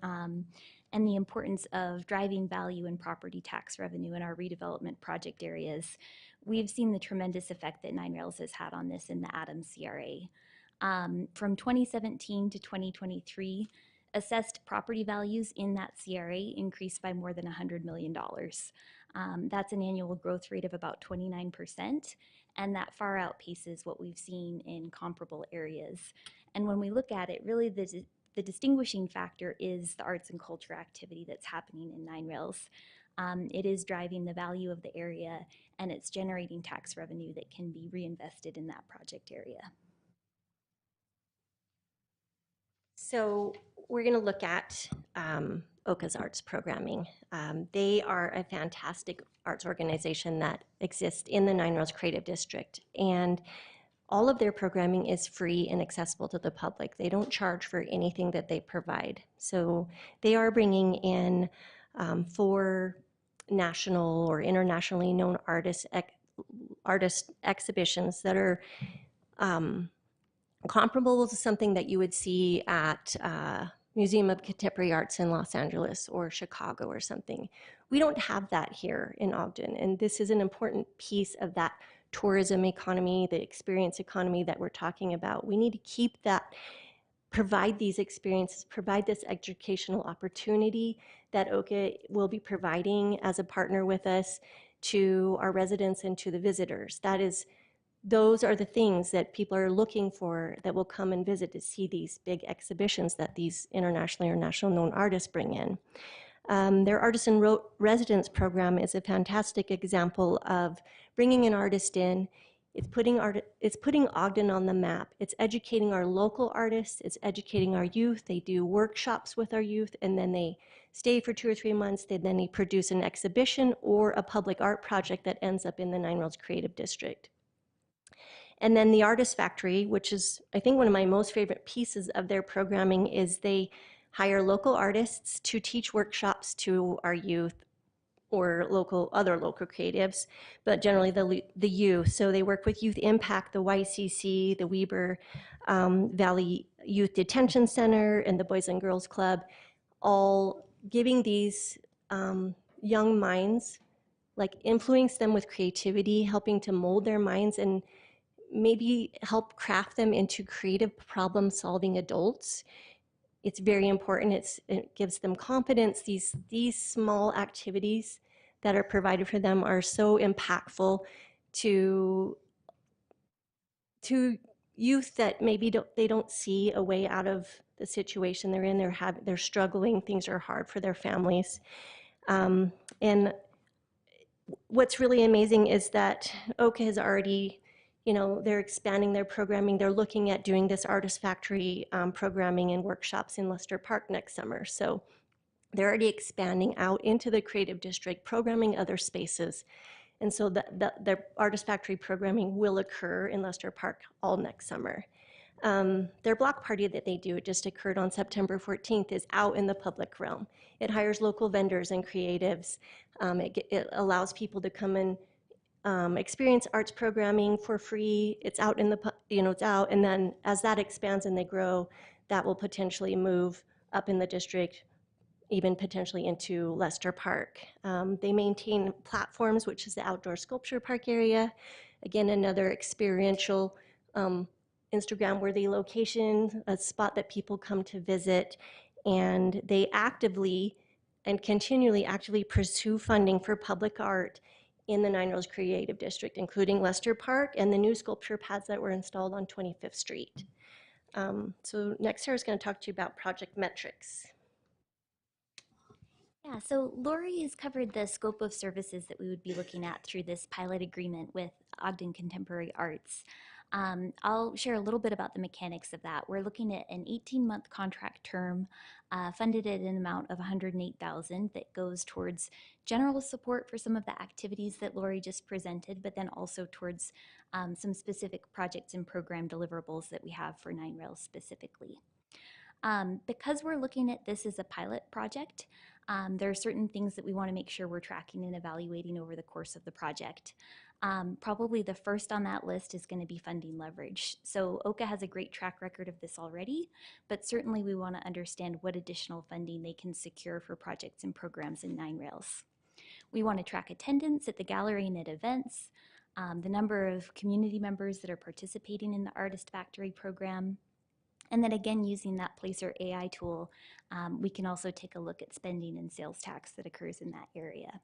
and the importance of driving value and property tax revenue in our redevelopment project areas, we've seen the tremendous effect that Nine Rails has had on this in the Adams CRA. From 2017 to 2023, assessed property values in that CRA increased by more than $100 million. That's an annual growth rate of about 29%, and that far outpaces what we've seen in comparable areas. And when we look at it, really the distinguishing factor is the arts and culture activity that's happening in Nine Rails. It is driving the value of the area, and it's generating tax revenue that can be reinvested in that project area. So we're going to look at OCA's arts programming. They are a fantastic arts organization that exists in the Nine Rails Creative District, and all of their programming is free and accessible to the public. They don't charge for anything that they provide. So they are bringing in 4 national or internationally known artist exhibitions that are comparable to something that you would see at Museum of Contemporary Arts in Los Angeles or Chicago or something. We don't have that here in Ogden, and this is an important piece of that tourism economy, the experience economy that we're talking about. We need to keep that, provide these experiences, provide this educational opportunity that OCA will be providing as a partner with us to our residents and to the visitors. Those are the things that people are looking for that will come and visit to see these big exhibitions that these internationally or national known artists bring in. Their Artist in Residence program is a fantastic example of bringing an artist in. It's putting Ogden on the map. It's educating our local artists. It's educating our youth. They do workshops with our youth, and then they stay for 2 or 3 months. Then they produce an exhibition or a public art project that ends up in the Nine Rails Creative District. And then the Artist Factory, which is, I think, one of my most favorite pieces of their programming, is they hire local artists to teach workshops to our youth or other local creatives, but generally the youth. So they work with Youth Impact, the YCC, the Weber Valley Youth Detention Center, and the Boys and Girls Club, all giving these young minds, like influence them with creativity, helping to mold their minds and maybe help craft them into creative problem-solving adults. It's very important. It gives them confidence. These small activities that are provided for them are so impactful to youth that maybe they don't see a way out of the situation they're in. They're struggling. Things are hard for their families. And what's really amazing is that OCA has already, they're expanding their programming. They're looking at doing this Artist Factory programming and workshops in Lester Park next summer. So they're already expanding out into the Creative District, programming other spaces. And so their Artist Factory programming will occur in Lester Park all next summer. Their block party that they do, it just occurred on September 14th, is out in the public realm. It hires local vendors and creatives. It allows people to come and experience arts programming for free. It's out in it's out, and then as that expands and they grow, that will potentially move up in the district, even potentially into Lester Park. They maintain platforms, which is the outdoor sculpture park area. Again, another experiential Instagram-worthy location, a spot that people come to visit, and they actively and continually actively pursue funding for public art in the Nine Rails Creative District, including Lester Park and the new sculpture pads that were installed on 25th Street. So next, Sarah's going to talk to you about project metrics. Yeah, so Lori has covered the scope of services that we would be looking at through this pilot agreement with Ogden Contemporary Arts. I'll share a little bit about the mechanics of that. We're looking at an 18-month contract term funded at an amount of $108,000 that goes towards general support for some of the activities that Lori just presented, but then also towards some specific projects and program deliverables that we have for 9Rails specifically. Because we're looking at this as a pilot project, there are certain things that we want to make sure we're tracking and evaluating over the course of the project. Probably the first on that list is going to be funding leverage. So OCA has a great track record of this already, but certainly we want to understand what additional funding they can secure for projects and programs in 9Rails. We want to track attendance at the gallery and at events, the number of community members that are participating in the Artist Factory program. And then again, using that Placer AI tool, we can also take a look at spending and sales tax that occurs in that area.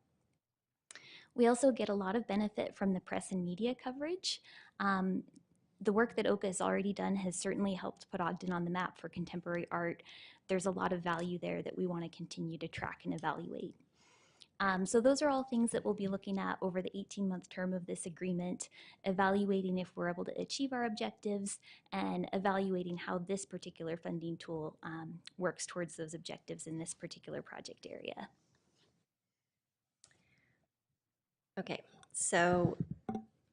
We also get a lot of benefit from the press and media coverage. The work that OCA has already done has certainly helped put Ogden on the map for contemporary art. There's a lot of value there that we want to continue to track and evaluate. So those are all things that we'll be looking at over the 18-month term of this agreement, evaluating if we're able to achieve our objectives and evaluating how this particular funding tool works towards those objectives in this particular project area. Okay, so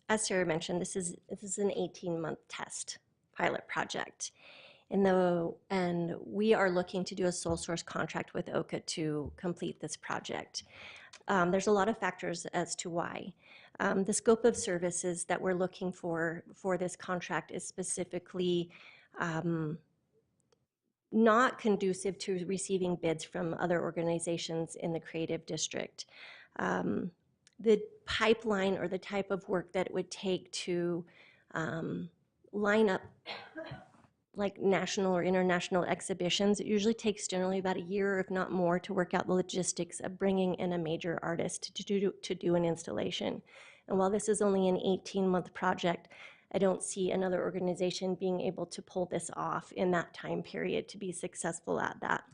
as Sarah mentioned, this is an 18-month test pilot project. And we are looking to do a sole source contract with OCA to complete this project. There's a lot of factors as to why. The scope of services that we're looking for this contract is specifically not conducive to receiving bids from other organizations in the creative district. The pipeline or the type of work that it would take to line up like national or international exhibitions, it usually takes generally about a year, if not more, to work out the logistics of bringing in a major artist to do an installation. And while this is only an 18-month project, I don't see another organization being able to pull this off in that time period to be successful at that.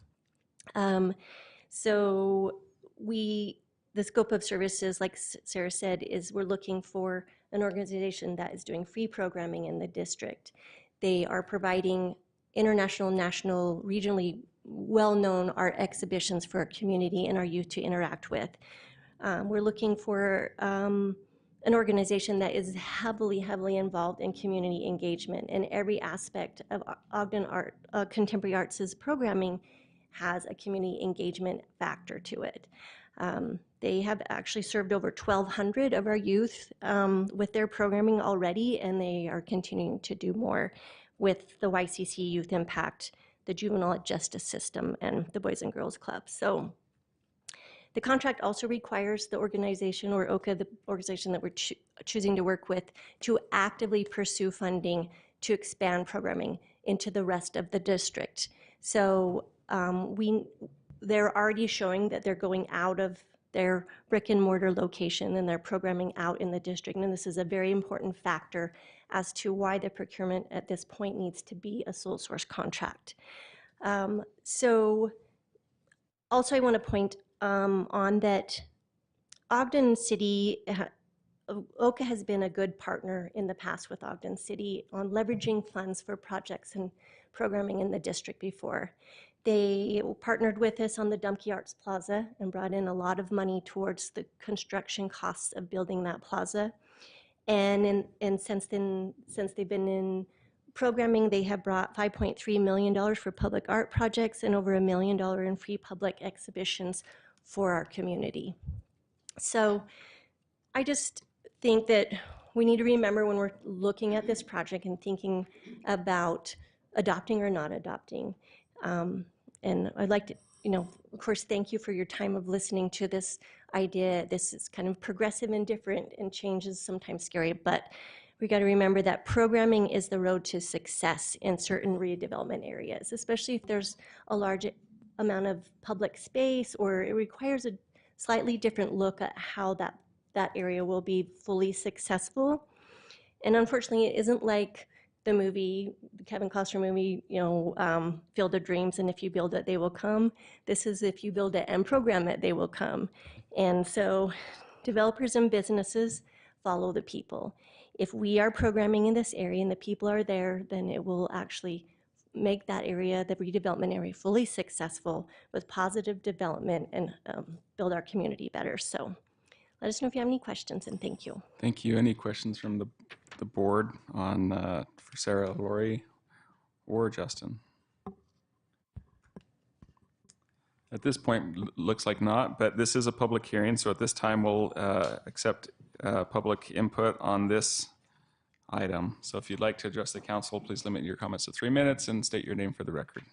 So the scope of services, like Sarah said, is we're looking for an organization that is doing free programming in the district. They are providing international, national, regionally well-known art exhibitions for our community and our youth to interact with. We're looking for an organization that is heavily involved in community engagement, and every aspect of Ogden Art, Contemporary Arts' programming has a community engagement factor to it. They have actually served over 1,200 of our youth with their programming already, and they are continuing to do more with the YCC Youth Impact, the Juvenile Justice System, and the Boys and Girls Club. So the contract also requires the organization, or OCA, the organization that we're choosing to work with, to actively pursue funding to expand programming into the rest of the district. So they're already showing that they're going out of their brick and mortar location and they're programming out in the district. And this is a very important factor as to why the procurement at this point needs to be a sole source contract. So also I want to point on that Ogden City, OCA has been a good partner in the past with Ogden City on leveraging funds for projects and programming in the district before. They partnered with us on the Dumpke Arts Plaza and brought in a lot of money towards the construction costs of building that plaza. And since they've been in programming, they have brought $5.3 million for public art projects and over $1 million in free public exhibitions for our community. So I just think that we need to remember when we're looking at this project and thinking about adopting or not adopting. And I'd like to, of course, thank you for your time of listening to this idea. This is kind of progressive and different, and change is sometimes scary, but we got to remember that programming is the road to success in certain redevelopment areas, especially if there's a large amount of public space or it requires a slightly different look at how that area will be fully successful. And unfortunately, it isn't like the movie, the Kevin Costner movie, Field of Dreams, and if you build it, they will come. This is if you build it and program it, they will come. And so developers and businesses follow the people. If we are programming in this area and the people are there, then it will actually make that area, the redevelopment area, fully successful with positive development and build our community better. So let us know if you have any questions, and thank you. Thank you. Any questions from the board on for Sarah, Lori, or Justin? At this point, looks like not, but this is a public hearing, so at this time we'll accept public input on this item. So if you'd like to address the council, please limit your comments to 3 minutes and state your name for the record.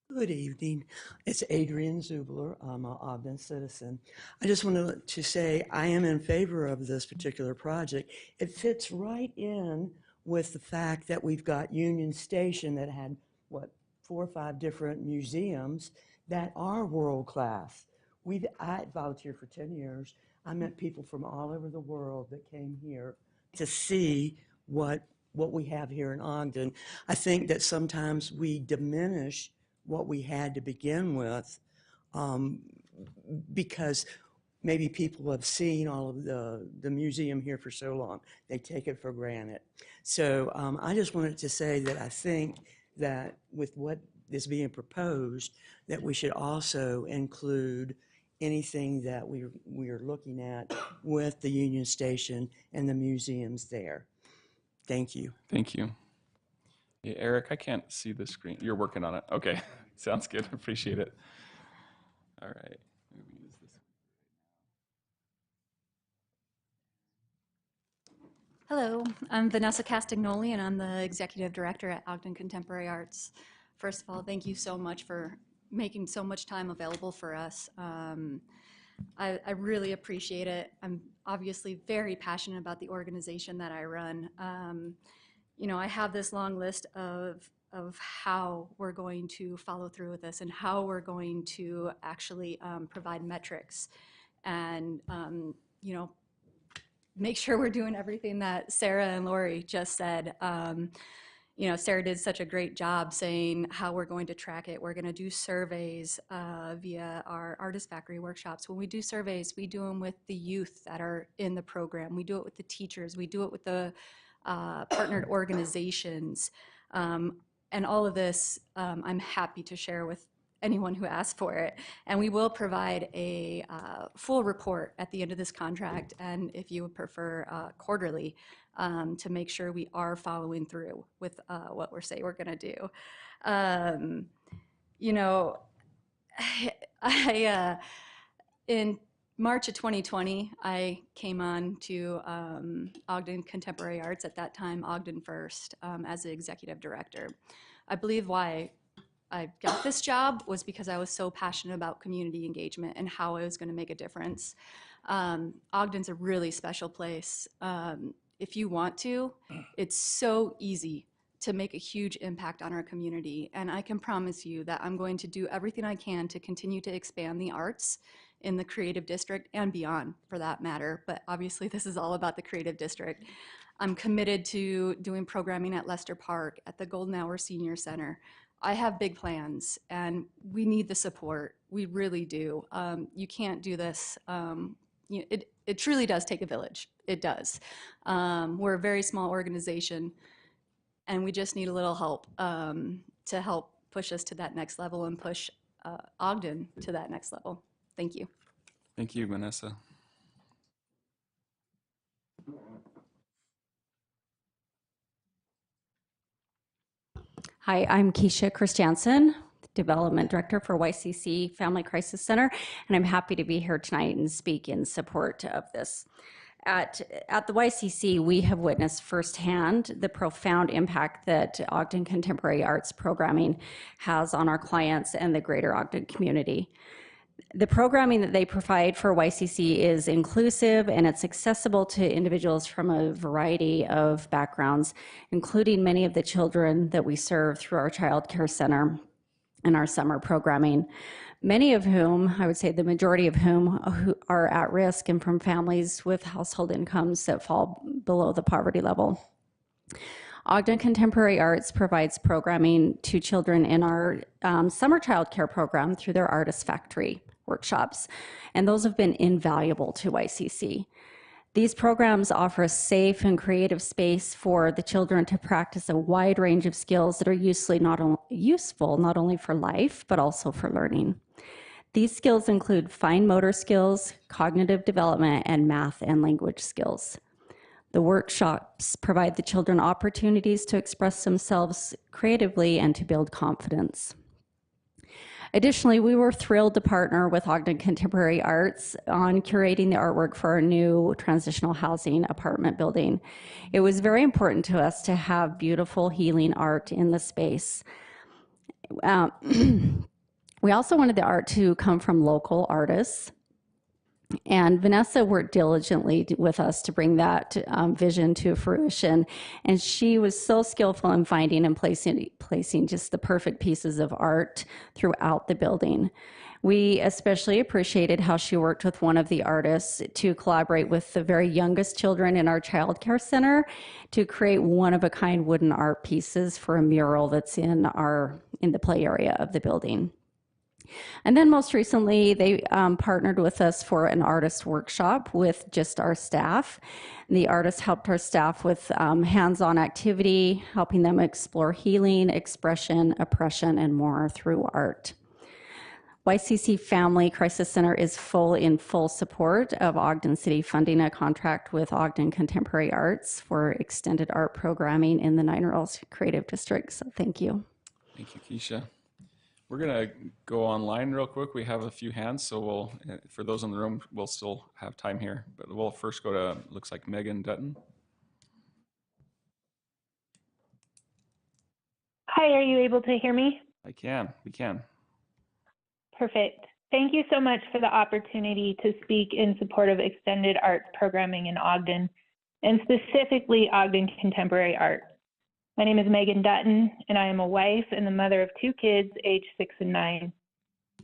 Good evening. It's Adrienne Zubler. I'm an Ogden citizen. I just wanted to say I am in favor of this particular project. It fits right in with the fact that we've got Union Station that had, 4 or 5 different museums that are world class. I volunteered for 10 years. I met people from all over the world that came here to see what we have here in Ogden. I think that sometimes we diminish what we had to begin with because maybe people have seen all of the museum here for so long. They take it for granted. So I just wanted to say that I think that with what is being proposed, that we should also include anything that we are looking at with the Union Station and the museums there. Thank you. Thank you. Yeah, Eric, I can't see the screen. You're working on it. Okay, sounds good. Appreciate it. All right. Use this. Hello, I'm Vanessa Castagnoli, and I'm the Executive Director at Ogden Contemporary Arts. First of all, thank you so much for making so much time available for us. I really appreciate it. I'm obviously very passionate about the organization that I run. I have this long list of how we're going to follow through with this and how we're going to actually provide metrics and, make sure we're doing everything that Sarah and Lori just said. Sarah did such a great job saying how we're going to track it. We're going to do surveys via our Artist Factory workshops. When we do surveys, we do them with the youth that are in the program. We do it with the teachers. We do it with the partnered organizations. And all of this, I'm happy to share with anyone who asks for it. And we will provide a full report at the end of this contract, and if you would prefer quarterly, to make sure we are following through with what we're saying we're going to do. In March of 2020, I came on to Ogden Contemporary Arts, at that time Ogden First, as the executive director. I believe why I got this job was because I was so passionate about community engagement and how I was going to make a difference. Ogden's a really special place. If you want to, it's so easy to make a huge impact on our community. And I can promise you that I'm going to do everything I can to continue to expand the arts in the Creative District and beyond, for that matter. But obviously, this is all about the Creative District. I'm committed to doing programming at Lester Park, at the Golden Hour Senior Center. I have big plans, and we need the support. We really do. You can't do this. It truly does take a village. It does. We're a very small organization, and we just need a little help to help push us to that next level and push Ogden to that next level. Thank you. Thank you, Vanessa. Hi, I'm Keisha Christiansen, Development Director for YCC Family Crisis Center, and I'm happy to be here tonight and speak in support of this. At the YCC, we have witnessed firsthand the profound impact that Ogden Contemporary Arts programming has on our clients and the greater Ogden community. The programming that they provide for YCC is inclusive, and it's accessible to individuals from a variety of backgrounds, including many of the children that we serve through our child care center and our summer programming, many of whom, I would say the majority of whom, are at risk and from families with household incomes that fall below the poverty level. Ogden Contemporary Arts provides programming to children in our summer childcare program through their Artist Factory workshops, and those have been invaluable to YCC. These programs offer a safe and creative space for the children to practice a wide range of skills that are useful not only for life, but also for learning. These skills include fine motor skills, cognitive development, and math and language skills. The workshops provide the children opportunities to express themselves creatively and to build confidence. Additionally, we were thrilled to partner with Ogden Contemporary Arts on curating the artwork for our new transitional housing apartment building. It was very important to us to have beautiful healing art in the space. We also wanted the art to come from local artists. And Vanessa worked diligently with us to bring that vision to fruition. And she was so skillful in finding and placing just the perfect pieces of art throughout the building. We especially appreciated how she worked with one of the artists to collaborate with the very youngest children in our child care center to create one-of-a-kind wooden art pieces for a mural that's in the play area of the building. And then most recently, they partnered with us for an artist workshop with just our staff. The artists helped our staff with hands-on activity, helping them explore healing, expression, oppression, and more through art. YCC Family Crisis Center is in full support of Ogden City funding a contract with Ogden Contemporary Arts for extended art programming in the Nine Rails Creative District. So thank you. Thank you, Keisha. We're going to go online real quick. We have a few hands, so for those in the room, we'll still have time here. But we'll first go to, looks like Megan Dutton. Hi, are you able to hear me? We can. Perfect. Thank you so much for the opportunity to speak in support of extended arts programming in Ogden, and specifically Ogden Contemporary Art. My name is Megan Dutton, and I am a wife and the mother of two kids, aged 6 and 9.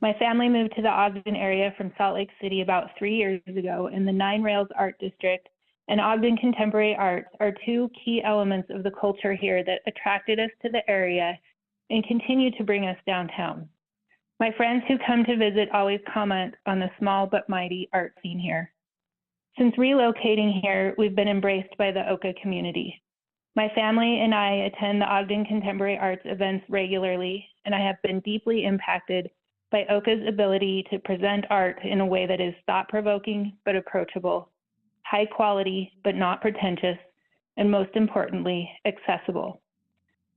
My family moved to the Ogden area from Salt Lake City about 3 years ago, and the Nine Rails Art District and Ogden Contemporary Arts are two key elements of the culture here that attracted us to the area and continue to bring us downtown. My friends who come to visit always comment on the small but mighty art scene here. Since relocating here, we've been embraced by the Oka community. My family and I attend the Ogden Contemporary Arts events regularly, and I have been deeply impacted by Oka's ability to present art in a way that is thought-provoking but approachable, high quality but not pretentious, and most importantly, accessible.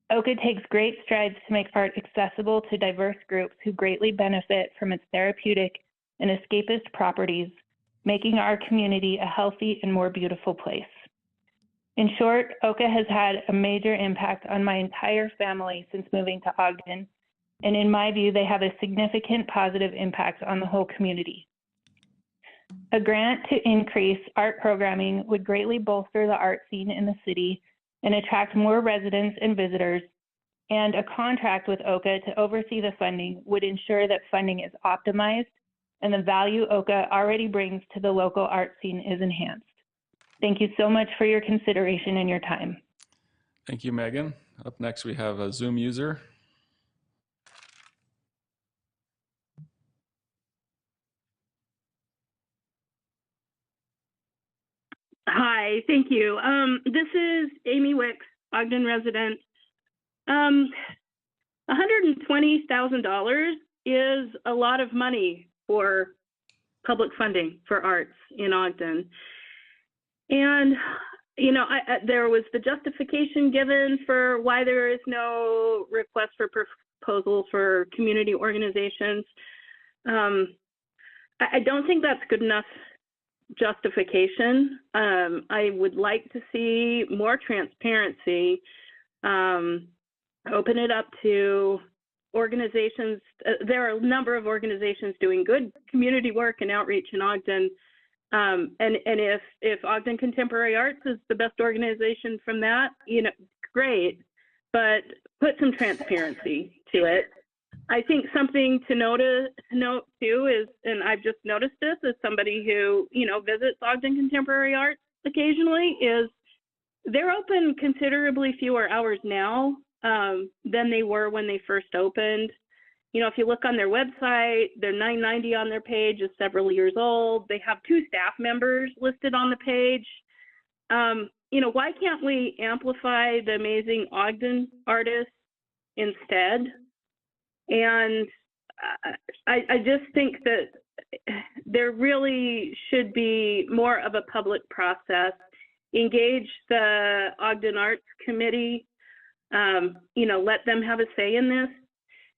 Oka takes great strides to make art accessible to diverse groups who greatly benefit from its therapeutic and escapist properties, making our community a healthy and more beautiful place. In short, Oka has had a major impact on my entire family since moving to Ogden, and in my view, they have a significant positive impact on the whole community. A grant to increase art programming would greatly bolster the art scene in the city and attract more residents and visitors, and a contract with Oka to oversee the funding would ensure that funding is optimized and the value Oka already brings to the local art scene is enhanced. Thank you so much for your consideration and your time. Thank you, Megan. Up next, we have a Zoom user. Hi, thank you. This is Amy Wicks, Ogden resident. $120,000 is a lot of money for public funding for arts in Ogden. And, you know, there was the justification given for why there is no request for proposals for community organizations. I don't think that's good enough justification. I would like to see more transparency, open it up to organizations. There are a number of organizations doing good community work and outreach in Ogden. And if Ogden Contemporary Arts is the best organization from that, you know, great, but put some transparency to it. I think something to note too is, and I've just noticed this as somebody who, you know, visits Ogden Contemporary Arts occasionally, is they're open considerably fewer hours now than they were when they first opened. You know, if you look on their website, their 990 on their page is several years old. They have 2 staff members listed on the page. You know, why can't we amplify the amazing Ogden artists instead? And I just think that there really should be more of a public process. Engage the Ogden Arts Committee, you know, let them have a say in this.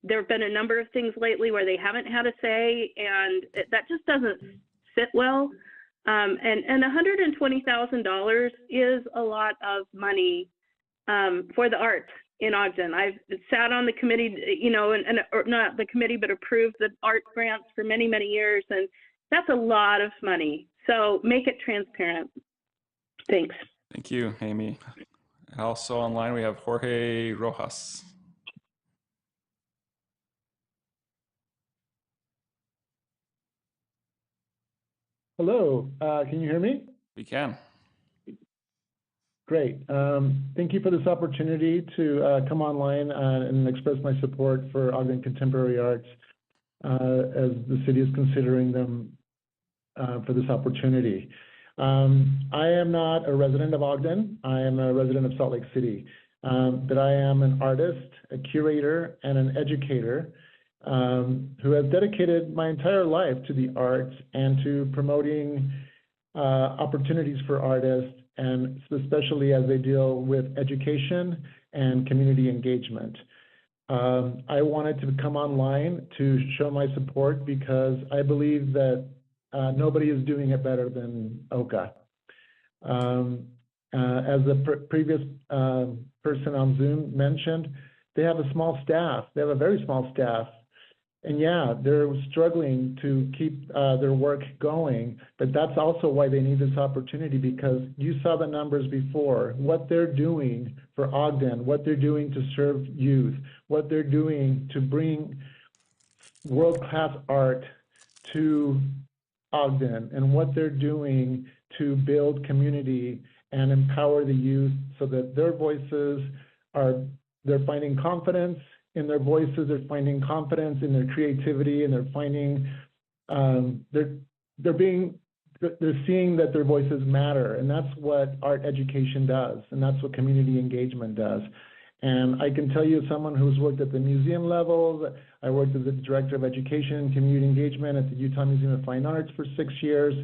There have been a number of things lately where they haven't had a say, and that just doesn't sit well. And $120,000 is a lot of money for the arts in Ogden. I've sat on the committee, you know, or not the committee, but approved the art grants for many, many years, and that's a lot of money. So make it transparent. Thanks. Thank you, Amy. Also online, we have Jorge Rojas. Hello, can you hear me? We can. Great. Thank you for this opportunity to come online and express my support for Ogden Contemporary Arts as the city is considering them for this opportunity. I am not a resident of Ogden. I am a resident of Salt Lake City, but I am an artist, a curator, and an educator who has dedicated my entire life to the arts and to promoting opportunities for artists, and especially as they deal with education and community engagement. I wanted to come online to show my support because I believe that nobody is doing it better than OCA. As the previous person on Zoom mentioned, they have a small staff. They have a very small staff. And yeah, they're struggling to keep their work going, but that's also why they need this opportunity, because you saw the numbers before, what they're doing for Ogden, what they're doing to serve youth, what they're doing to bring world-class art to Ogden, and what they're doing to build community and empower the youth so that their voices they're finding confidence in their voices, they're finding confidence in their creativity, and they're finding, they're seeing that their voices matter, and that's what art education does, and that's what community engagement does. And I can tell you, as someone who's worked at the museum level, I worked as the director of education and community engagement at the Utah Museum of Fine Arts for 6 years.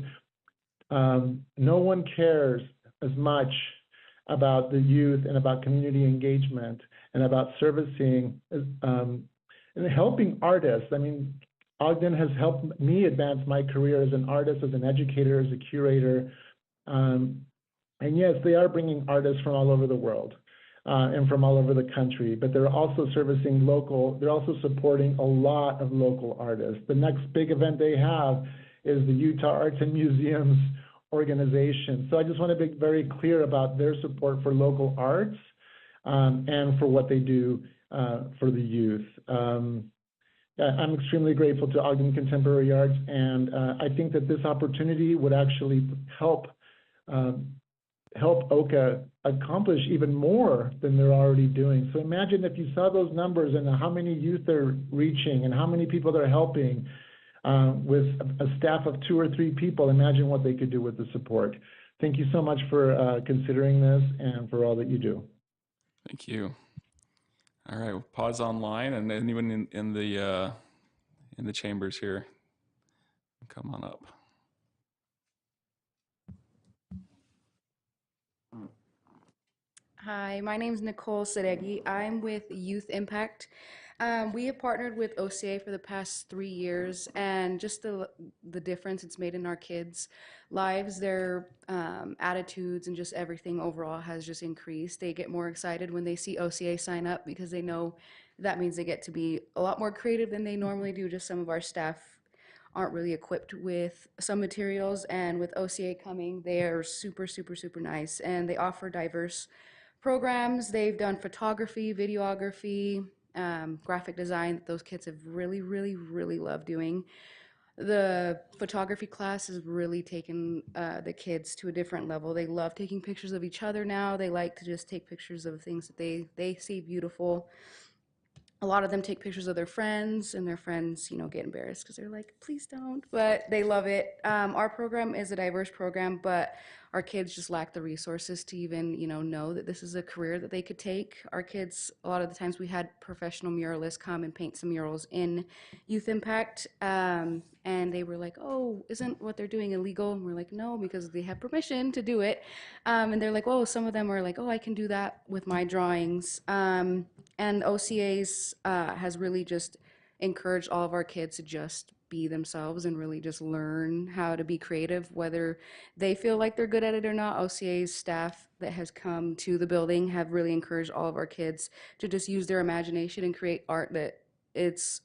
No one cares as much about the youth and about community engagement and about servicing and helping artists. I mean, Ogden has helped me advance my career as an artist, as an educator, as a curator. And yes, they are bringing artists from all over the world and from all over the country, but they're also servicing local, they're also supporting a lot of local artists. The next big event they have is the Utah Arts and Museums organization. So I just want to be very clear about their support for local arts and for what they do for the youth. I'm extremely grateful to Ogden Contemporary Arts, and I think that this opportunity would actually help OCA accomplish even more than they're already doing. So imagine if you saw those numbers and how many youth they're reaching and how many people they're helping with a staff of 2 or 3 people. Imagine what they could do with the support. Thank you so much for considering this and for all that you do. Thank you. All right, we'll pause online, and anyone in the chambers here, come on up. Hi, my name is Nicole Sadeghi. I'm with Youth Impact. We have partnered with OCA for the past 3 years, and just the difference it's made in our kids' lives, their attitudes and just everything overall has just increased. They get more excited when they see OCA sign up because they know that means they get to be a lot more creative than they normally do. Just some of our staff aren't really equipped with some materials, and with OCA coming, they are super, super, super nice, and they offer diverse programs. They've done photography, videography, graphic design that those kids have really, really, really loved doing. The photography class has really taken the kids to a different level. They love taking pictures of each other now. They like to just take pictures of things that they see beautiful. A lot of them take pictures of their friends, and their friends, get embarrassed because they're like, please don't, but they love it. Our program is a diverse program, but our kids just lack the resources to even, know that this is a career that they could take. Our kids, a lot of the times we had professional muralists come and paint some murals in Youth Impact, and they were like, oh, isn't what they're doing illegal? And we're like, no, because they have permission to do it. And they're like, oh, some of them are like, oh, I can do that with my drawings. And OCA's has really just encouraged all of our kids to just be themselves and really just learn how to be creative, whether they feel like they're good at it or not. OCA's staff that has come to the building have really encouraged all of our kids to just use their imagination and create art that it's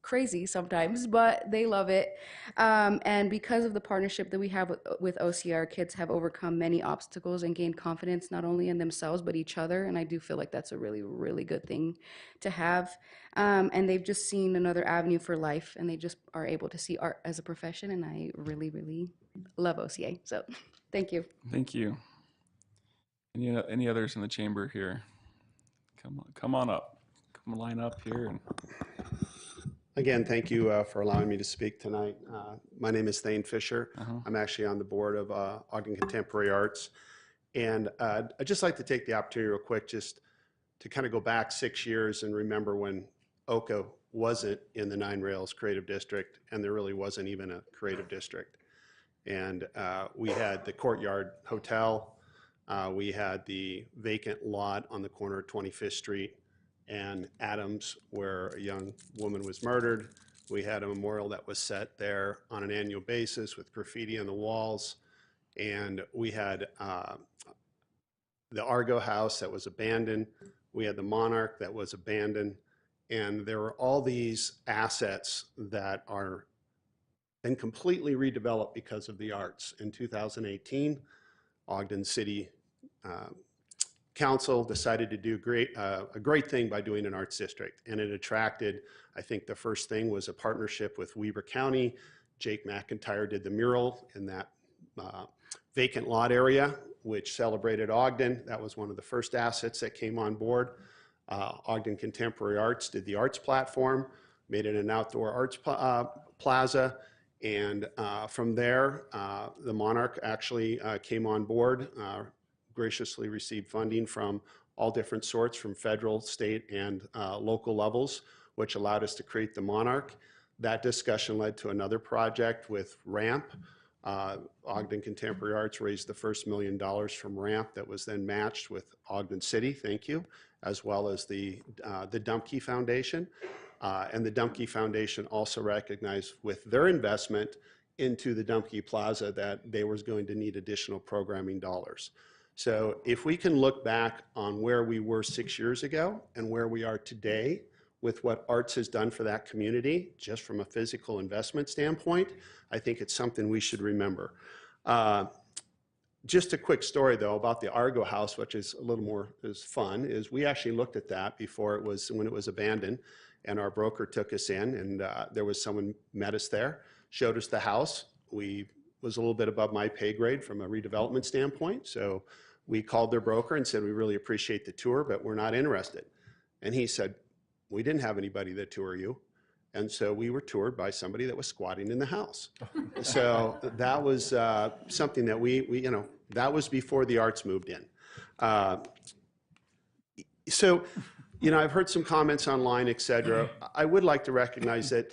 crazy sometimes, but they love it. And because of the partnership that we have with OCA, our kids have overcome many obstacles and gained confidence not only in themselves but each other. And I do feel like that's a really, really good thing to have. And they've just seen another avenue for life, and they just are able to see art as a profession. And I really, really love OCA. So thank you. Thank you. Any others in the chamber here? Come on up. Come line up here. And Again, thank you for allowing me to speak tonight. My name is Thane Fisher. I'm actually on the board of Ogden Contemporary Arts. And I'd just like to take the opportunity real quick just to kind of go back 6 years and remember when OCA wasn't in the Nine Rails Creative District, and there really wasn't even a creative district. And we had the Courtyard Hotel. We had the vacant lot on the corner of 25th Street and Adams, where a young woman was murdered. We had a memorial that was set there on an annual basis with graffiti on the walls. And we had the Argo House that was abandoned. We had the Monarch that was abandoned. And there were all these assets that are been completely redeveloped because of the arts. In 2018, Ogden City Council decided to do a great thing by doing an arts district, and it attracted, I think the first thing was a partnership with Weber County. Jake McIntyre did the mural in that vacant lot area, which celebrated Ogden. That was one of the first assets that came on board. Ogden Contemporary Arts did the arts platform, made it an outdoor arts plaza, and from there, the Monarch actually came on board, graciously received funding from all different sorts, from federal, state, and local levels, which allowed us to create the Monarch. That discussion led to another project with RAMP. Ogden Contemporary Arts raised the first $1 million from RAMP that was then matched with Ogden City, thank you, as well as the Dumke Foundation. And the Dumke Foundation also recognized with their investment into the Dumke Plaza that they was going to need additional programming dollars. So if we can look back on where we were 6 years ago and where we are today with what arts has done for that community, just from a physical investment standpoint, I think it's something we should remember. Just a quick story though about the Argo House, which is a little more fun, is we actually looked at that before it was, when it was abandoned, and our broker took us in, and there was someone met us there, showed us the house. We was a little bit above my pay grade from a redevelopment standpoint. So we called their broker and said, we really appreciate the tour, but we're not interested. And he said, we didn't have anybody that tour you. And so we were toured by somebody that was squatting in the house. So that was something that we, that was before the arts moved in. So, I've heard some comments online, et cetera. I would like to recognize that,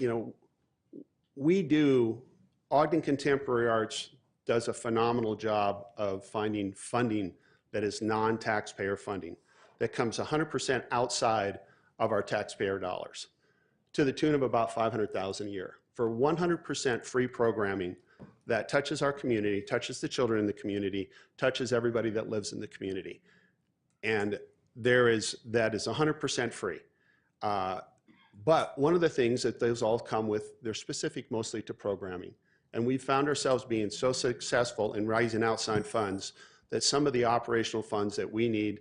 Ogden Contemporary Arts does a phenomenal job of finding funding that is non-taxpayer funding, that comes 100% outside of our taxpayer dollars, to the tune of about $500,000 a year for 100% free programming that touches our community, touches the children in the community, touches everybody that lives in the community. And that is 100% free. But one of the things that those all come with, they're specific mostly to programming. And we found ourselves being so successful in raising outside funds that some of the operational funds that we need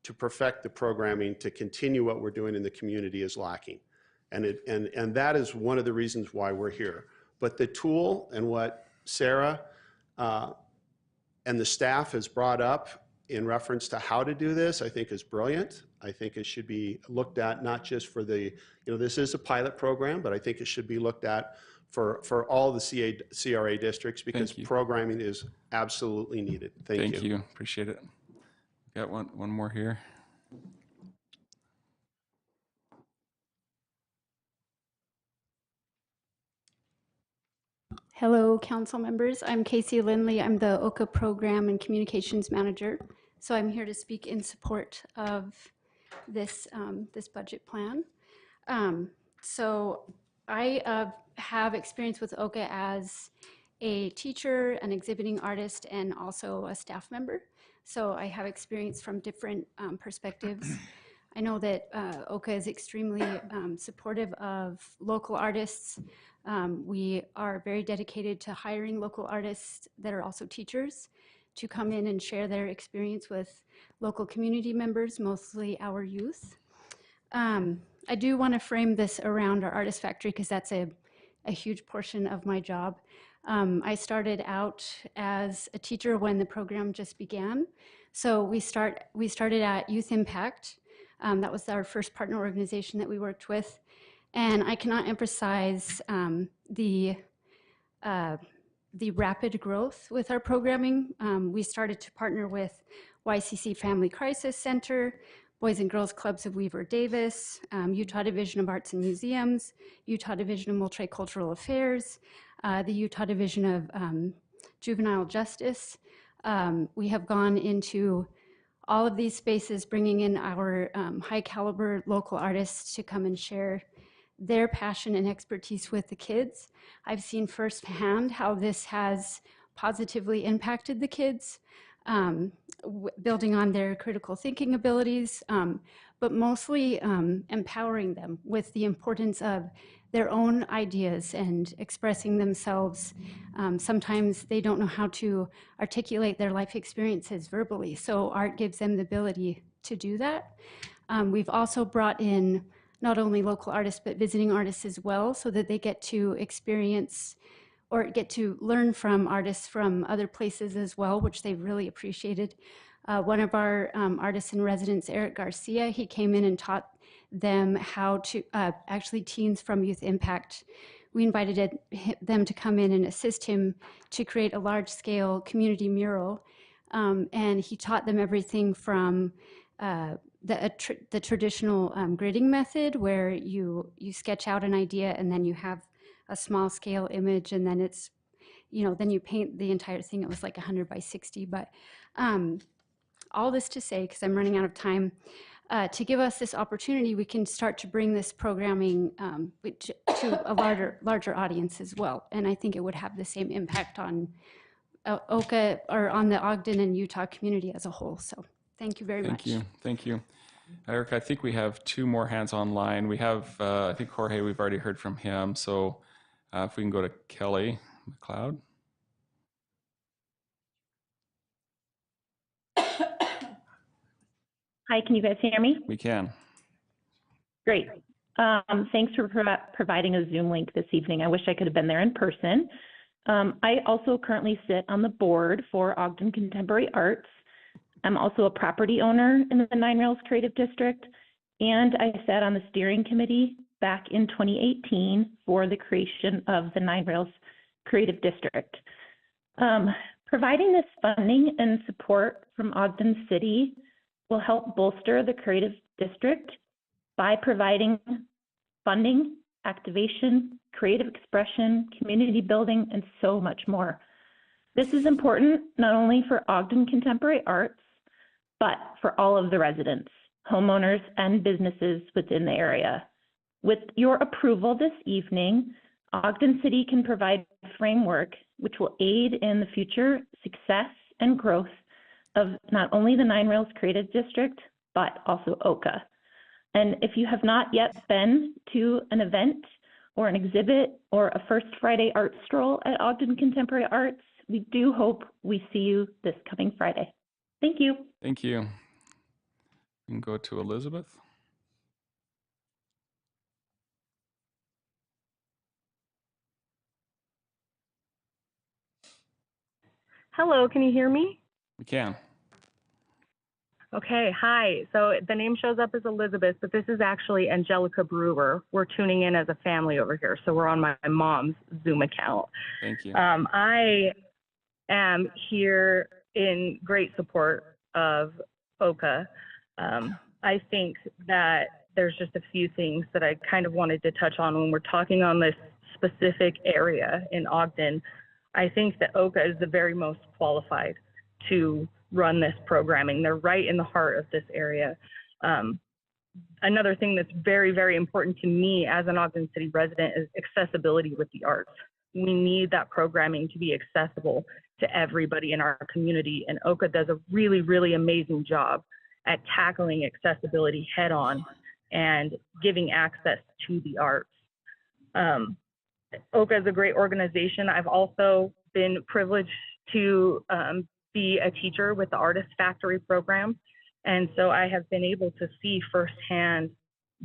to perfect the programming to continue what we're doing in the community is lacking. And that is one of the reasons why we're here. But the tool and what Sarah and the staff has brought up in reference to how to do this, I think is brilliant. I think it should be looked at not just for the, this is a pilot program, but I think it should be looked at for all the CRA districts because programming is absolutely needed. Thank you. Thank you. Appreciate it. Got one more here. Hello, council members. I'm Casey Lindley. I'm the OCA Program and Communications Manager. So I'm here to speak in support of this, this budget plan. So I have experience with OCA as a teacher, an exhibiting artist, and also a staff member. So I have experience from different perspectives. I know that OCA is extremely supportive of local artists. We are very dedicated to hiring local artists that are also teachers to come in and share their experience with local community members, mostly our youth. I do want to frame this around our artist factory because that's a huge portion of my job. I started out as a teacher when the program just began. So we started at Youth Impact. That was our first partner organization that we worked with. And I cannot emphasize the rapid growth with our programming. We started to partner with YCC Family Crisis Center, Boys and Girls Clubs of Weaver Davis, Utah Division of Arts and Museums, Utah Division of Multicultural Affairs, the Utah Division of Juvenile Justice. We have gone into all of these spaces, bringing in our high caliber local artists to come and share their passion and expertise with the kids. I've seen firsthand how this has positively impacted the kids, building on their critical thinking abilities, but mostly empowering them with the importance of their own ideas and expressing themselves. Sometimes they don't know how to articulate their life experiences verbally, so art gives them the ability to do that. We've also brought in not only local artists, but visiting artists as well, so that they get to experience or get to learn from artists from other places as well, which they've really appreciated. One of our artists in residence, Eric Garcia, he came in and taught them how to, actually teens from Youth Impact, we invited them to come in and assist him to create a large-scale community mural. And he taught them everything from the traditional gridding method, where you sketch out an idea and then you have a small scale image, and then it's, then you paint the entire thing. It was like 100 by 60. But all this to say, because I'm running out of time, to give us this opportunity, we can start to bring this programming to a larger audience as well. And I think it would have the same impact on OCA, or on the Ogden and Utah community as a whole. So thank you very much. Thank you. Eric, I think we have two more hands online. We have, I think Jorge, we've already heard from him. So if we can go to Kelly McLeod. Hi, can you guys hear me? We can. Great. Thanks for providing a Zoom link this evening. I wish I could have been there in person. I also currently sit on the board for Ogden Contemporary Arts. I'm also a property owner in the Nine Rails Creative District, and I sat on the steering committee back in 2018 for the creation of the Nine Rails Creative District. Providing this funding and support from Ogden City will help bolster the creative district by providing funding, activation, creative expression, community building, and so much more. This is important not only for Ogden Contemporary Arts, but for all of the residents, homeowners, and businesses within the area. With your approval this evening, Ogden City can provide a framework which will aid in the future success and growth of not only the Nine Rails Creative District, but also OCA. And if you have not yet been to an event or an exhibit or a First Friday art stroll at Ogden Contemporary Arts, we do hope we see you this coming Friday. Thank you. Thank you. We can go to Elizabeth. Hello, can you hear me? We can. Okay, hi. So the name shows up as Elizabeth, but this is actually Angelica Brewer. We're tuning in as a family over here, so we're on my mom's Zoom account. Thank you. I am here in great support of OCA. I think that there's just a few things that I kind of wanted to touch on when we're talking on this specific area in Ogden. I think that OCA is the very most qualified to run this programming. They're right in the heart of this area. Another thing that's very, very important to me as an Ogden City resident is accessibility with the arts. We need that programming to be accessible to everybody in our community, and OCA does a really, really amazing job at tackling accessibility head on and giving access to the arts. OCA is a great organization. I've also been privileged to be a teacher with the Artist Factory program. And so I have been able to see firsthand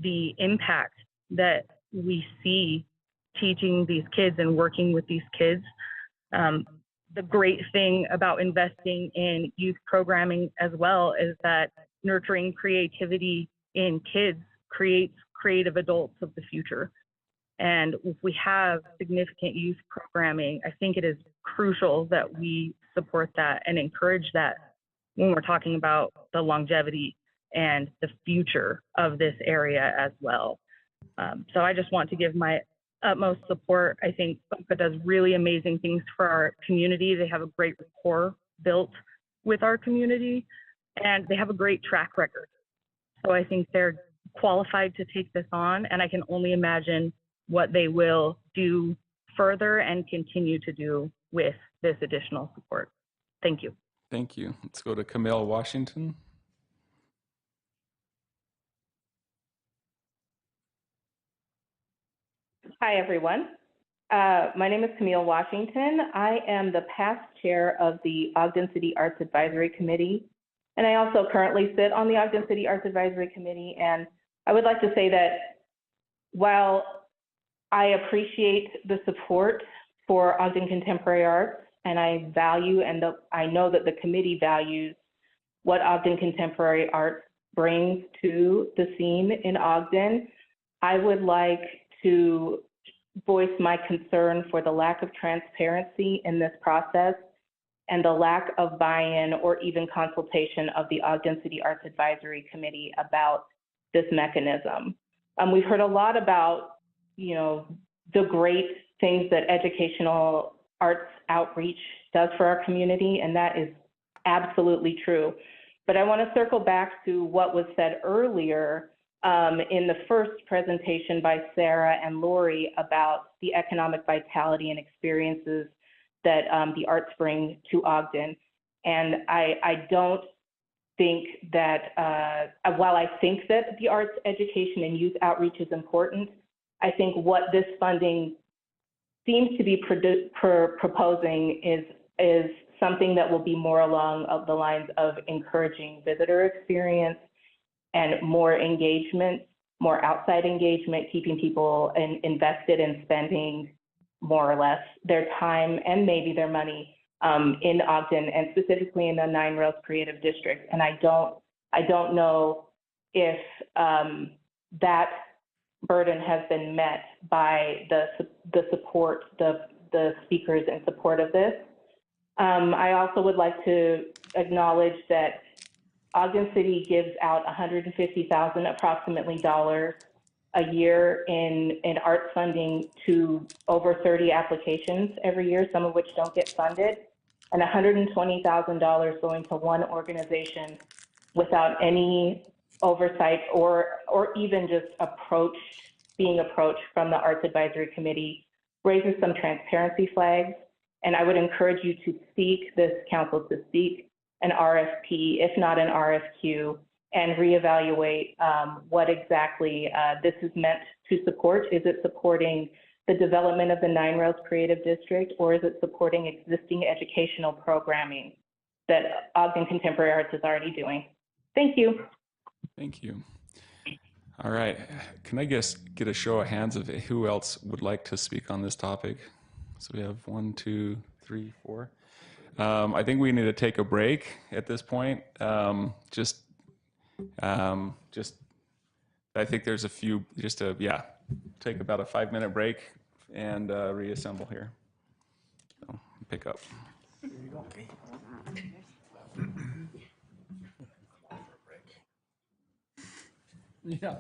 the impact that we see teaching these kids and working with these kids. The great thing about investing in youth programming as well is that nurturing creativity in kids creates creative adults of the future. And if we have significant youth programming, I think it is crucial that we support that and encourage that when we're talking about the longevity and the future of this area as well. So I just want to give my utmost support. I think OCA does really amazing things for our community. They have a great rapport built with our community, and they have a great track record. So I think they're qualified to take this on, and I can only imagine what they will do further and continue to do with this additional support. Thank you. Thank you. Let's go to Camille Washington. Hi, everyone. My name is Camille Washington. I am the past chair of the Ogden City Arts Advisory Committee, and I also currently sit on the Ogden City Arts Advisory Committee. And I would like to say that while I appreciate the support for Ogden Contemporary Arts, and I value and I know that the committee values what Ogden Contemporary Arts brings to the scene in Ogden, I would like to voice my concern for the lack of transparency in this process and the lack of buy-in or even consultation of the Ogden City Arts Advisory Committee about this mechanism. We've heard a lot about, you know, the great things that educational arts outreach does for our community, and that is absolutely true. But I want to circle back to what was said earlier in the first presentation by Sarah and Lori about the economic vitality and experiences that the arts bring to Ogden. And I don't think that, while I think that the arts education and youth outreach is important, I think what this funding seems to be proposing is something that will be more along the lines of encouraging visitor experience and more engagement, more outside engagement, keeping people invested in spending more or less their time and maybe their money in Ogden, and specifically in the Nine Rails Creative District. And I don't know if that burden has been met by the support, the speakers in support of this. I also would like to acknowledge that Ogden City gives out $150,000 approximately a year in arts funding to over 30 applications every year, some of which don't get funded, and $120,000 going to one organization without any oversight or even just being approached from the Arts Advisory Committee raises some transparency flags. And I would encourage you to seek, this council to seek an RFP, if not an RFQ, and reevaluate what exactly this is meant to support. Is it supporting the development of the Nine Rails Creative District, or is it supporting existing educational programming that Ogden Contemporary Arts is already doing? Thank you. Thank you. All right. Can I get a show of hands of who else would like to speak on this topic? So we have 1, 2, 3, 4. I think we need to take a break at this point. I think there's a few, take about a 5-minute break and reassemble here. So, pick up. Here you go, Kate. Yeah.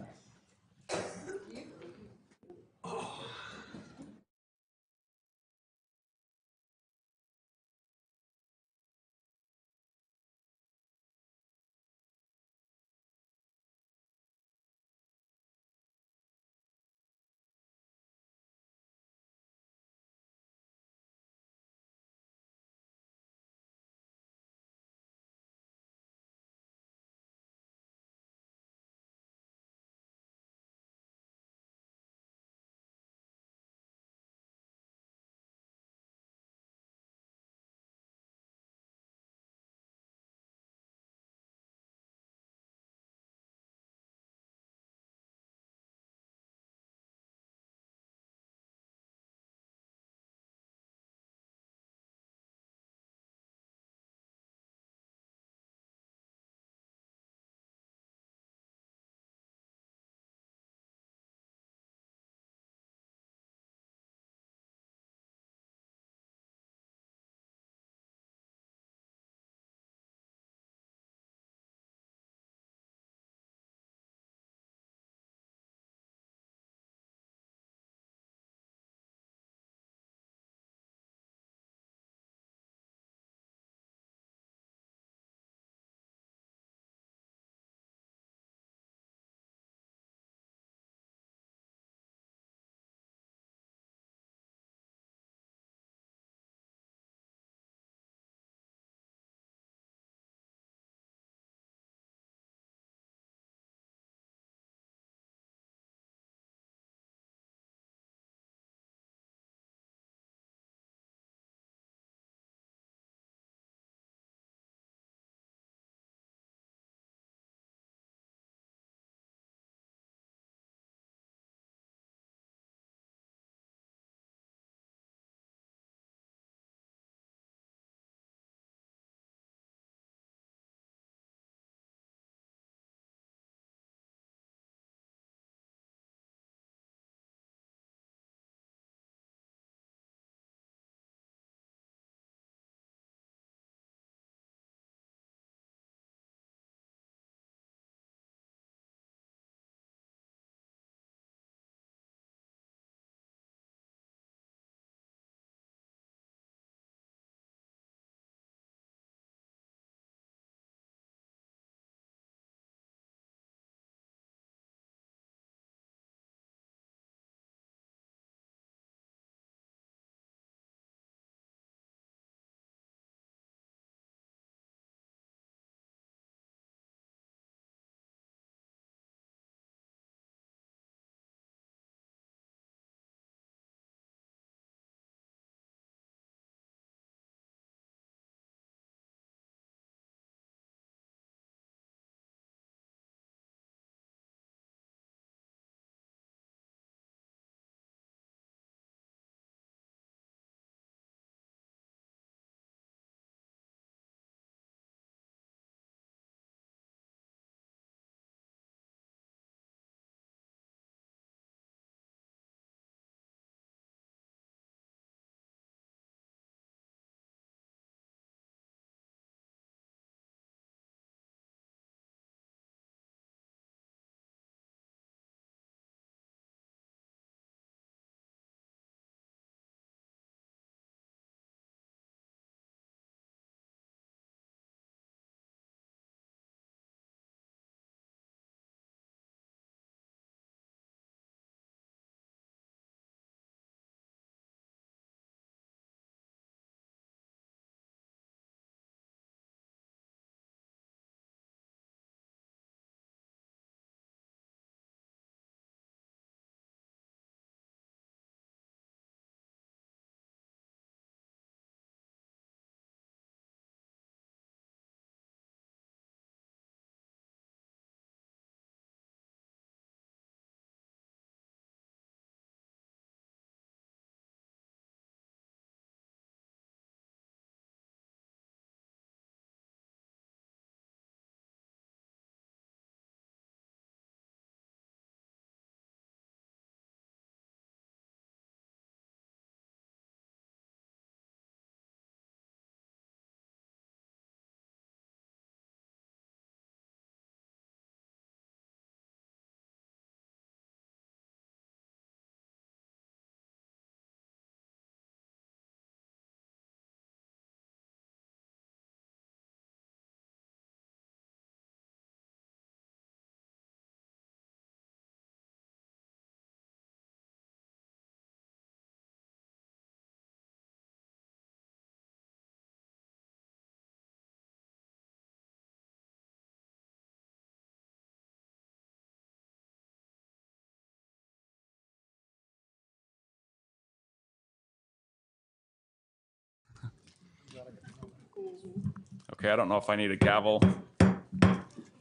Okay, I don't know if I need a gavel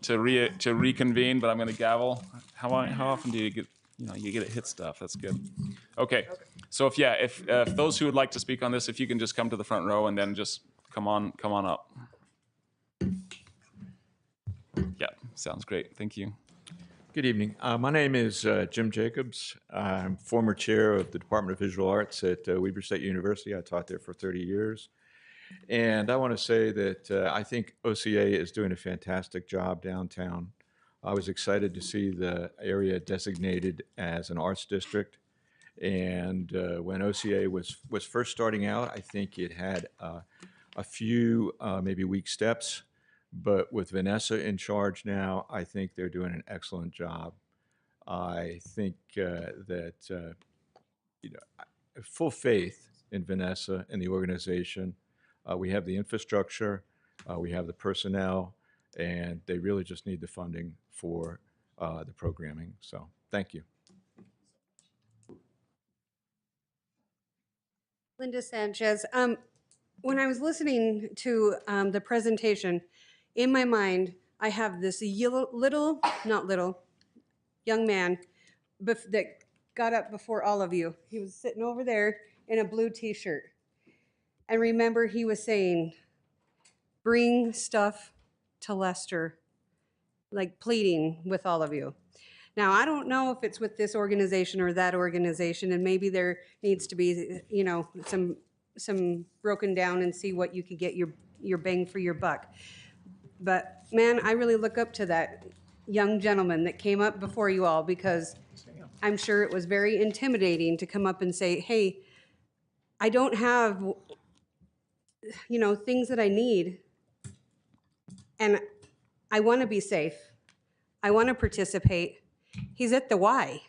to reconvene, but I'm going to gavel. How often do you get, you get to hit stuff? That's good. Okay, so if those who would like to speak on this, if you can just come to the front row and then just come on up. Yeah, sounds great. Thank you. Good evening. My name is Jim Jacobs. I'm former chair of the Department of Visual Arts at Weber State University. I taught there for 30 years. And I want to say that I think OCA is doing a fantastic job downtown. I was excited to see the area designated as an arts district. And when OCA was first starting out, I think it had a few maybe weak steps. But with Vanessa in charge now, I think they're doing an excellent job. I think that I have full faith in Vanessa and the organization. We have the infrastructure, we have the personnel, and they really just need the funding for the programming. So thank you. Linda Sanchez. When I was listening to the presentation, in my mind, I have this not little, young man that got up before all of you. He was sitting over there in a blue t-shirt. And remember, he was saying, bring stuff to Lester, like pleading with all of you. Now, I don't know if it's with this organization or that organization, and maybe there needs to be, some broken down and see what you could get your bang for your buck. But man, I really look up to that young gentleman that came up before you all, because I'm sure it was very intimidating to come up and say, hey, I don't have, things that I need, and I want to be safe. I want to participate. He's at the Y.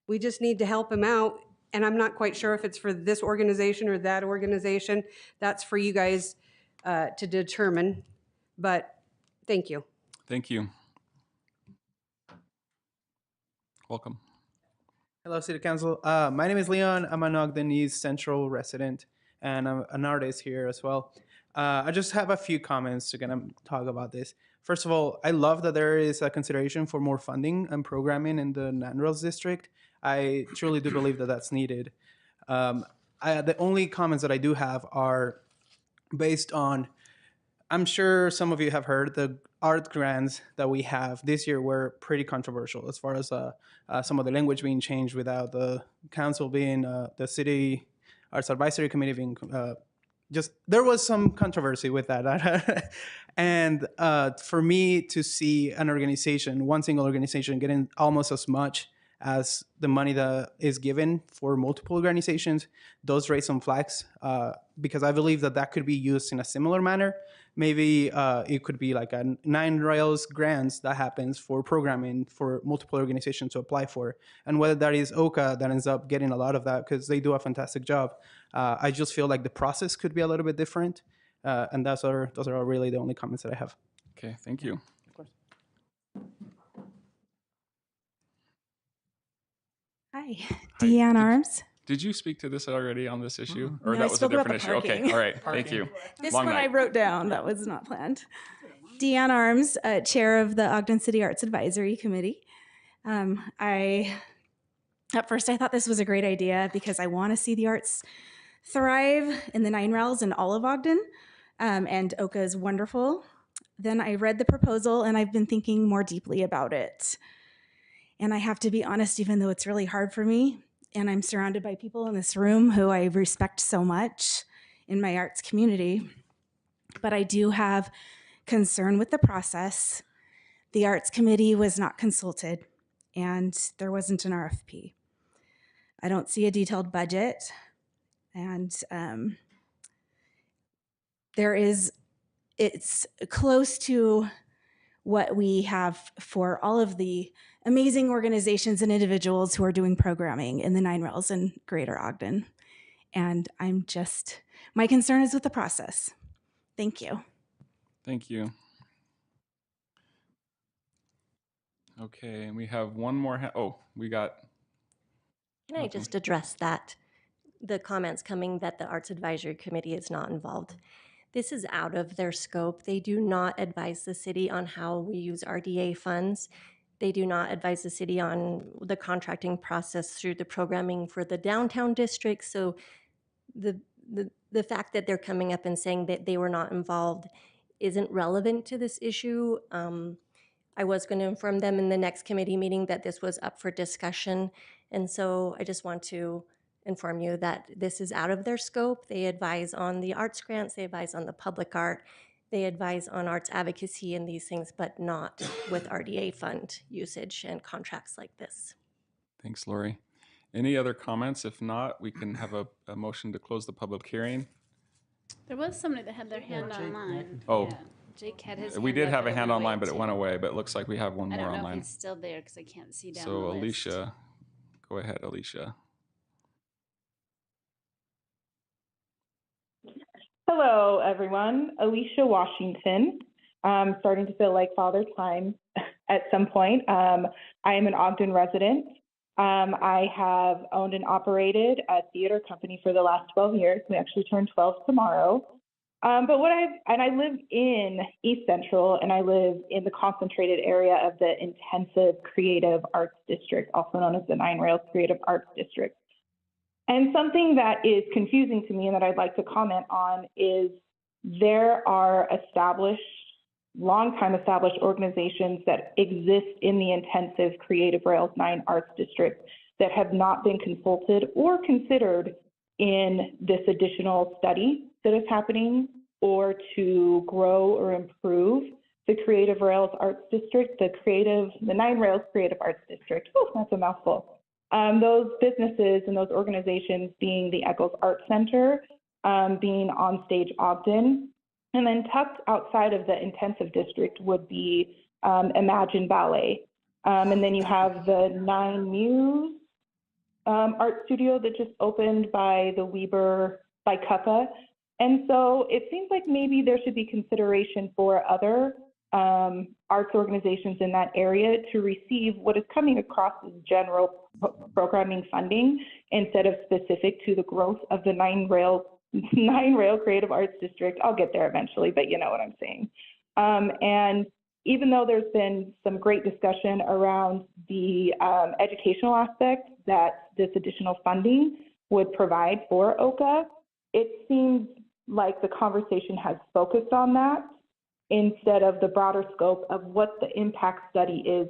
We just need to help him out. And I'm not quite sure if it's for this organization or that organization. That's for you guys to determine. But thank you. Thank you. Welcome. Hello, City Council. My name is Leon. I'm an Ogden East Central resident, and I'm an artist here as well. I just have a few comments to kind of talk about this. First of all, I love that there is a consideration for more funding and programming in the Nanrels district. I truly do believe that that's needed. The only comments that I do have are based on, I'm sure some of you have heard the art grants that we have this year were pretty controversial as far as some of the language being changed without the council being, the City Arts Advisory Committee being, there was some controversy with that. And for me to see an organization, one single organization, getting almost as much as the money that is given for multiple organizations does raise some flags, because I believe that could be used in a similar manner. Maybe it could be like a 9 rails grants that happens for programming for multiple organizations to apply for. And whether that is OCA that ends up getting a lot of that, because they do a fantastic job. I just feel like the process could be a little bit different. And those are really the only comments that I have. Okay, thank you. Of course. Hi, Deanne Arms. Did you speak to this already on this issue? Or No, that I was a spoke about different the issue? Okay, parking. all right, thank you. This Long one night. I wrote down. That was not planned. Deanne Arms, chair of the Ogden City Arts Advisory Committee. At first I thought this was a great idea because I want to see the arts thrive in the 9 rails in all of Ogden, and OCA is wonderful. Then I read the proposal and I've been thinking more deeply about it. And I have to be honest, even though it's really hard for me, and I'm surrounded by people in this room who I respect so much in my arts community, but I do have concern with the process. The Arts Committee was not consulted, and there wasn't an RFP. I don't see a detailed budget, and it's close to what we have for all of the amazing organizations and individuals who are doing programming in the 9 rails in Greater Ogden. And my concern is with the process. Thank you. Thank you. Okay, and we have one more. Can I just address that? The comments coming that the Arts Advisory Committee is not involved. This is out of their scope. They do not advise the city on how we use RDA funds. They do not advise the city on the contracting process through the programming for the downtown district. So the fact that they're coming up and saying that they were not involved isn't relevant to this issue. I was going to inform them in the next committee meeting that this was up for discussion. And so I just want to inform you that this is out of their scope. They advise on the arts grants, they advise on the public art, they advise on arts advocacy and these things, but not with RDA fund usage and contracts like this. Thanks, Lori. Any other comments? If not, we can have a motion to close the public hearing. There was somebody that had their hand online. Oh, Yeah. Jake had his we hand did up, have but a it hand went online, away but it too. went away. But it looks like we have one I more don't know online. if he's still there because I can't see down So the list. Alicia, go ahead, Alicia. Hello, everyone. Alicia Washington. Starting to feel like father time at some point. I am an Ogden resident. I have owned and operated a theater company for the last 12 years. We actually turn 12 tomorrow. I live in East Central, and I live in the concentrated area of the Intensive Creative Arts District, also known as the Nine Rails Creative Arts District. And something that is confusing to me and that I'd like to comment on is there are long-time established organizations that exist in the Intensive Creative Rails 9 Arts District that have not been consulted or considered in this additional study that is happening or to grow or improve the Creative Rails Arts District, the Nine Rails Creative Arts District. Oh, that's a mouthful. Those businesses and those organizations being the Echoes Art Center, being On Stage Ogden, and then tucked outside of the intensive district would be Imagine Ballet. And then you have the Nine Muse art studio that just opened by the Weber, by Cuppa. And so it seems like maybe there should be consideration for other arts organizations in that area to receive what is coming across as general programming funding instead of specific to the growth of the Nine Rail Creative Arts District. I'll get there eventually, but you know what I'm saying. And even though there's been some great discussion around the educational aspect that this additional funding would provide for OCA, it seems like the conversation has focused on that instead of the broader scope of what the impact study is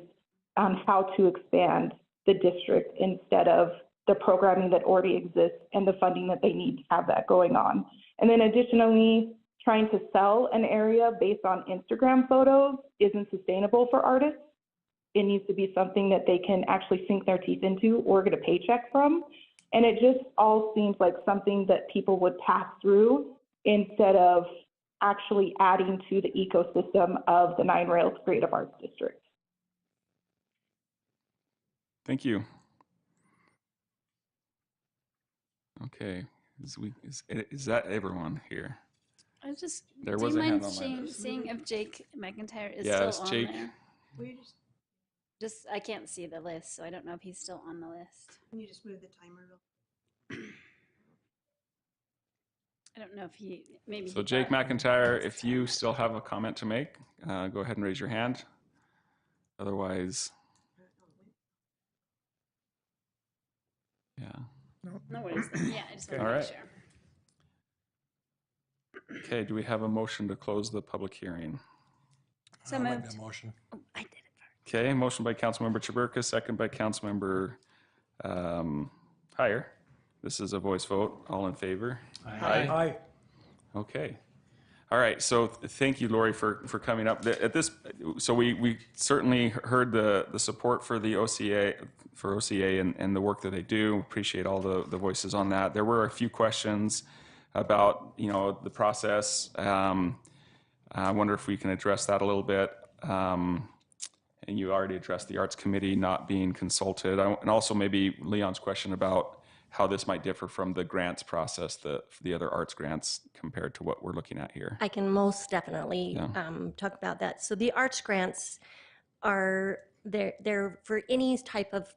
on how to expand the district instead of the programming that already exists and the funding that they need to have that going on. And then additionally, trying to sell an area based on Instagram photos isn't sustainable for artists. It needs to be something that they can actually sink their teeth into or get a paycheck from. And it just all seems like something that people would pass through instead of actually adding to the ecosystem of the Nine Rails Creative Arts District. Thank you. Okay, is that everyone here? I was just, There do was you a hand mind online. seeing if Jake McIntyre is Yeah, still it's on Jake. there? Just, I can't see the list, so I don't know if he's still on the list. Can you just move the timer? I don't know if he, maybe. So he Jake got- McIntyre, if you still have a comment to make, go ahead and raise your hand. Otherwise, yeah. No worries then. Yeah, I just want All to make right. sure. Okay, do we have a motion to close the public hearing? So I'll make moved. that motion. Oh, I did it. Okay, motion by Councilmember Chaburka, second by Councilmember Heyer. This is a voice vote. All in favor? Aye. Okay. All right. So thank you, Lori, for coming up. So we certainly heard the support for the OCA and the work that they do. Appreciate all the voices on that. There were a few questions about the process. I wonder if we can address that a little bit. And you already addressed the Arts Committee not being consulted, and also maybe Leon's question about how this might differ from the grants process, the other arts grants compared to what we're looking at here. I can most definitely talk about that. So the arts grants are they're for any type of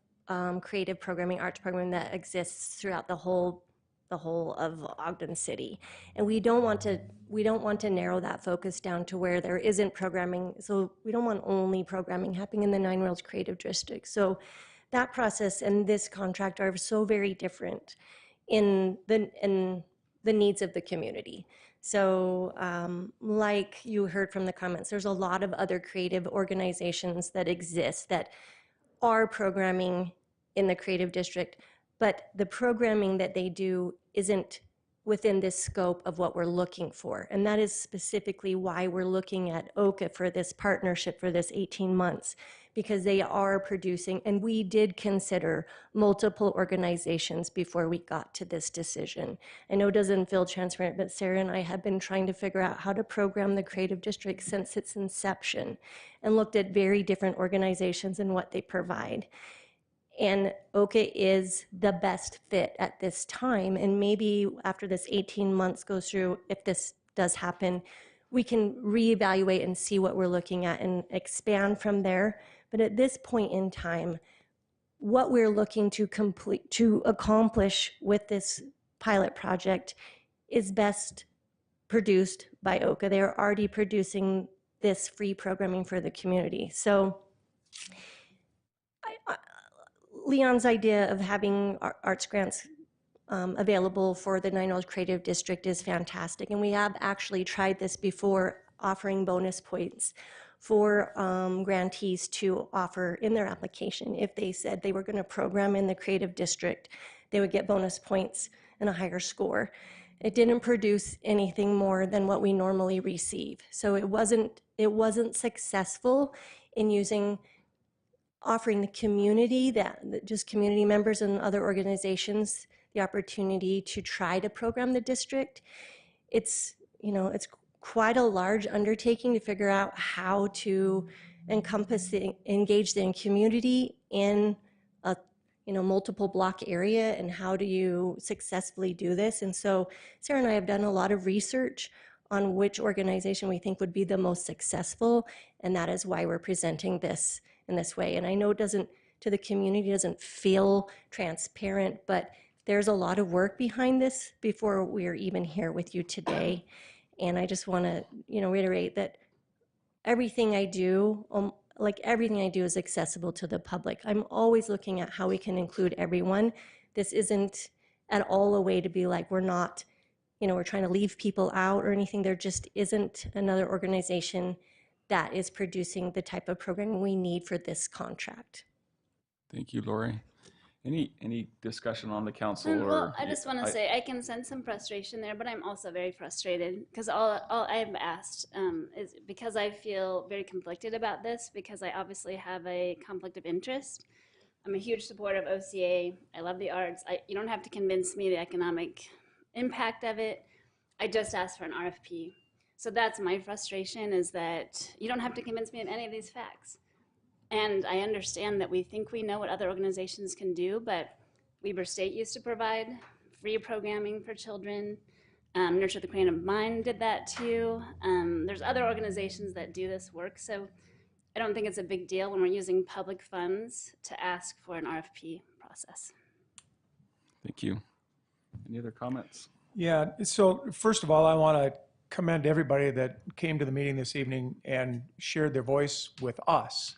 creative programming, arts programming that exists throughout the whole the whole of Ogden City. And we don't want to narrow that focus down to where there isn't programming. So we don't want only programming happening in the Nine Rails Creative District. So that process and this contract are so very different in the needs of the community. So like you heard from the comments, there's a lot of other creative organizations that exist that are programming in the creative district, but the programming that they do isn't within this scope of what we're looking for. And that is specifically why we're looking at OCA for this partnership for this 18 months, because they are producing, and we did consider multiple organizations before we got to this decision. I know it doesn't feel transparent, but Sarah and I have been trying to figure out how to program the creative district since its inception and looked at very different organizations and what they provide. And OCA is the best fit at this time. And maybe after this 18 months goes through, if this does happen, we can reevaluate and see what we're looking at and expand from there. But at this point in time, what we're looking to accomplish with this pilot project is best produced by OCA. They are already producing this free programming for the community. So Leon's idea of having arts grants available for the Nine Rails Creative District is fantastic. And we have actually tried this before, offering bonus points for grantees to offer in their application. If they said they were going to program in the creative district, they would get bonus points and a higher score. It didn't produce anything more than what we normally receive. So it wasn't successful in offering the community, just community members and other organizations, the opportunity to try to program the district. It's quite a large undertaking to figure out how to engage the community in a multiple block area, and how do you successfully do this. And so Sarah and I have done a lot of research on which organization we think would be the most successful, and that is why we're presenting this in this way. And I know to the community, doesn't feel transparent, but there's a lot of work behind this before we're even here with you today. And I just want to, reiterate that everything I do, everything I do is accessible to the public. I'm always looking at how we can include everyone. This isn't at all a way to be like, we're not, we're trying to leave people out or anything. There just isn't another organization that is producing the type of programming we need for this contract. Thank you, Lori. Any discussion on the council? Well, I just want to say I can sense some frustration there, but I'm also very frustrated because all I've asked is because I feel very conflicted about this, because I obviously have a conflict of interest. I'm a huge supporter of OCA. I love the arts. You don't have to convince me the economic impact of it. I just asked for an RFP. So that's my frustration, is that you don't have to convince me of any of these facts. And I understand that we think we know what other organizations can do, but Weber State used to provide free programming for children. Nurture the Creative Mind did that too. There's other organizations that do this work. So I don't think it's a big deal when we're using public funds to ask for an RFP process. Thank you. Any other comments? Yeah, so first of all, I want to commend everybody that came to the meeting this evening and shared their voice with us.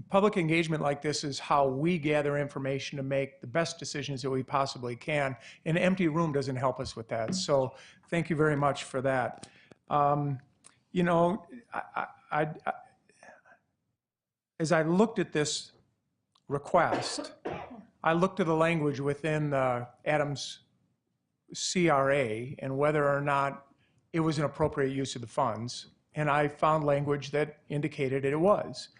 Public engagement like this is how we gather information to make the best decisions that we possibly can. An empty room doesn't help us with that. So thank you very much for that. As I looked at this request, I looked at the language within Adams CRA and whether or not it was an appropriate use of the funds. And I found language that indicated it was.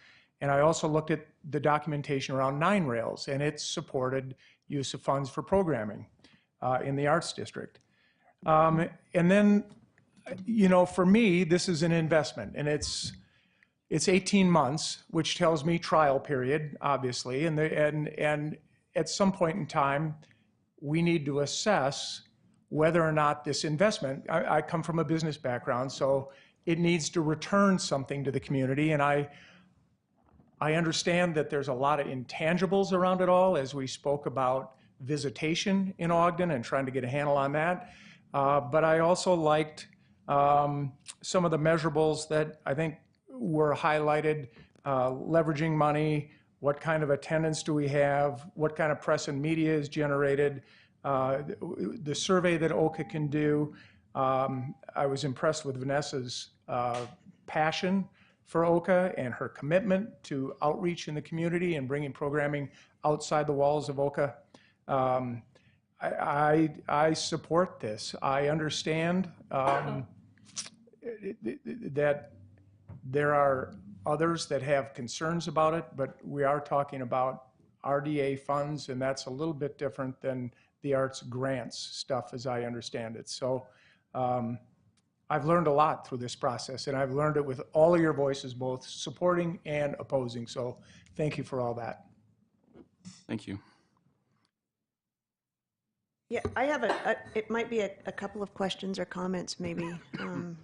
And I also looked at the documentation around Nine Rails, and it supported use of funds for programming in the Arts District. And then, for me, this is an investment, and it's 18 months, which tells me trial period, obviously. And at some point in time, we need to assess whether or not this investment, I come from a business background, so it needs to return something to the community. And I understand that there's a lot of intangibles around it all, as we spoke about visitation in Ogden and trying to get a handle on that. But I also liked some of the measurables that I think were highlighted, leveraging money, what kind of attendance do we have, what kind of press and media is generated, the survey that OCA can do. I was impressed with Vanessa's passion for OCA and her commitment to outreach in the community and bringing programming outside the walls of OCA. I support this. I understand that there are others that have concerns about it, but we are talking about RDA funds, and that's a little bit different than the arts grants stuff as I understand it. So I've learned a lot through this process, and I've learned it with all of your voices, both supporting and opposing. So thank you for all that. Thank you. Yeah, I have it might be a couple of questions or comments maybe, and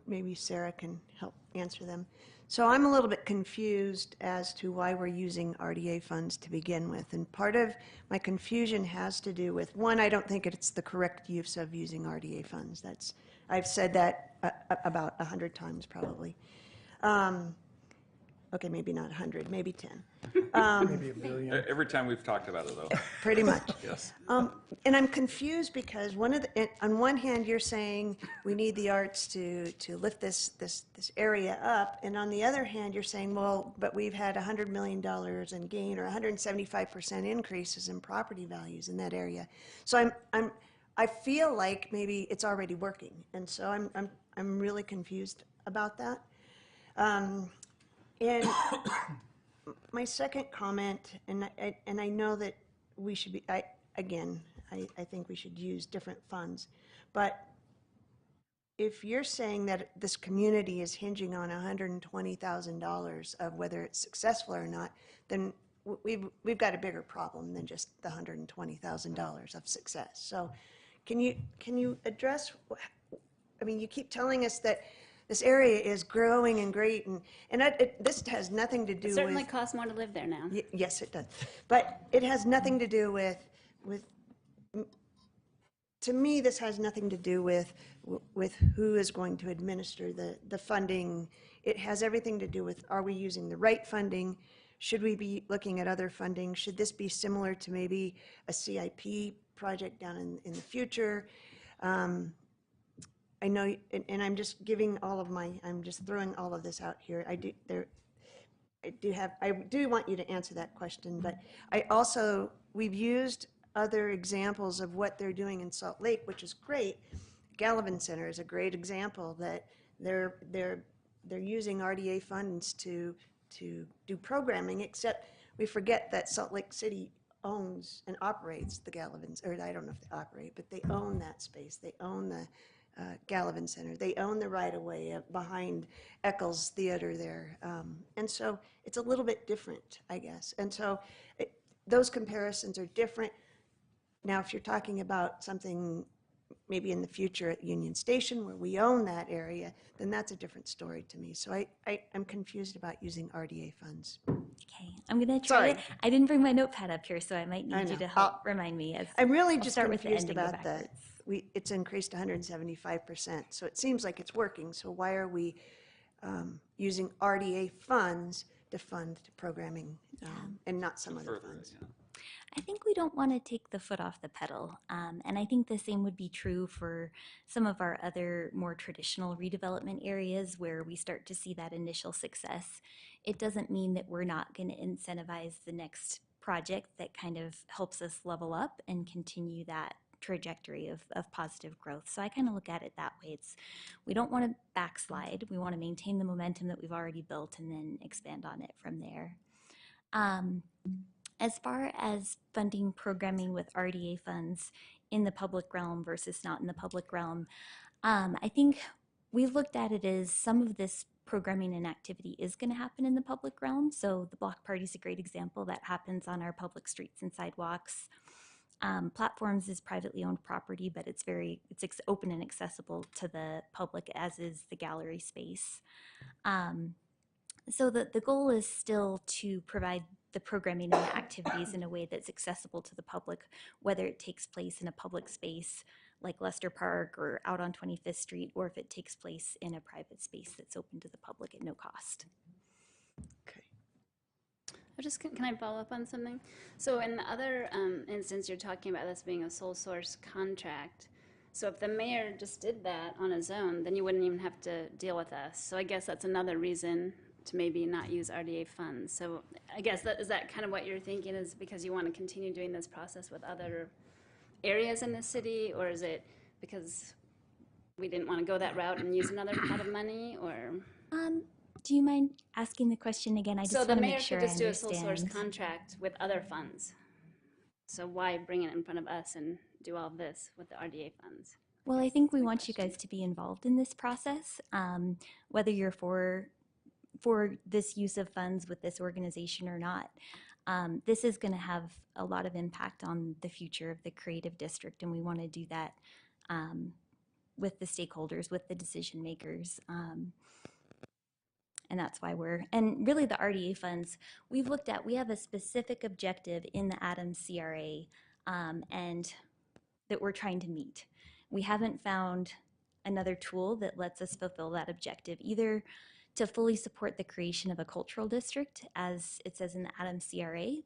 maybe Sarah can help answer them. So I'm a little bit confused as to why we're using RDA funds to begin with. And part of my confusion has to do with, one, I don't think it's the correct use of using RDA funds. I've said that about 100 times probably. Okay, maybe not 100, maybe 10. Maybe a billion. Every time we've talked about it, though. Pretty much. Yes. And I'm confused because on one hand, you're saying we need the arts to lift this area up, and on the other hand, you're saying, well, but we've had $100 million in gain or 175% increases in property values in that area. So I feel like maybe it's already working, and so I'm really confused about that. And my second comment, and I know that we should be, I think we should use different funds, but if you're saying that this community is hinging on $120,000 of whether it's successful or not, then we've got a bigger problem than just the $120,000 of success. So can you address, I mean, you keep telling us that this area is growing and great, and this has nothing to do with... It certainly costs more to live there now. Yes, it does. But it has nothing to do with, to me, this has nothing to do with who is going to administer the funding. It has everything to do with, are we using the right funding? Should we be looking at other funding? Should this be similar to maybe a CIP project down in the future? I know, and I'm just giving I'm just throwing all of this out here. I do want you to answer that question, but we've used other examples of what they're doing in Salt Lake, which is great. Gallivan Center is a great example that they're using RDA funds to do programming, except we forget that Salt Lake City owns and operates the Gallivan, or I don't know if they operate, but they own that space. They own the Gallivan Center. They own the right-of-way behind Eccles Theater there. And so it's a little bit different, I guess. And so those comparisons are different. Now, if you're talking about something maybe in the future at Union Station where we own that area, then that's a different story to me. So I'm confused about using RDA funds. Okay, I'm going to try. I didn't bring my notepad up here, so I might need you to help remind me. I'm really just confused about that. It's increased 175%, so it seems like it's working. So why are we using RDA funds to fund programming and not some other funds? Yeah. I think we don't want to take the foot off the pedal, and I think the same would be true for some of our other more traditional redevelopment areas where we start to see that initial success. It doesn't mean that we're not going to incentivize the next project that kind of helps us level up and continue that trajectory of positive growth. So I kind of look at it that way. We don't want to backslide. We want to maintain the momentum that we've already built and then expand on it from there. As far as funding programming with RDA funds in the public realm versus not in the public realm, I think we looked at it as some of this programming and activity is going to happen in the public realm. So the block party is a great example that happens on our public streets and sidewalks. Platforms is privately owned property, but it's open and accessible to the public, as is the gallery space. So the goal is still to provide the programming and the activities in a way that's accessible to the public, whether it takes place in a public space like Lester Park or out on 25th Street, or if it takes place in a private space that's open to the public at no cost. Can I follow up on something? So in the other instance, you're talking about this being a sole source contract. So if the mayor just did that on his own, then you wouldn't even have to deal with us. So I guess that's another reason to maybe not use RDA funds. So I guess is that kind of what you're thinking, is because you want to continue doing this process with other areas in the city, or is it because we didn't want to go that route and use another pot of money, or? Do you mind asking the question again? I just want to make sure I understand. So the mayor could just do a sole source contract with other funds. So why bring it in front of us and do all of this with the RDA funds? Well, I think we want you guys to be involved in this process, whether you're for this use of funds with this organization or not. This is going to have a lot of impact on the future of the creative district, and we want to do that with the stakeholders, with the decision makers. And that's why and really the RDA funds, we have a specific objective in the Adams CRA and that we're trying to meet. We haven't found another tool that lets us fulfill that objective, either to fully support the creation of a cultural district, as it says in the Adams CRA,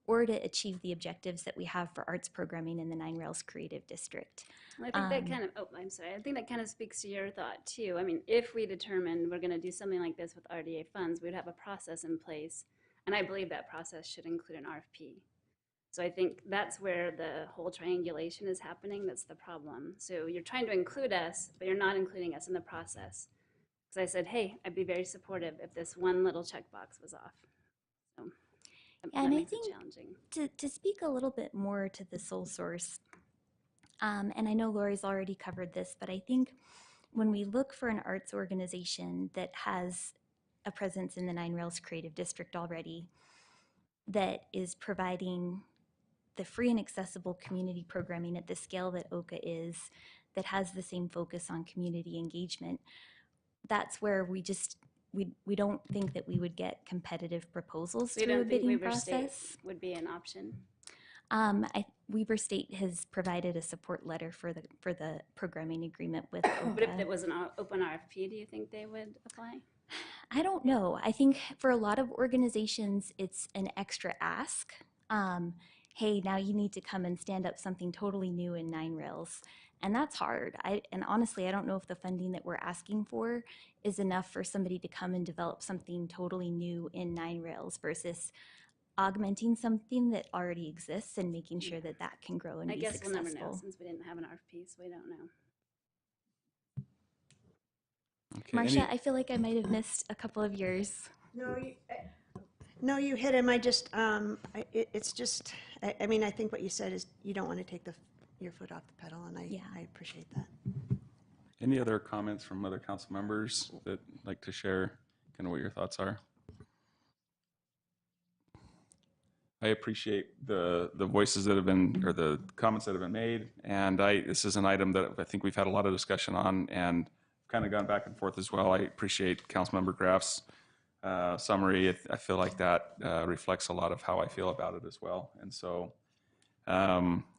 or to achieve the objectives that we have for arts programming in the Nine Rails Creative District. Well, I think that kind of, I think that kind of speaks to your thought too. I mean, if we determined we're going to do something like this with RDA funds, we'd have a process in place, and I believe that process should include an RFP. So I think that's where the whole triangulation is happening. That's the problem. So you're trying to include us, but you're not including us in the process. Because I said, hey, I'd be very supportive if this one little checkbox was off. So and I think to speak a little bit more to the sole source, and I know Lori's already covered this, but I think when we look for an arts organization that has a presence in the Nine Rails Creative District already, that is providing the free and accessible community programming at the scale that OCA is, that has the same focus on community engagement, that's where we don't think that we would get competitive proposals through a bidding process. Would be an option. Weber State has provided a support letter for the programming agreement with OCA. But if it was an open RFP, do you think they would apply? I don't know. I think for a lot of organizations, it's an extra ask. Hey, now you need to come and stand up something totally new in Nine Rails. And that's hard. And honestly, I don't know if the funding that we're asking for is enough for somebody to come and develop something totally new in Nine Rails versus augmenting something that already exists and making sure that that can grow and be successful. We'll never know, since we didn't have an RFP, so we don't know. Okay, Marcia, I feel like I might have missed a couple of yours. No, you hit him. It's just, I mean, I think what you said is you don't want to take your foot off the pedal, and I appreciate that. Any other comments from other council members that like to share kind of what your thoughts are? I appreciate the voices that have been, or the comments that have been made, and this is an item that I think we've had a lot of discussion on and kind of gone back and forth as well. I appreciate Councilmember Graff's summary. I feel like that reflects a lot of how I feel about it as well. And so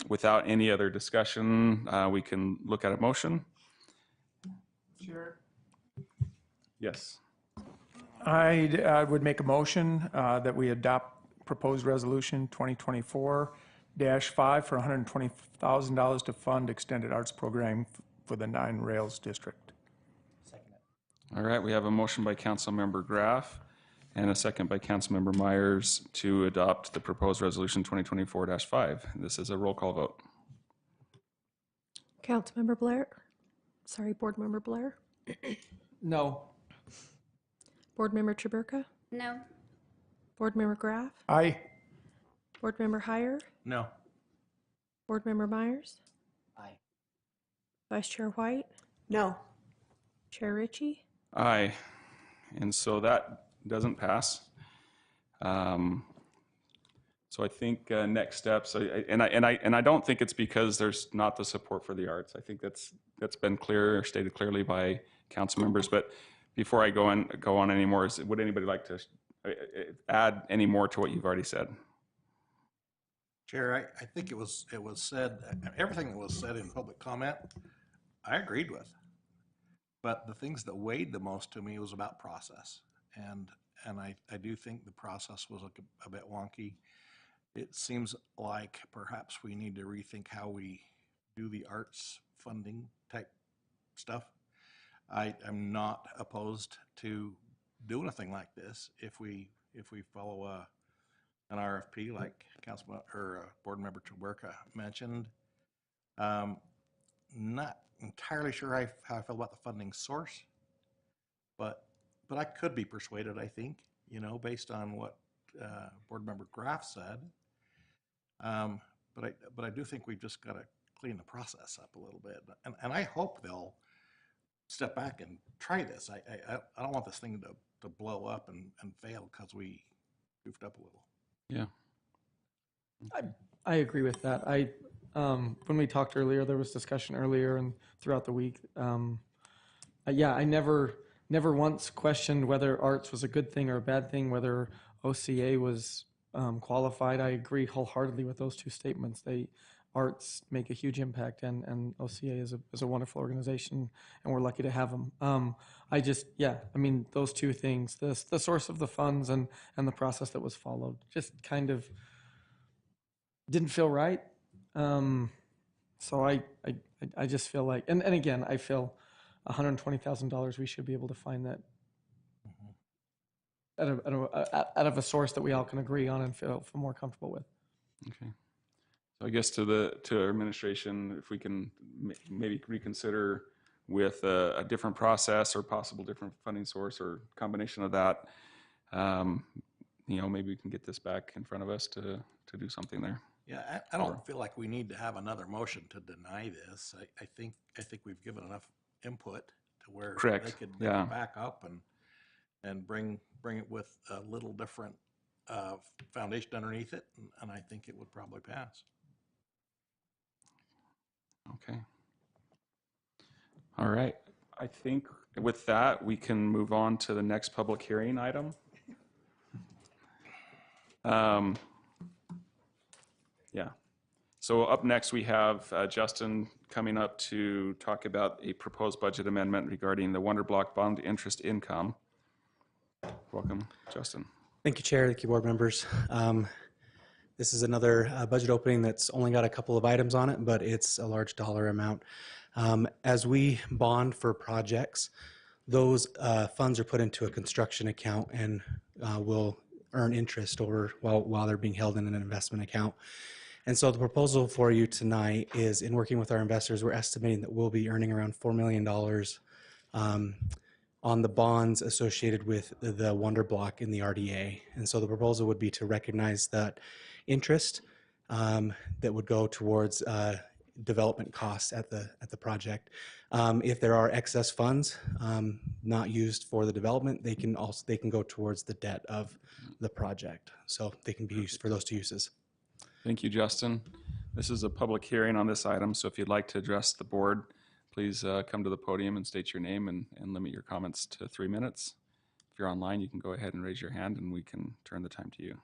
without any other discussion, we can look at a motion. Chair? Yes. I would make a motion that we adopt proposed resolution 2024-5 for $120,000 to fund extended arts program for the Nine Rails District. All right, we have a motion by Councilmember Graff and a second by Councilmember Myers to adopt the proposed resolution 2024-5. This is a roll call vote. Councilmember Blair? Sorry, Board Member Blair? No. Board Member Chaburka? No. Board Member Graff? Aye. Board Member Heyer? No. Board Member Myers? Aye. Vice Chair White? No. Chair Ritchie? Aye. And so that doesn't pass. So I think next steps, and I don't think it's because there's not the support for the arts. I think that's been clear, or stated clearly by council members. But before I go on anymore, would anybody like to add any more to what you've already said? Chair, I think it was said, everything that was said in public comment, I agreed with. But the things that weighed the most to me was about process. And I do think the process was a bit wonky. It seems like perhaps we need to rethink how we do the arts funding type stuff. I am not opposed to doing a thing like this if we follow an RFP like Councilman or Board Member Chaburka mentioned. Not entirely sure how I feel about the funding source, but I could be persuaded, I think, based on what Board Member Graff said. But I do think we've just got to clean the process up a little bit, and I hope they'll step back and try this. I don't want this thing to blow up and fail because we goofed up a little. Yeah. I agree with that. When we talked earlier, there was discussion earlier and throughout the week. Yeah, I never once questioned whether arts was a good thing or a bad thing, whether OCA was qualified. I agree wholeheartedly with those two statements. Arts make a huge impact, and OCA is a wonderful organization, and we're lucky to have them. Those two things, the source of the funds and the process that was followed, just kind of didn't feel right. So I just feel like, and again, I feel $120,000, we should be able to find that out of a source that we all can agree on and feel more comfortable with. Okay. So I guess to our administration, if we can maybe reconsider with a different process or possible different funding source or combination of that, maybe we can get this back in front of us to do something there. Yeah, I don't feel like we need to have another motion to deny this. I think we've given enough input to where Correct. they could Yeah. back up and bring it with a little different foundation underneath it, and I think it would probably pass. Okay. All right. I think with that, we can move on to the next public hearing item. Yeah. So up next, we have Justin coming up to talk about a proposed budget amendment regarding the WonderBlock bond interest income. Welcome, Justin. Thank you, Chair. Thank you, board members. This is another budget opening that's only got a couple of items on it, but it's a large dollar amount. As we bond for projects, those funds are put into a construction account and will earn interest over while they're being held in an investment account. And so the proposal for you tonight is, in working with our investors, we're estimating that we'll be earning around $4 million on the bonds associated with the WonderBlock in the RDA. And so the proposal would be to recognize that interest that would go towards development costs at the project. If there are excess funds not used for the development, they can go towards the debt of the project. So they can be used for those two uses. Thank you, Justin. This is a public hearing on this item, so if you'd like to address the board, please come to the podium and state your name and limit your comments to 3 minutes. If you're online, you can go ahead and raise your hand and we can turn the time to you.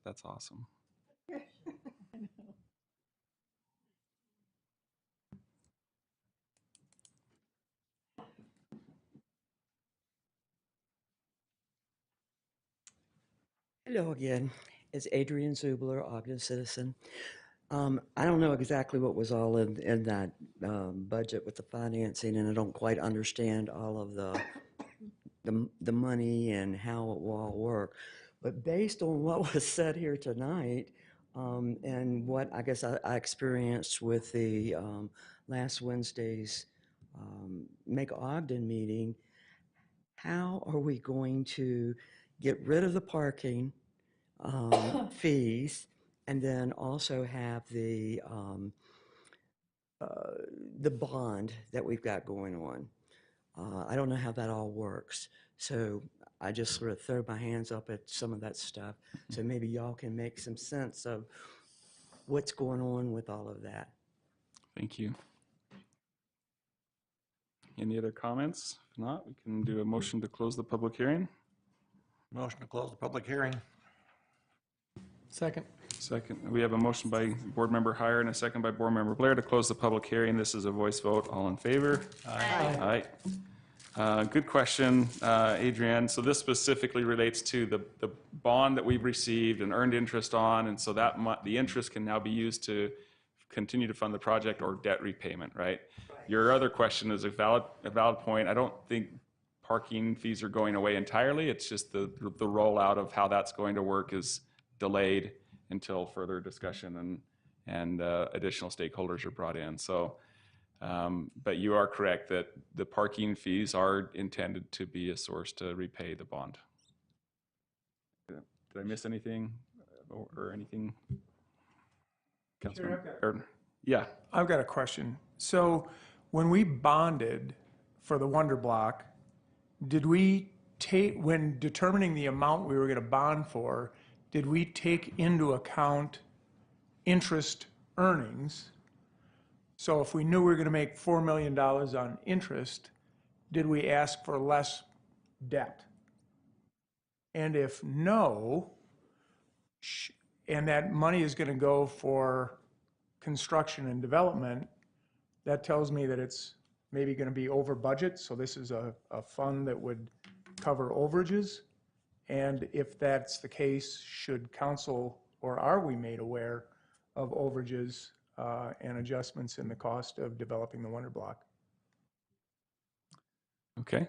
That's awesome. Hello again. It's Adrian Zubler, Ogden citizen. I don't know exactly what was all in that budget with the financing, and I don't quite understand all of the money and how it will all work. But based on what was said here tonight, and what I guess I experienced with the last Wednesday's Make Ogden meeting, how are we going to get rid of the parking fees and then also have the bond that we've got going on? I don't know how that all works. So I just sort of throw my hands up at some of that stuff. So maybe y'all can make some sense of what's going on with all of that. Thank you. Any other comments? If not, we can do a motion to close the public hearing. Motion to close the public hearing. Second. Second, we have a motion by Board Member Heyer and a second by Board Member Blair to close the public hearing. This is a voice vote. All in favor? Aye. Aye. Good question, Adrienne. So this specifically relates to the bond that we've received and earned interest on, and so that the interest can now be used to continue to fund the project or debt repayment, right? Your other question is a valid point. I don't think parking fees are going away entirely. It's just the rollout of how that's going to work is delayed until further discussion and additional stakeholders are brought in. So, but you are correct that the parking fees are intended to be a source to repay the bond. Did I miss anything or anything? Councilman? Yeah. I've got a question. So when we bonded for the WonderBlock, did we take, when determining the amount we were going to bond for, did we take into account interest earnings? So if we knew we were going to make $4 million on interest, did we ask for less debt? And if no, and that money is going to go for construction and development, that tells me that it's maybe going to be over budget. So this is a fund that would cover overages. And if that's the case, should council, or are we made aware of overages and adjustments in the cost of developing the WonderBlock? Okay.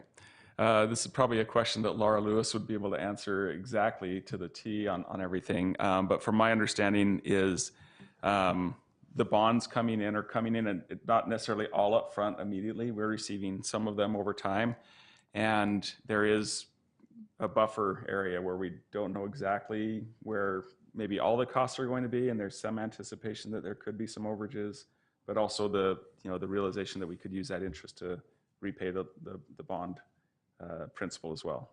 This is probably a question that Laura Lewis would be able to answer exactly to the T on everything. But from my understanding is the bonds coming in are coming in and not necessarily all up front immediately. We're receiving some of them over time. And there is a buffer area where we don't know exactly where maybe all the costs are going to be, and there's some anticipation that there could be some overages, but also the realization that we could use that interest to repay the bond principal as well.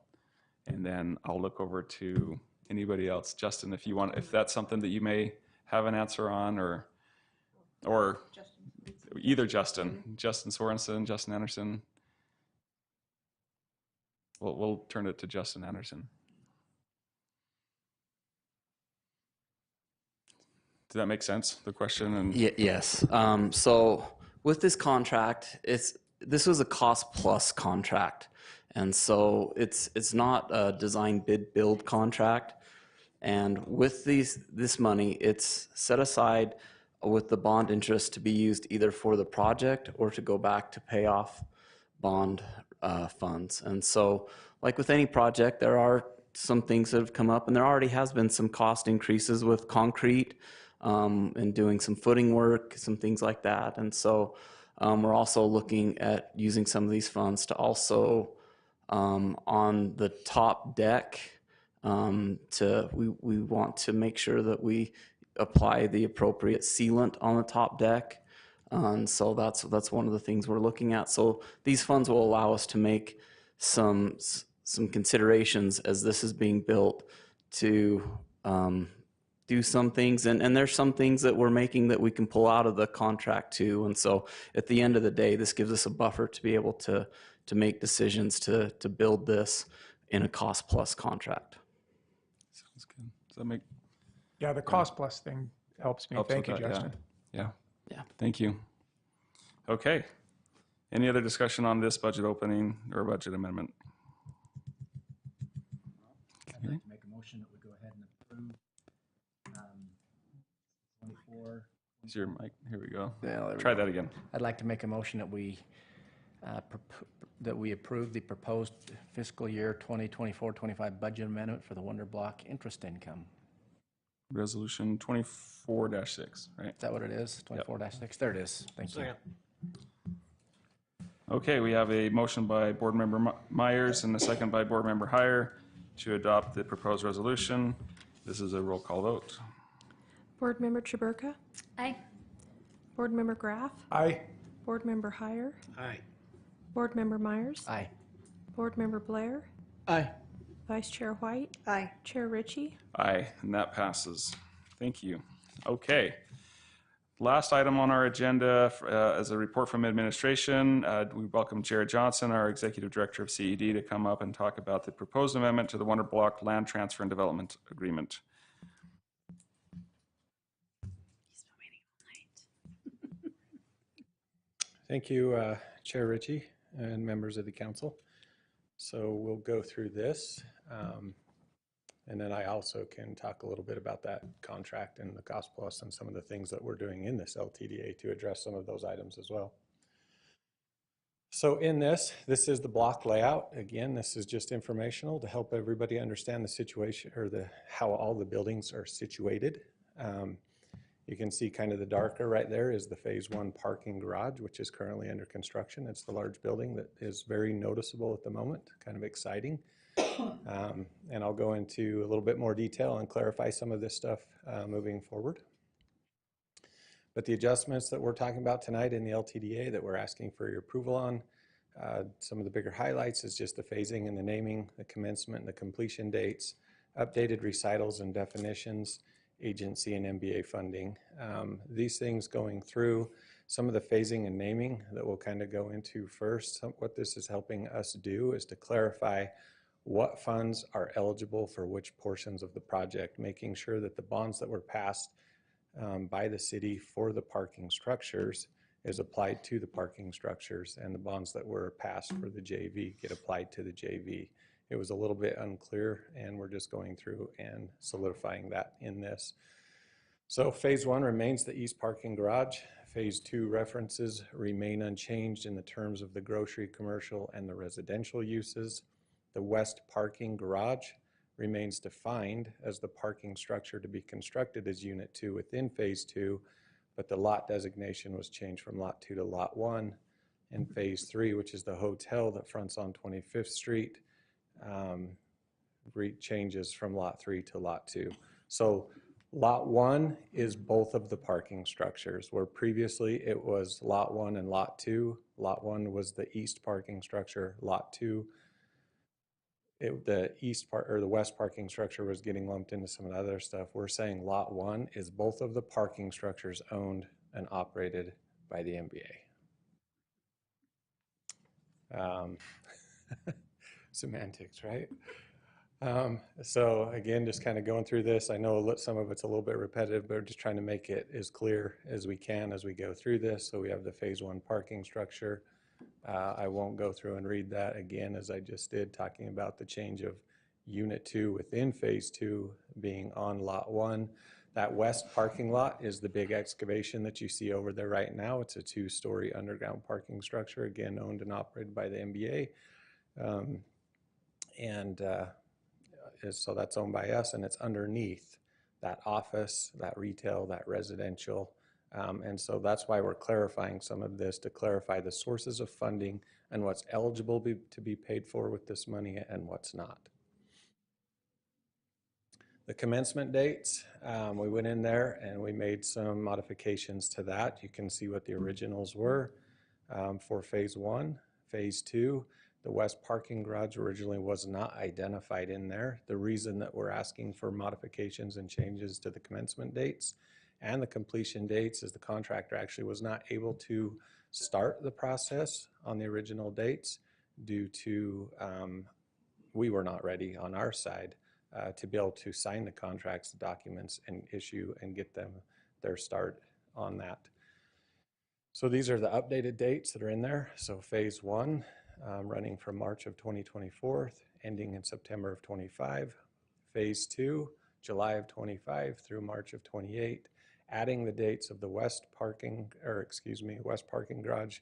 And then I'll look over to anybody else. Justin, if that's something that you may have an answer on, or either Justin Sorensen, Justin Anderson. We'll turn it to Justin Anderson. Does that make sense, the question? And Yes. So with this contract, this was a cost plus contract. And so it's not a design bid build contract. And with this money, it's set aside with the bond interest to be used either for the project or to go back to pay off bond funds. And so, like with any project, there are some things that have come up, and there already has been some cost increases with concrete and doing some footing work, some things like that. And so we're also looking at using some of these funds to also on the top deck we want to make sure that we apply the appropriate sealant on the top deck. And so that's one of the things we're looking at. So these funds will allow us to make some considerations as this is being built to do some things. And there's some things that we're making that we can pull out of the contract too. And so at the end of the day, this gives us a buffer to be able to make decisions to build this in a cost plus contract. Sounds good. Does that make? Yeah, the cost plus thing helps me. Thank you, Justin. Yeah. Thank you. Okay. Any other discussion on this budget opening or budget amendment? I'd like to make a motion that we go ahead and approve 24. Is your mic? Here we go. Yeah, Try that again. I'd like to make a motion that we approve the proposed fiscal year 2024-25 budget amendment for the WonderBlock interest income. Resolution 24-6, right? Is that what it is? 24-6? There it is. Thank you. Okay, we have a motion by Board Member Myers and a second by Board Member Heyer to adopt the proposed resolution. This is a roll call vote. Board Member Chaburka? Aye. Board Member Graff? Aye. Board Member Heyer? Aye. Board Member Myers? Aye. Board Member Blair? Aye. Vice Chair White? Aye. Chair Ritchie? Aye, and that passes. Thank you. Okay. Last item on our agenda is a report from administration. We welcome Jared Johnson, our Executive Director of CED, to come up and talk about the proposed amendment to the WonderBlock Land Transfer and Development Agreement. Thank you, Chair Ritchie and members of the council. So we'll go through this, and then I also can talk a little bit about that contract and the cost plus and some of the things that we're doing in this LTDA to address some of those items as well. So in this is the block layout. Again, this is just informational to help everybody understand the situation or how all the buildings are situated. You can see kind of the darker right there is the phase 1 parking garage, which is currently under construction. It's the large building that is very noticeable at the moment, kind of exciting. And I'll go into a little bit more detail and clarify some of this stuff moving forward. But the adjustments that we're talking about tonight in the LTDA that we're asking for your approval on, some of the bigger highlights is just the phasing and the naming, the commencement and the completion dates, updated recitals and definitions, agency and MBA funding. These things going through some of the phasing and naming that we'll kind of go into first. What this is helping us do is to clarify what funds are eligible for which portions of the project, making sure that the bonds that were passed by the city for the parking structures is applied to the parking structures, and the bonds that were passed for the JV get applied to the JV. It was a little bit unclear, and we're just going through and solidifying that in this. So phase 1 remains the east parking garage. Phase 2 references remain unchanged in the terms of the grocery, commercial, and the residential uses. The west parking garage remains defined as the parking structure to be constructed as Unit 2 within Phase 2, but the lot designation was changed from Lot 2 to Lot 1. And Phase 3, which is the hotel that fronts on 25th Street, changes from Lot 3 to Lot 2. So Lot 1 is both of the parking structures, where previously it was Lot 1 and Lot 2. Lot 1 was the east parking structure. Lot 2, the east part or the west parking structure was getting lumped into some of the other stuff. We're saying Lot 1 is both of the parking structures owned and operated by the MBA. Semantics, right? So again, just kind of going through this. I know some of it's a little bit repetitive, but we're just trying to make it as clear as we can as we go through this. So we have the phase 1 parking structure. I won't go through and read that again as I just did, talking about the change of Unit 2 within Phase 2 being on Lot 1. That west parking lot is the big excavation that you see over there right now. It's a 2-story underground parking structure, again, owned and operated by the MBA. So that's owned by us, and it's underneath that office, that retail, that residential. And so that's why we're clarifying some of this, to clarify the sources of funding and what's eligible to be paid for with this money and what's not. The commencement dates, we went in there and we made some modifications to that. You can see what the originals were for Phase 1. Phase 2, the west parking garage originally was not identified in there. The reason that we're asking for modifications and changes to the commencement dates and the completion dates is the contractor actually was not able to start the process on the original dates due to we were not ready on our side to be able to sign the contracts, the documents, and issue and get them their start on that. So these are the updated dates that are in there. So Phase 1 running from March of 2024, ending in September of 25. Phase 2, July of 25 through March of 28. Adding the dates of the west parking garage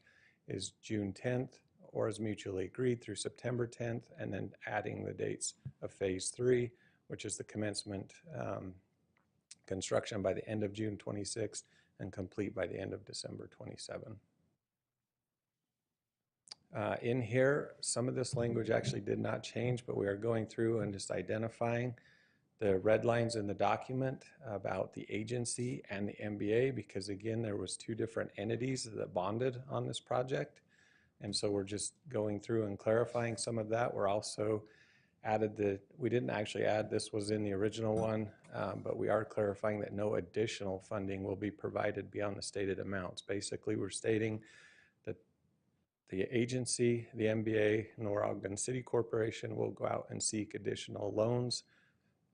is June 10th, or as mutually agreed through September 10th, and then adding the dates of Phase 3, which is the commencement construction by the end of June 26 and complete by the end of December 27. In here, some of this language actually did not change, but we are going through and just identifying the red lines in the document about the agency and the MBA, because again, there was 2 different entities that bonded on this project. And so we're just going through and clarifying some of that. We're also we didn't actually add, this was in the original one, but we are clarifying that no additional funding will be provided beyond the stated amounts. Basically, we're stating that the agency, the MBA, nor Ogden City Corporation will go out and seek additional loans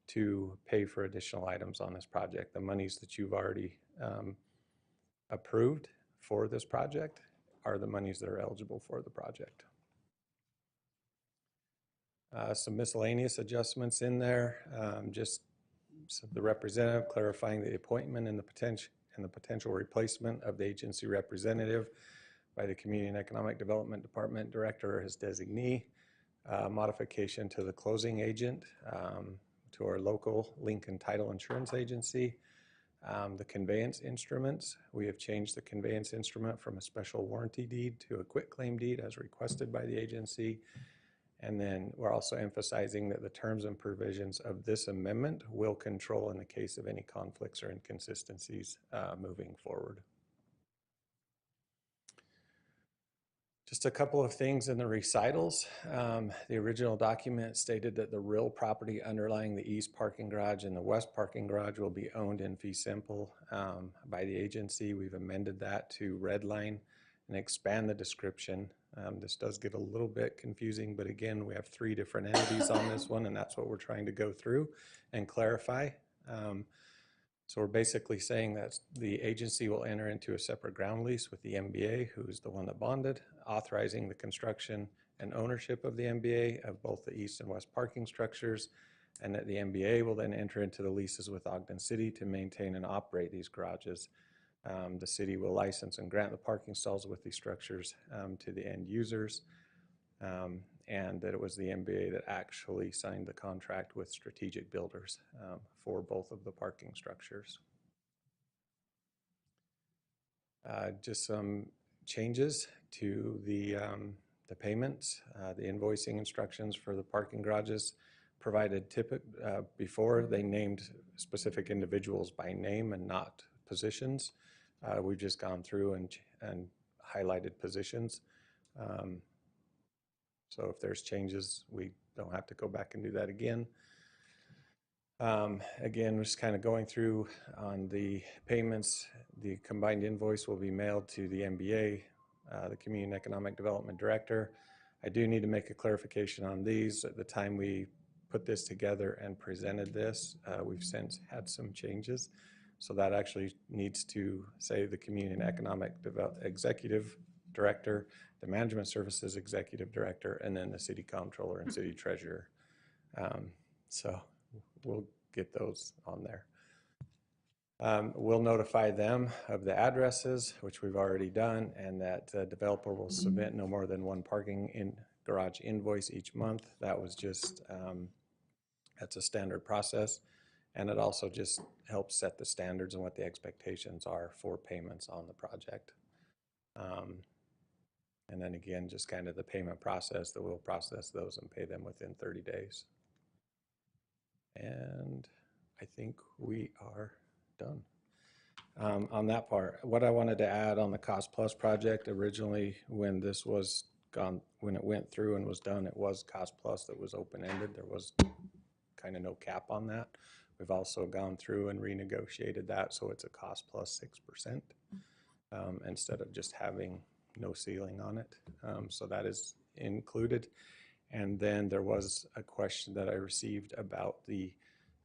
to pay for additional items on this project. The monies that you've already approved for this project are the monies that are eligible for the project. Some miscellaneous adjustments in there, just the representative clarifying the appointment and the potential replacement of the agency representative by the Community and Economic Development Department Director or his designee. Modification to the closing agent, to our local Lincoln Title Insurance Agency. The conveyance instruments, we have changed the conveyance instrument from a special warranty deed to a quitclaim deed as requested by the agency. And then we're also emphasizing that the terms and provisions of this amendment will control in the case of any conflicts or inconsistencies moving forward. Just a couple of things in the recitals. The original document stated that the real property underlying the east parking garage and the west parking garage will be owned in fee simple by the agency. We've amended that to redline and expand the description. This does get a little bit confusing, but again, we have 3 different entities on this one, and that's what we're trying to go through and clarify. So we're basically saying that the agency will enter into a separate ground lease with the MBA, who is the one that bonded, authorizing the construction and ownership of the MBA of both the east and west parking structures, and that the MBA will then enter into the leases with Ogden City to maintain and operate these garages. The city will license and grant the parking stalls with these structures to the end users, and that it was the MBA that actually signed the contract with strategic builders for both of the parking structures. Just some changes to the payments, the invoicing instructions for the parking garages provided before they named specific individuals by name and not positions. We've just gone through and highlighted positions. So if there's changes, we don't have to go back and do that again. Again, we're just kind of going through on the payments. The combined invoice will be mailed to the MBA, the Community and Economic Development Director. I do need to make a clarification on these. At the time we put this together and presented this, we've since had some changes. So that actually needs to say the Community and Economic Executive Director, the Management Services Executive Director, and then the City Comptroller and City Treasurer. So we'll get those on there. We'll notify them of the addresses, which we've already done, and that the developer will submit no more than 1 parking garage invoice each month. That was just, that's a standard process. And it also just helps set the standards and what the expectations are for payments on the project. And then again, just kind of the payment process, that we'll process those and pay them within 30 days. And I think we are done on that part. What I wanted to add on the Cost Plus project, originally when this was when it went through and was done, it was Cost Plus that was open-ended. There was kind of no cap on that. We've also gone through and renegotiated that, so it's a cost plus 6% instead of just having no ceiling on it. So that is included. And then there was a question that I received about the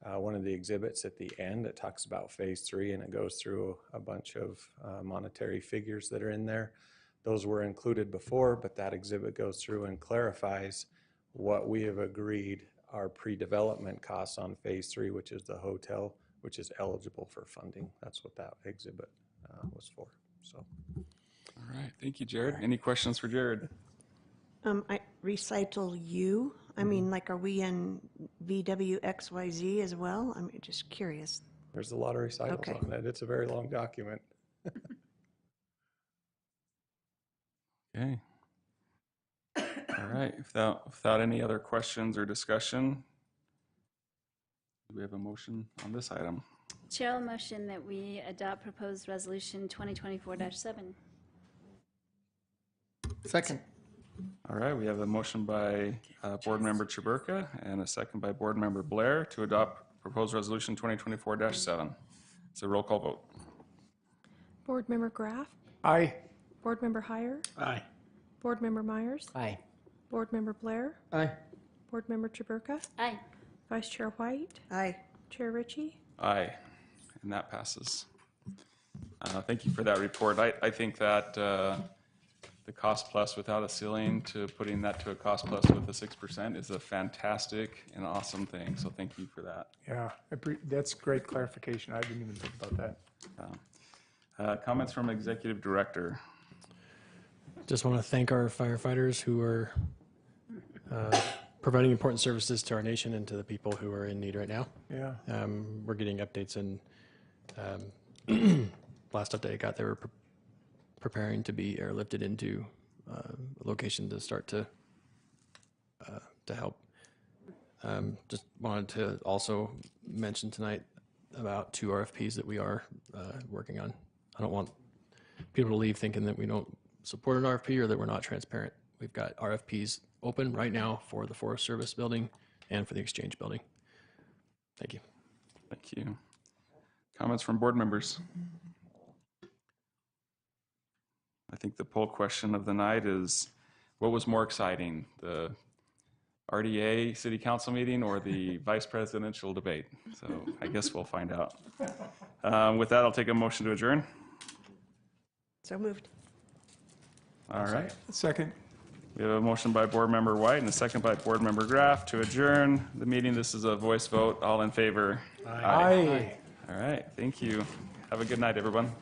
one of the exhibits at the end. It talks about phase 3, and it goes through a bunch of monetary figures that are in there. Those were included before, but that exhibit goes through and clarifies what we have agreed our pre-development costs on phase 3, which is the hotel, which is eligible for funding. That's what that exhibit was for. So, all right, thank you, Jared. Any questions for Jared? Recital U. I mean, like, are we in VWXYZ as well? I'm just curious. There's a lot of recitals on it. It's a very long document. Okay. All right, without any other questions or discussion, do we have a motion on this item? Chair will motion that we adopt proposed resolution 2024-7. Second. All right, we have a motion by Board Member Chaburka and a second by Board Member Blair to adopt proposed resolution 2024-7. It's a roll call vote. Board Member Graff, Aye. Board Member Heyer, Aye. Board Member Myers, Aye. Board Member Blair, Aye. Board Member Chaburka, Aye. Vice Chair White, Aye. Chair Ritchie. Aye, and that passes. Thank you for that report. I think that the cost plus without a ceiling to putting that to a cost plus with a 6% is a fantastic and awesome thing. So thank you for that. Yeah, that's great clarification. I didn't even think about that. Comments from Executive Director. Just want to thank our firefighters who are providing important services to our nation and to the people who are in need right now. Yeah. We're getting updates, and last update I got, they were preparing to be airlifted into a location to start to help. Just wanted to also mention tonight about 2 RFPs that we are working on. I don't want people to leave thinking that we don't support an RFP or that we're not transparent. We've got RFPs open right now for the Forest Service building and for the Exchange building. Thank you. Thank you. Comments from board members? I think the poll question of the night is, what was more exciting, the RDA City Council meeting or the vice presidential debate? So I guess we'll find out. With that, I'll take a motion to adjourn. So moved. All right. Second. We have a motion by Board Member White and a second by Board Member Graff to adjourn the meeting. This is a voice vote. All in favor? Aye. All right. Thank you. Have a good night, everyone.